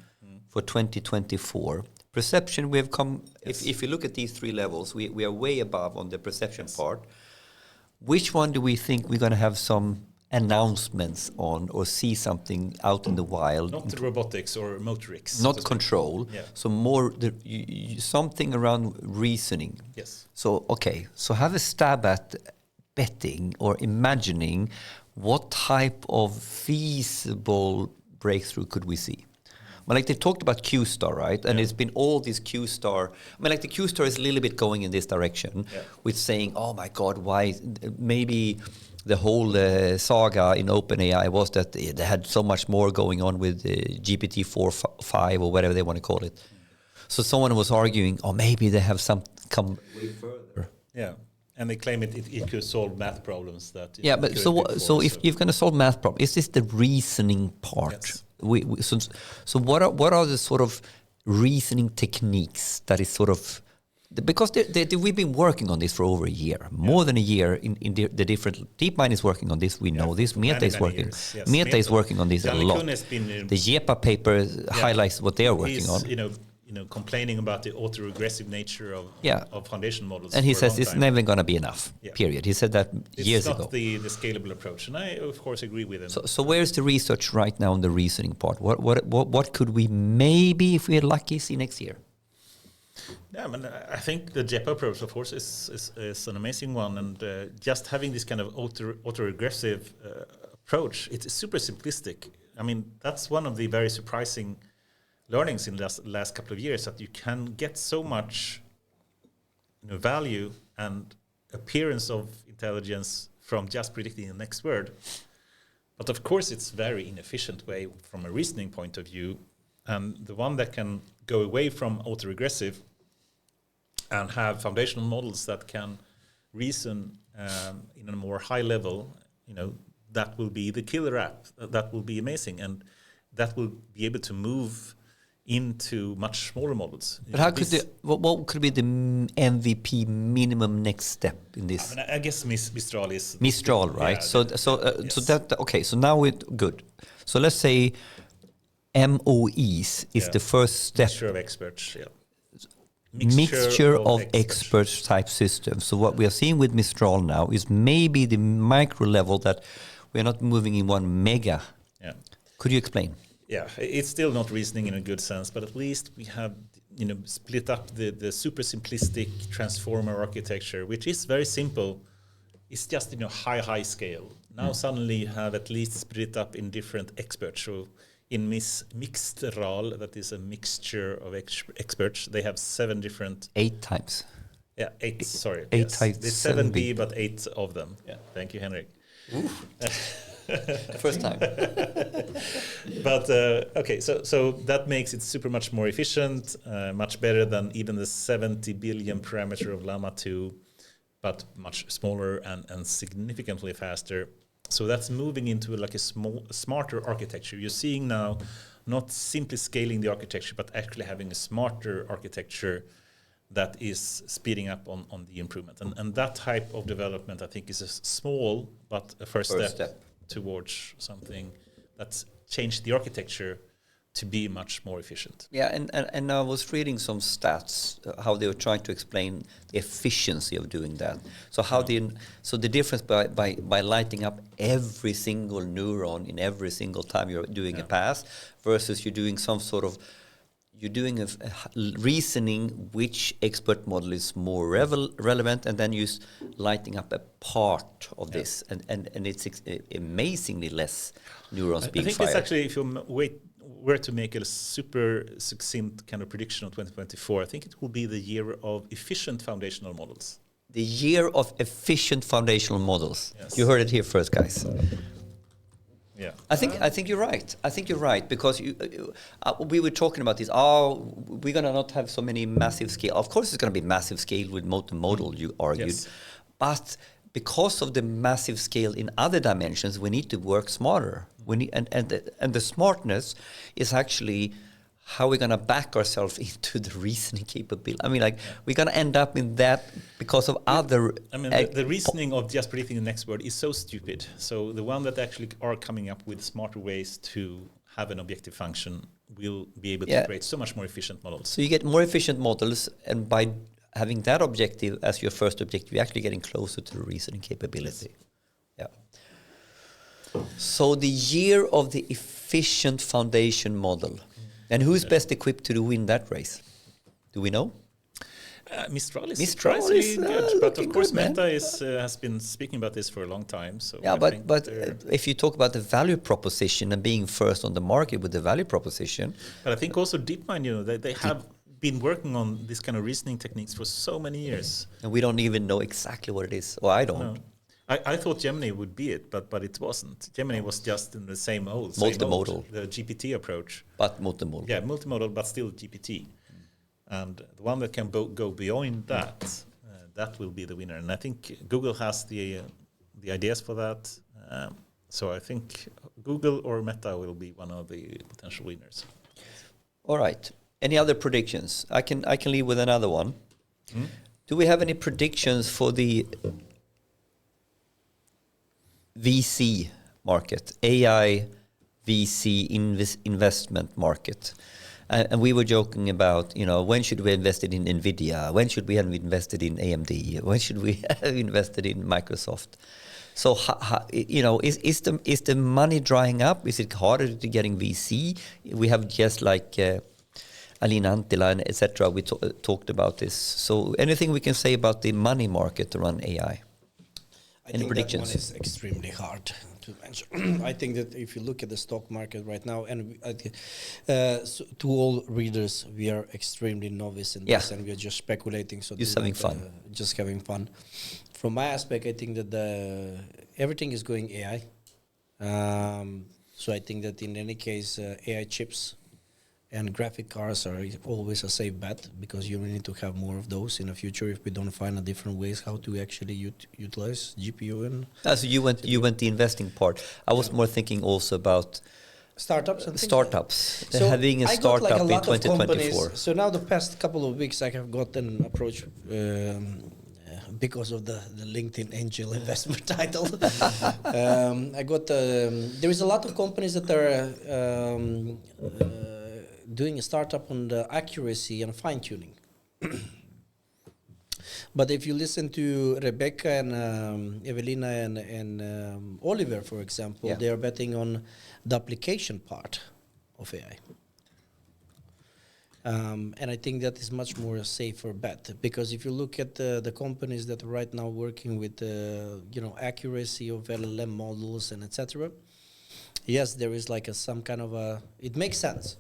for 2024, perception, we have come, if you look at these 3 levels, we are way above on the perception part. Which one do we think we're going to have some announcements on or see something out in the wild? Not robotics or motorics. Not control. Yeah. So more something around reasoning. Yes. So, so have a stab at betting or imagining what type of feasible breakthrough could we see? Well, like they talked about Q-star, right? And it's been all this Q-star. I mean, like the Q-star is a little bit going in this direction with saying, oh my God, why? Maybe the whole saga in OpenAI was that they had so much more going on with GPT-4, 5 or whatever they want to call it. So someone was arguing, maybe they have come way further. Yeah. And they claim it could solve math problems that. Yeah, but so if you're going to solve math problems, is this the reasoning part? Yes. So what are the sort of reasoning techniques that is sort of because we've been working on this for over a year, more than a year. In the different DeepMind is working on this. We know this. Meta is working. Yes. Meta is working on this a lot. The JEPA paper highlights what they are working on. Complaining about the autoregressive nature of foundation models. And he says it's never going to be enough. Period. He said that years ago. It's not the scalable approach, and I of course agree with him. So where's the research right now on the reasoning part? What could we maybe, if we're lucky, see next year? Yeah, I think the JEPA approach, of course, is an amazing one, and just having this kind of autoregressive approach, it's super simplistic. I mean, that's one of the very surprising learnings in the last couple of years, that you can get so much value and appearance of intelligence from just predicting the next word. But of course, it's very inefficient way from a reasoning point of view, and the one that can go away from autoregressive and have foundational models that can reason in a more high level, that will be the killer app. That will be amazing, and that will be able to move into much smaller models. But how could what could be the MVP minimum next step in this? I guess Mistral is Mistral, right? Yeah, so now we're good. So let's say MOEs is the first step. Mixture of experts, Mixture of experts type system. So what we are seeing with Mistral now is maybe the micro level that we're not moving in one mega. Yeah. Could you explain? Yeah, it's still not reasoning in a good sense, but at least we have split up the super simplistic transformer architecture, which is very simple. It's just high scale. Now suddenly you have at least split up in different experts. So in Mixtral, that is a mixture of experts, they have 7 different... 8 types. Yeah, 8, sorry. 8 types. There's 7B, but 8 of them. Yeah. Thank you, Henrik. First time. But okay, so that makes it super much more efficient, much better than even the 70 billion parameter of Llama 2, but much smaller and significantly faster. So that's moving into like a smarter architecture. You're seeing now not simply scaling the architecture, but actually having a smarter architecture that is speeding up on the improvement. And that type of development, I think, is a small but a first step towards something that's changed the architecture to be much more efficient. Yeah, and I was reading some stats, how they were trying to explain the efficiency of doing that. So the difference by lighting up every single neuron in every single time you're doing a pass versus you're doing some sort of a reasoning which expert model is more relevant, and then you're lighting up a part of this, and it's amazingly less neurons being fired. I think it's actually, if you were to make a super succinct kind of prediction of 2024, I think it will be the year of efficient foundational models. The year of efficient foundational models. Yes. You heard it here first, guys. Yeah, I think you're right. I think you're right, because we were talking about this. Oh, we're gonna not have so many massive scale. Of course, it's gonna be massive scale with multimodal. You argued, but because of the massive scale in other dimensions, we need to work smarter. We need, and the smartness is actually how we're gonna back ourselves into the reasoning capability. I mean, we're gonna end up in that because of other. I mean, the reasoning of just predicting the next word is so stupid. So the one that actually are coming up with smarter ways to have an objective function will be able to create so much more efficient models. So you get more efficient models, and by having that objective as your first objective, you're actually getting closer to the reasoning capability. Yes. Yeah. So the year of the efficient foundation model. And who's best equipped to win that race? Do we know? Mistral is surprisingly good, but of course Meta has been speaking about this for a long time. So yeah, but if you talk about the value proposition and being first on the market with the value proposition, but I think also DeepMind, they have been working on this kind of reasoning techniques for so many years, and we don't even know exactly what it is. Or I don't. No. I thought Gemini would be it, but it wasn't. Gemini was just in the same multimodal, the GPT approach. But multimodal. Yeah, multimodal, but still GPT. And the one that can go beyond that, that will be the winner. And I think Google has the ideas for that. So I think Google or Meta will be one of the potential winners. All right. Any other predictions? I can leave with another one. Do we have any predictions for the VC market, AI VC investment market? And we were joking about, when should we invest in NVIDIA? When should we have invested in AMD? When should we have invested in Microsoft? So, is the money drying up? Is it harder to getting VC? We have just like Alina Antila and etc. We talked about this. So, anything we can say about the money market around AI? Any predictions? That one is extremely hard to mention. I think that if you look at the stock market right now, and so to all readers, we are extremely novice in this, and we are just speculating. So just having fun. Just having fun. From my aspect, I think that everything is going AI. So I think that in any case, AI chips and graphic cards are always a safe bet, because you need to have more of those in the future if we don't find a different ways how to actually utilize GPU and. So you went the investing part. I was more thinking also about startups. So having a startup in 2024. So now the past couple of weeks I have gotten approached because of the LinkedIn angel investor title. I got there is a lot of companies that are doing a startup on the accuracy and fine-tuning. But if you listen to Rebecca and Evelina and Oliver, for example, they are betting on the application part of AI. And I think that is much more a safer bet, because if you look at the companies that are right now working with accuracy of LLM models and etc., yes, there is like some kind of it makes sense.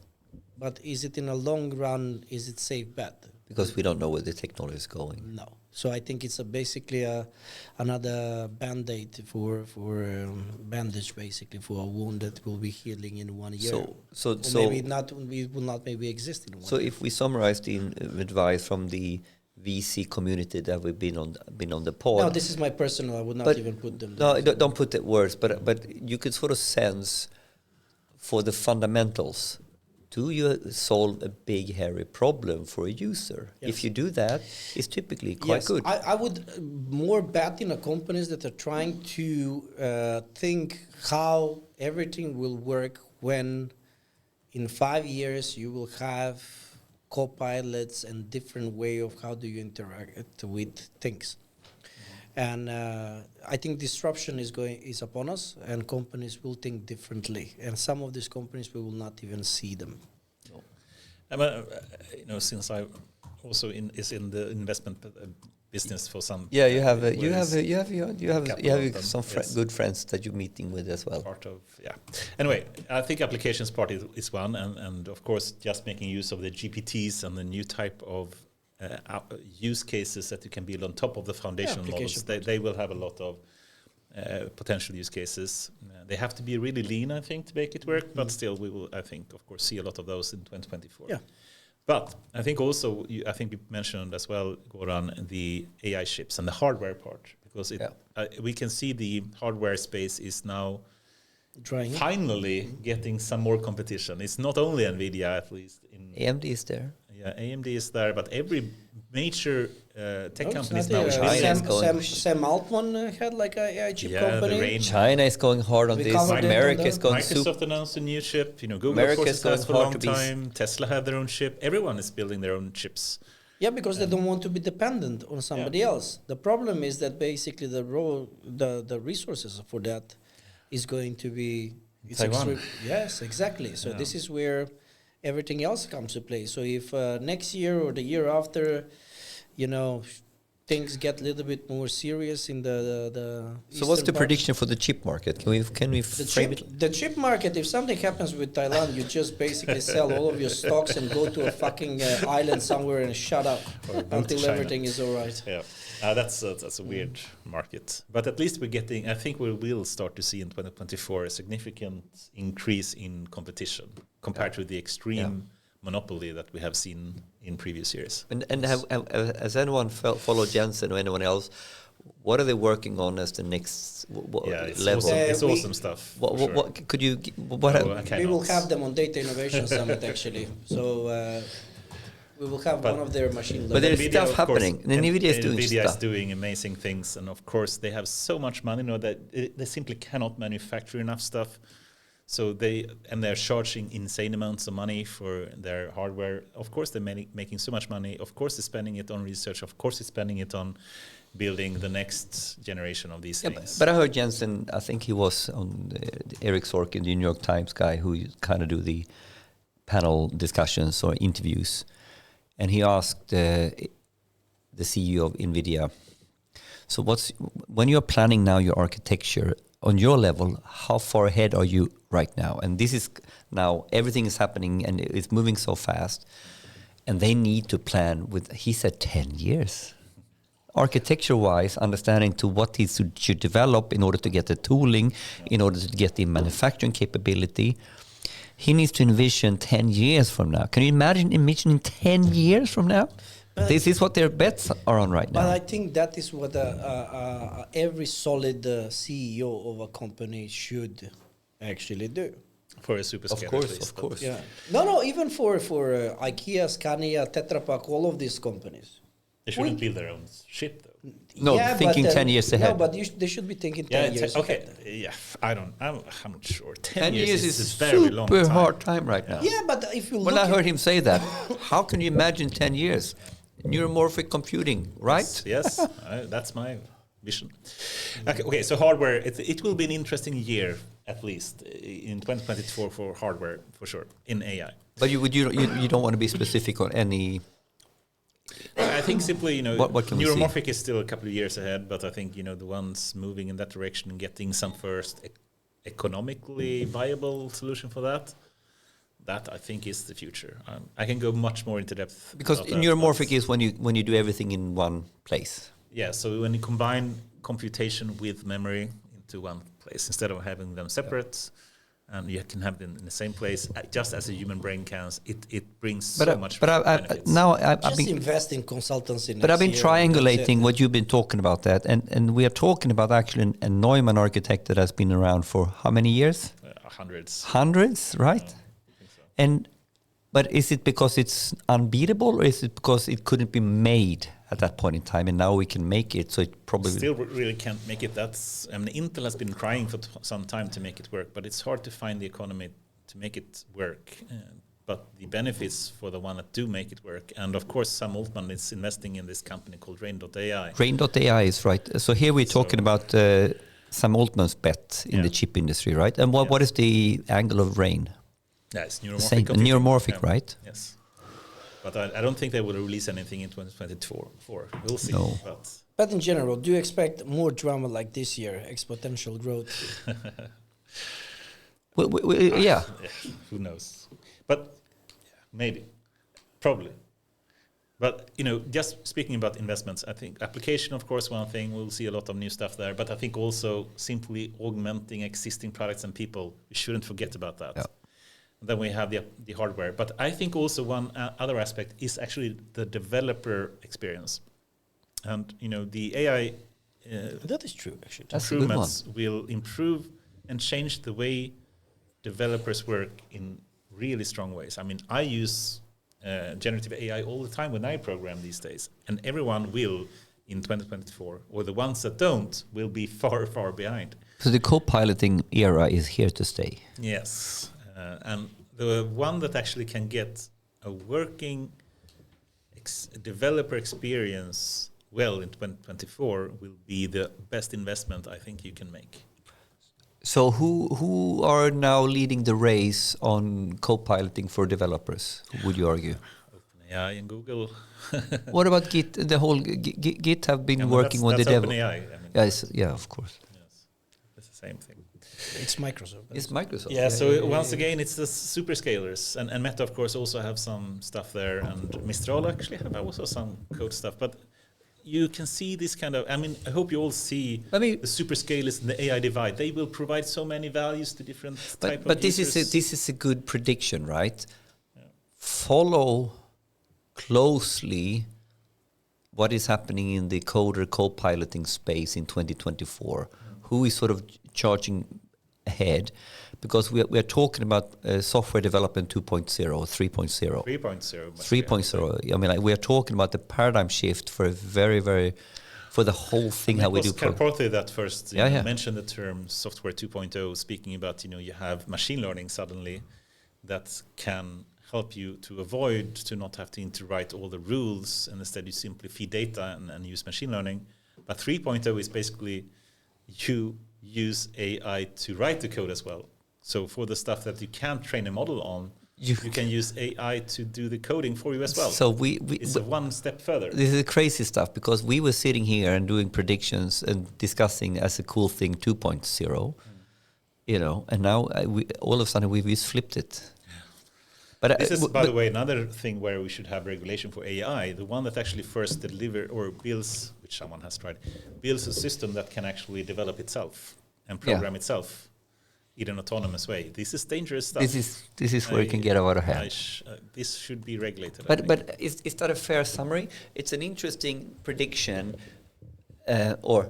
But is it in a long run, is it safe bet? Because we don't know where the technology is going. No. So I think it's basically another band-aid for bandage, basically, for a wound that will be healing in 1 year. So maybe not, we will not maybe exist in 1 year. So if we summarize the advice from the VC community that we've been on the pod. No, this is my personal. I would not even put them. No, don't put the words. But you could sort of sense for the fundamentals. Do you solve a big, hairy problem for a user? Yes. If you do that, it's typically quite good. I would more bet in the companies that are trying to think how everything will work when in 5 years you will have co-pilots and different way of how do you interact with things. And I think disruption is upon us, and companies will think differently. And some of these companies we will not even see them. No. Since I also is in the investment business for some. Yeah, you have some good friends that you're meeting with as well. Part of Anyway, I think applications part is one, and of course just making use of the GPTs and the new type of use cases that you can build on top of the foundation models. They will have a lot of potential use cases. They have to be really lean, I think, to make it work, but still we will, I think, of course, see a lot of those in 2024. Yeah. But I think also, I think you mentioned as well, Goran, the AI chips and the hardware part, because we can see the hardware space is now finally getting some more competition. It's not only NVIDIA, at least. AMD is there. Yeah, AMD is there, but every major tech company is now. Sam Altman had like a AI chip company. China is going hard on this. America is going. Microsoft announced a new chip. Google of course has for a long time. Tesla had their own chip. Everyone is building their own chips. Yeah, because they don't want to be dependent on somebody else. The problem is that basically the resources for that is going to be Taiwan. Yes, exactly. So this is where everything else comes to play. So if next year or the year after, things get a little bit more serious in the so what's the prediction for the chip market? Can we frame it? The chip market, if something happens with Thailand, you just basically sell all of your stocks and go to a fucking island somewhere and shut up until everything is all right. Yeah. That's a weird market. But at least I think we will start to see in 2024 a significant increase in competition compared to the extreme monopoly that we have seen in previous years. And has anyone followed Jensen or anyone else? What are they working on as the next level? It's awesome stuff. What could you? We will have them on Data Innovation Summit actually. So We will have one of their machine learning. But there's NVIDIA, stuff of course, happening. NVIDIA is doing NVIDIA stuff. is doing amazing things, and of course they have so much money, that they simply cannot manufacture enough stuff. So they're charging insane amounts of money for their hardware. Of course, they're making so much money. Of course, they're spending it on research. Of course, they're spending it on building the next generation of these things. But I heard Jensen, I think he was on Eric Sorkin, the New York Times guy, who kind of do the panel discussions or interviews. And he asked the CEO of NVIDIA, so when you're planning now your architecture, on your level, how far ahead are you right now? And this is now, everything is happening and it's moving so fast. And they need to plan with, he said, 10 years. Architecture-wise, understanding to what he should develop in order to get the tooling, in order to get the manufacturing capability. He needs to envision 10 years from now. Can you imagine envisioning 10 years from now? This is what their bets are on right now. But I think that is what every solid CEO of a company should actually do. For a super scale, Of course. Yeah. No, even for IKEA, Scania, Tetra Pak, all of these companies. They shouldn't build their own ship, though. No, thinking 10 years ahead. No, but they should be thinking 10 years okay. ahead. Yeah, I'm not sure. 10 years is a a very long super time. hard time right now. Yeah, but if you look When I heard him say that, how can you imagine 10 years? Neuromorphic computing, right? Yes, that's my vision. Okay, so hardware, it will be an interesting year, at least, in 2024 for hardware, for sure, in AI. But you don't want to be specific on any... I think simply, what can we see? neuromorphic is still a couple of years ahead, but I think, the ones moving in that direction and getting some first economically viable solution for that I think is the future. I can go much more into depth. Because neuromorphic is when you do everything in one place. Yeah, so when you combine computation with memory into one place, instead of having them separate, and you can have them in the same place, just as a human brain can, it brings so much benefits. I've been invest in consultancy. But I've been triangulating what you've been talking about that, and we are talking about actually a Neumann architect that has been around for how many years? Hundreds. Hundreds, right? I think so. But is it because it's unbeatable, or is it because it couldn't be made at that point in time, and now we can make it? So it probably still really can't make it. Intel has been trying for some time to make it work, but it's hard to find the economy to make it work. But the benefits for the one that do make it work, and of course, Sam Altman is investing in this company called Rain.ai. Rain.ai is right. So here we're talking about Sam Altman's bet in the chip industry, right? And what is the angle of Rain? Yeah, it's neuromorphic. Same, neuromorphic, right? Yes. But I don't think they will release anything in 2024. We'll see. No. But in general, do you expect more drama like this year, exponential growth? Yeah. Who knows? But maybe, probably. But just speaking about investments, I think application, of course, one thing. We'll see a lot of new stuff there. But I think also simply augmenting existing products and people. We shouldn't forget about that. Yeah. Then we have the hardware. But I think also one other aspect is actually the developer experience. And, the AI that is true, actually. Improvements will improve and change the way developers work in really strong ways. I mean, I use generative AI all the time when I program these days. And everyone will, in 2024, or the ones that don't, will be far, far behind. So the co-piloting era is here to stay. Yes. And the one that actually can get a working developer experience well in 2024 will be the best investment I think you can make. So who are now leading the race on co-piloting for developers, would you argue? OpenAI and Google. What about Git? The whole Git have been working on the dev. OpenAI. Yeah, of course. Yes, it's the same thing. It's Microsoft. It's Microsoft. Yeah, so once again, it's the superscalers. And Meta, of course, also have some stuff there. And Mistral actually have also some code stuff. But you can see this kind of, I hope you all see the superscalers and the AI divide. They will provide so many values to different type of users. But this is a good prediction, right? Yeah. Follow closely what is happening in the coder co-piloting space in 2024. Who is sort of charging ahead, because we are talking about software development 2.0, 3.0. 3.0. 3.0. I mean, like, we are talking about the paradigm shift for a very, very, for the whole thing, how we do. It was Karpathy that first Yeah. mentioned the term software 2.0, speaking about, you have machine learning suddenly that can help you to avoid to not having to write all the rules, and instead you simply feed data and use machine learning. But 3.0 is basically you use AI to write the code as well. So for the stuff that you can't train a model on, you can use AI to do the coding for you as well. So it's one step further. This is crazy stuff, because we were sitting here and doing predictions and discussing as a cool thing 2.0, and now all of a sudden we've just flipped it. But this is, by the way, another thing where we should have regulation for AI. The one that actually first delivers or builds, which someone has tried, builds a system that can actually develop itself and program itself in an autonomous way. This is dangerous stuff. This is where it can get out of hand. This should be regulated. But is that a fair summary? It's an interesting prediction or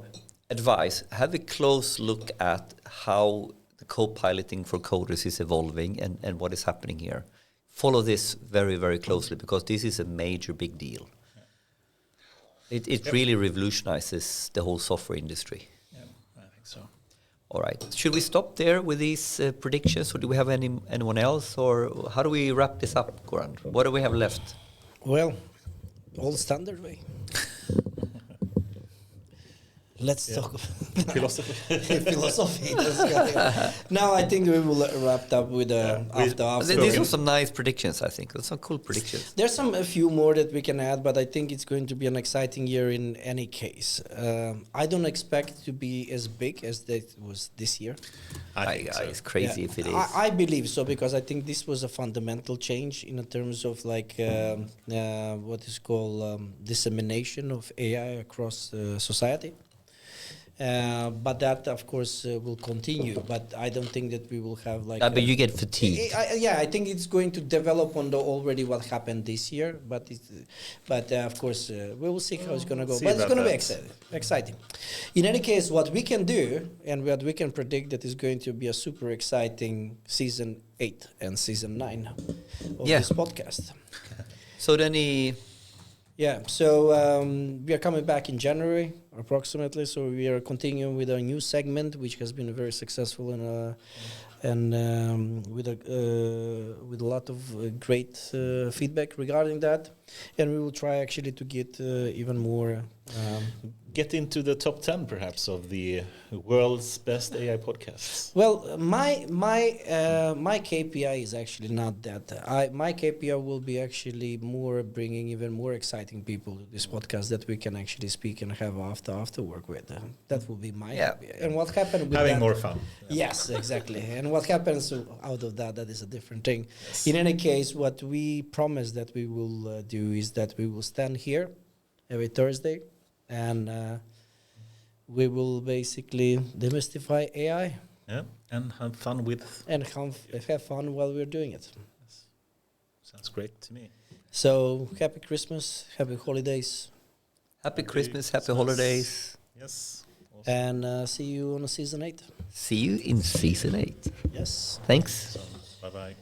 advice. Have a close look at how the co-piloting for coders is evolving and what is happening here. Follow this very, very closely, because this is a major big deal. It really revolutionizes the whole software industry. Yeah, I think so. All right. Should we stop there with these predictions, or do we have anyone else, or how do we wrap this up, Goran? What do we have left? Well, old standard way. Let's talk about philosophy. Now I think we will wrap up with after. These are some nice predictions, I think. There's some cool predictions. There's a few more that we can add, but I think it's going to be an exciting year in any case. I don't expect to be as big as that was this year. It's crazy if it is. I believe so, because I think this was a fundamental change in terms of what is called dissemination of AI across society. But that, of course, will continue. But I don't think that we will have but you get fatigued. I think it's going to develop on already what happened this year. But of course, we will see how it's going to go. But it's going to be exciting. In any case, what we can do and what we can predict that is going to be a super exciting season 8 and season 9 of this podcast. So then we are coming back in January approximately. So we are continuing with our new segment, which has been very successful and with a lot of great feedback regarding that. And we will try actually to get even more. Get into the top 10 perhaps of the world's best AI podcasts. Well, my KPI is actually not that. My KPI will be actually more bringing even more exciting people to this podcast that we can actually speak and have after work with. That will be my KPI. And what happened with having more fun. Yes, exactly. And what happens out of that is a different thing. Yes. In any case, what we promise that we will do is that we will stand here every Thursday. And we will basically demystify AI. Yeah, and have fun have fun while we're doing it. Yes. Sounds great to me. So happy Christmas, happy holidays. Happy Christmas, happy holidays. Yes. Awesome. And see you on season 8. See you in season 8. Yes. Thanks. Bye-bye.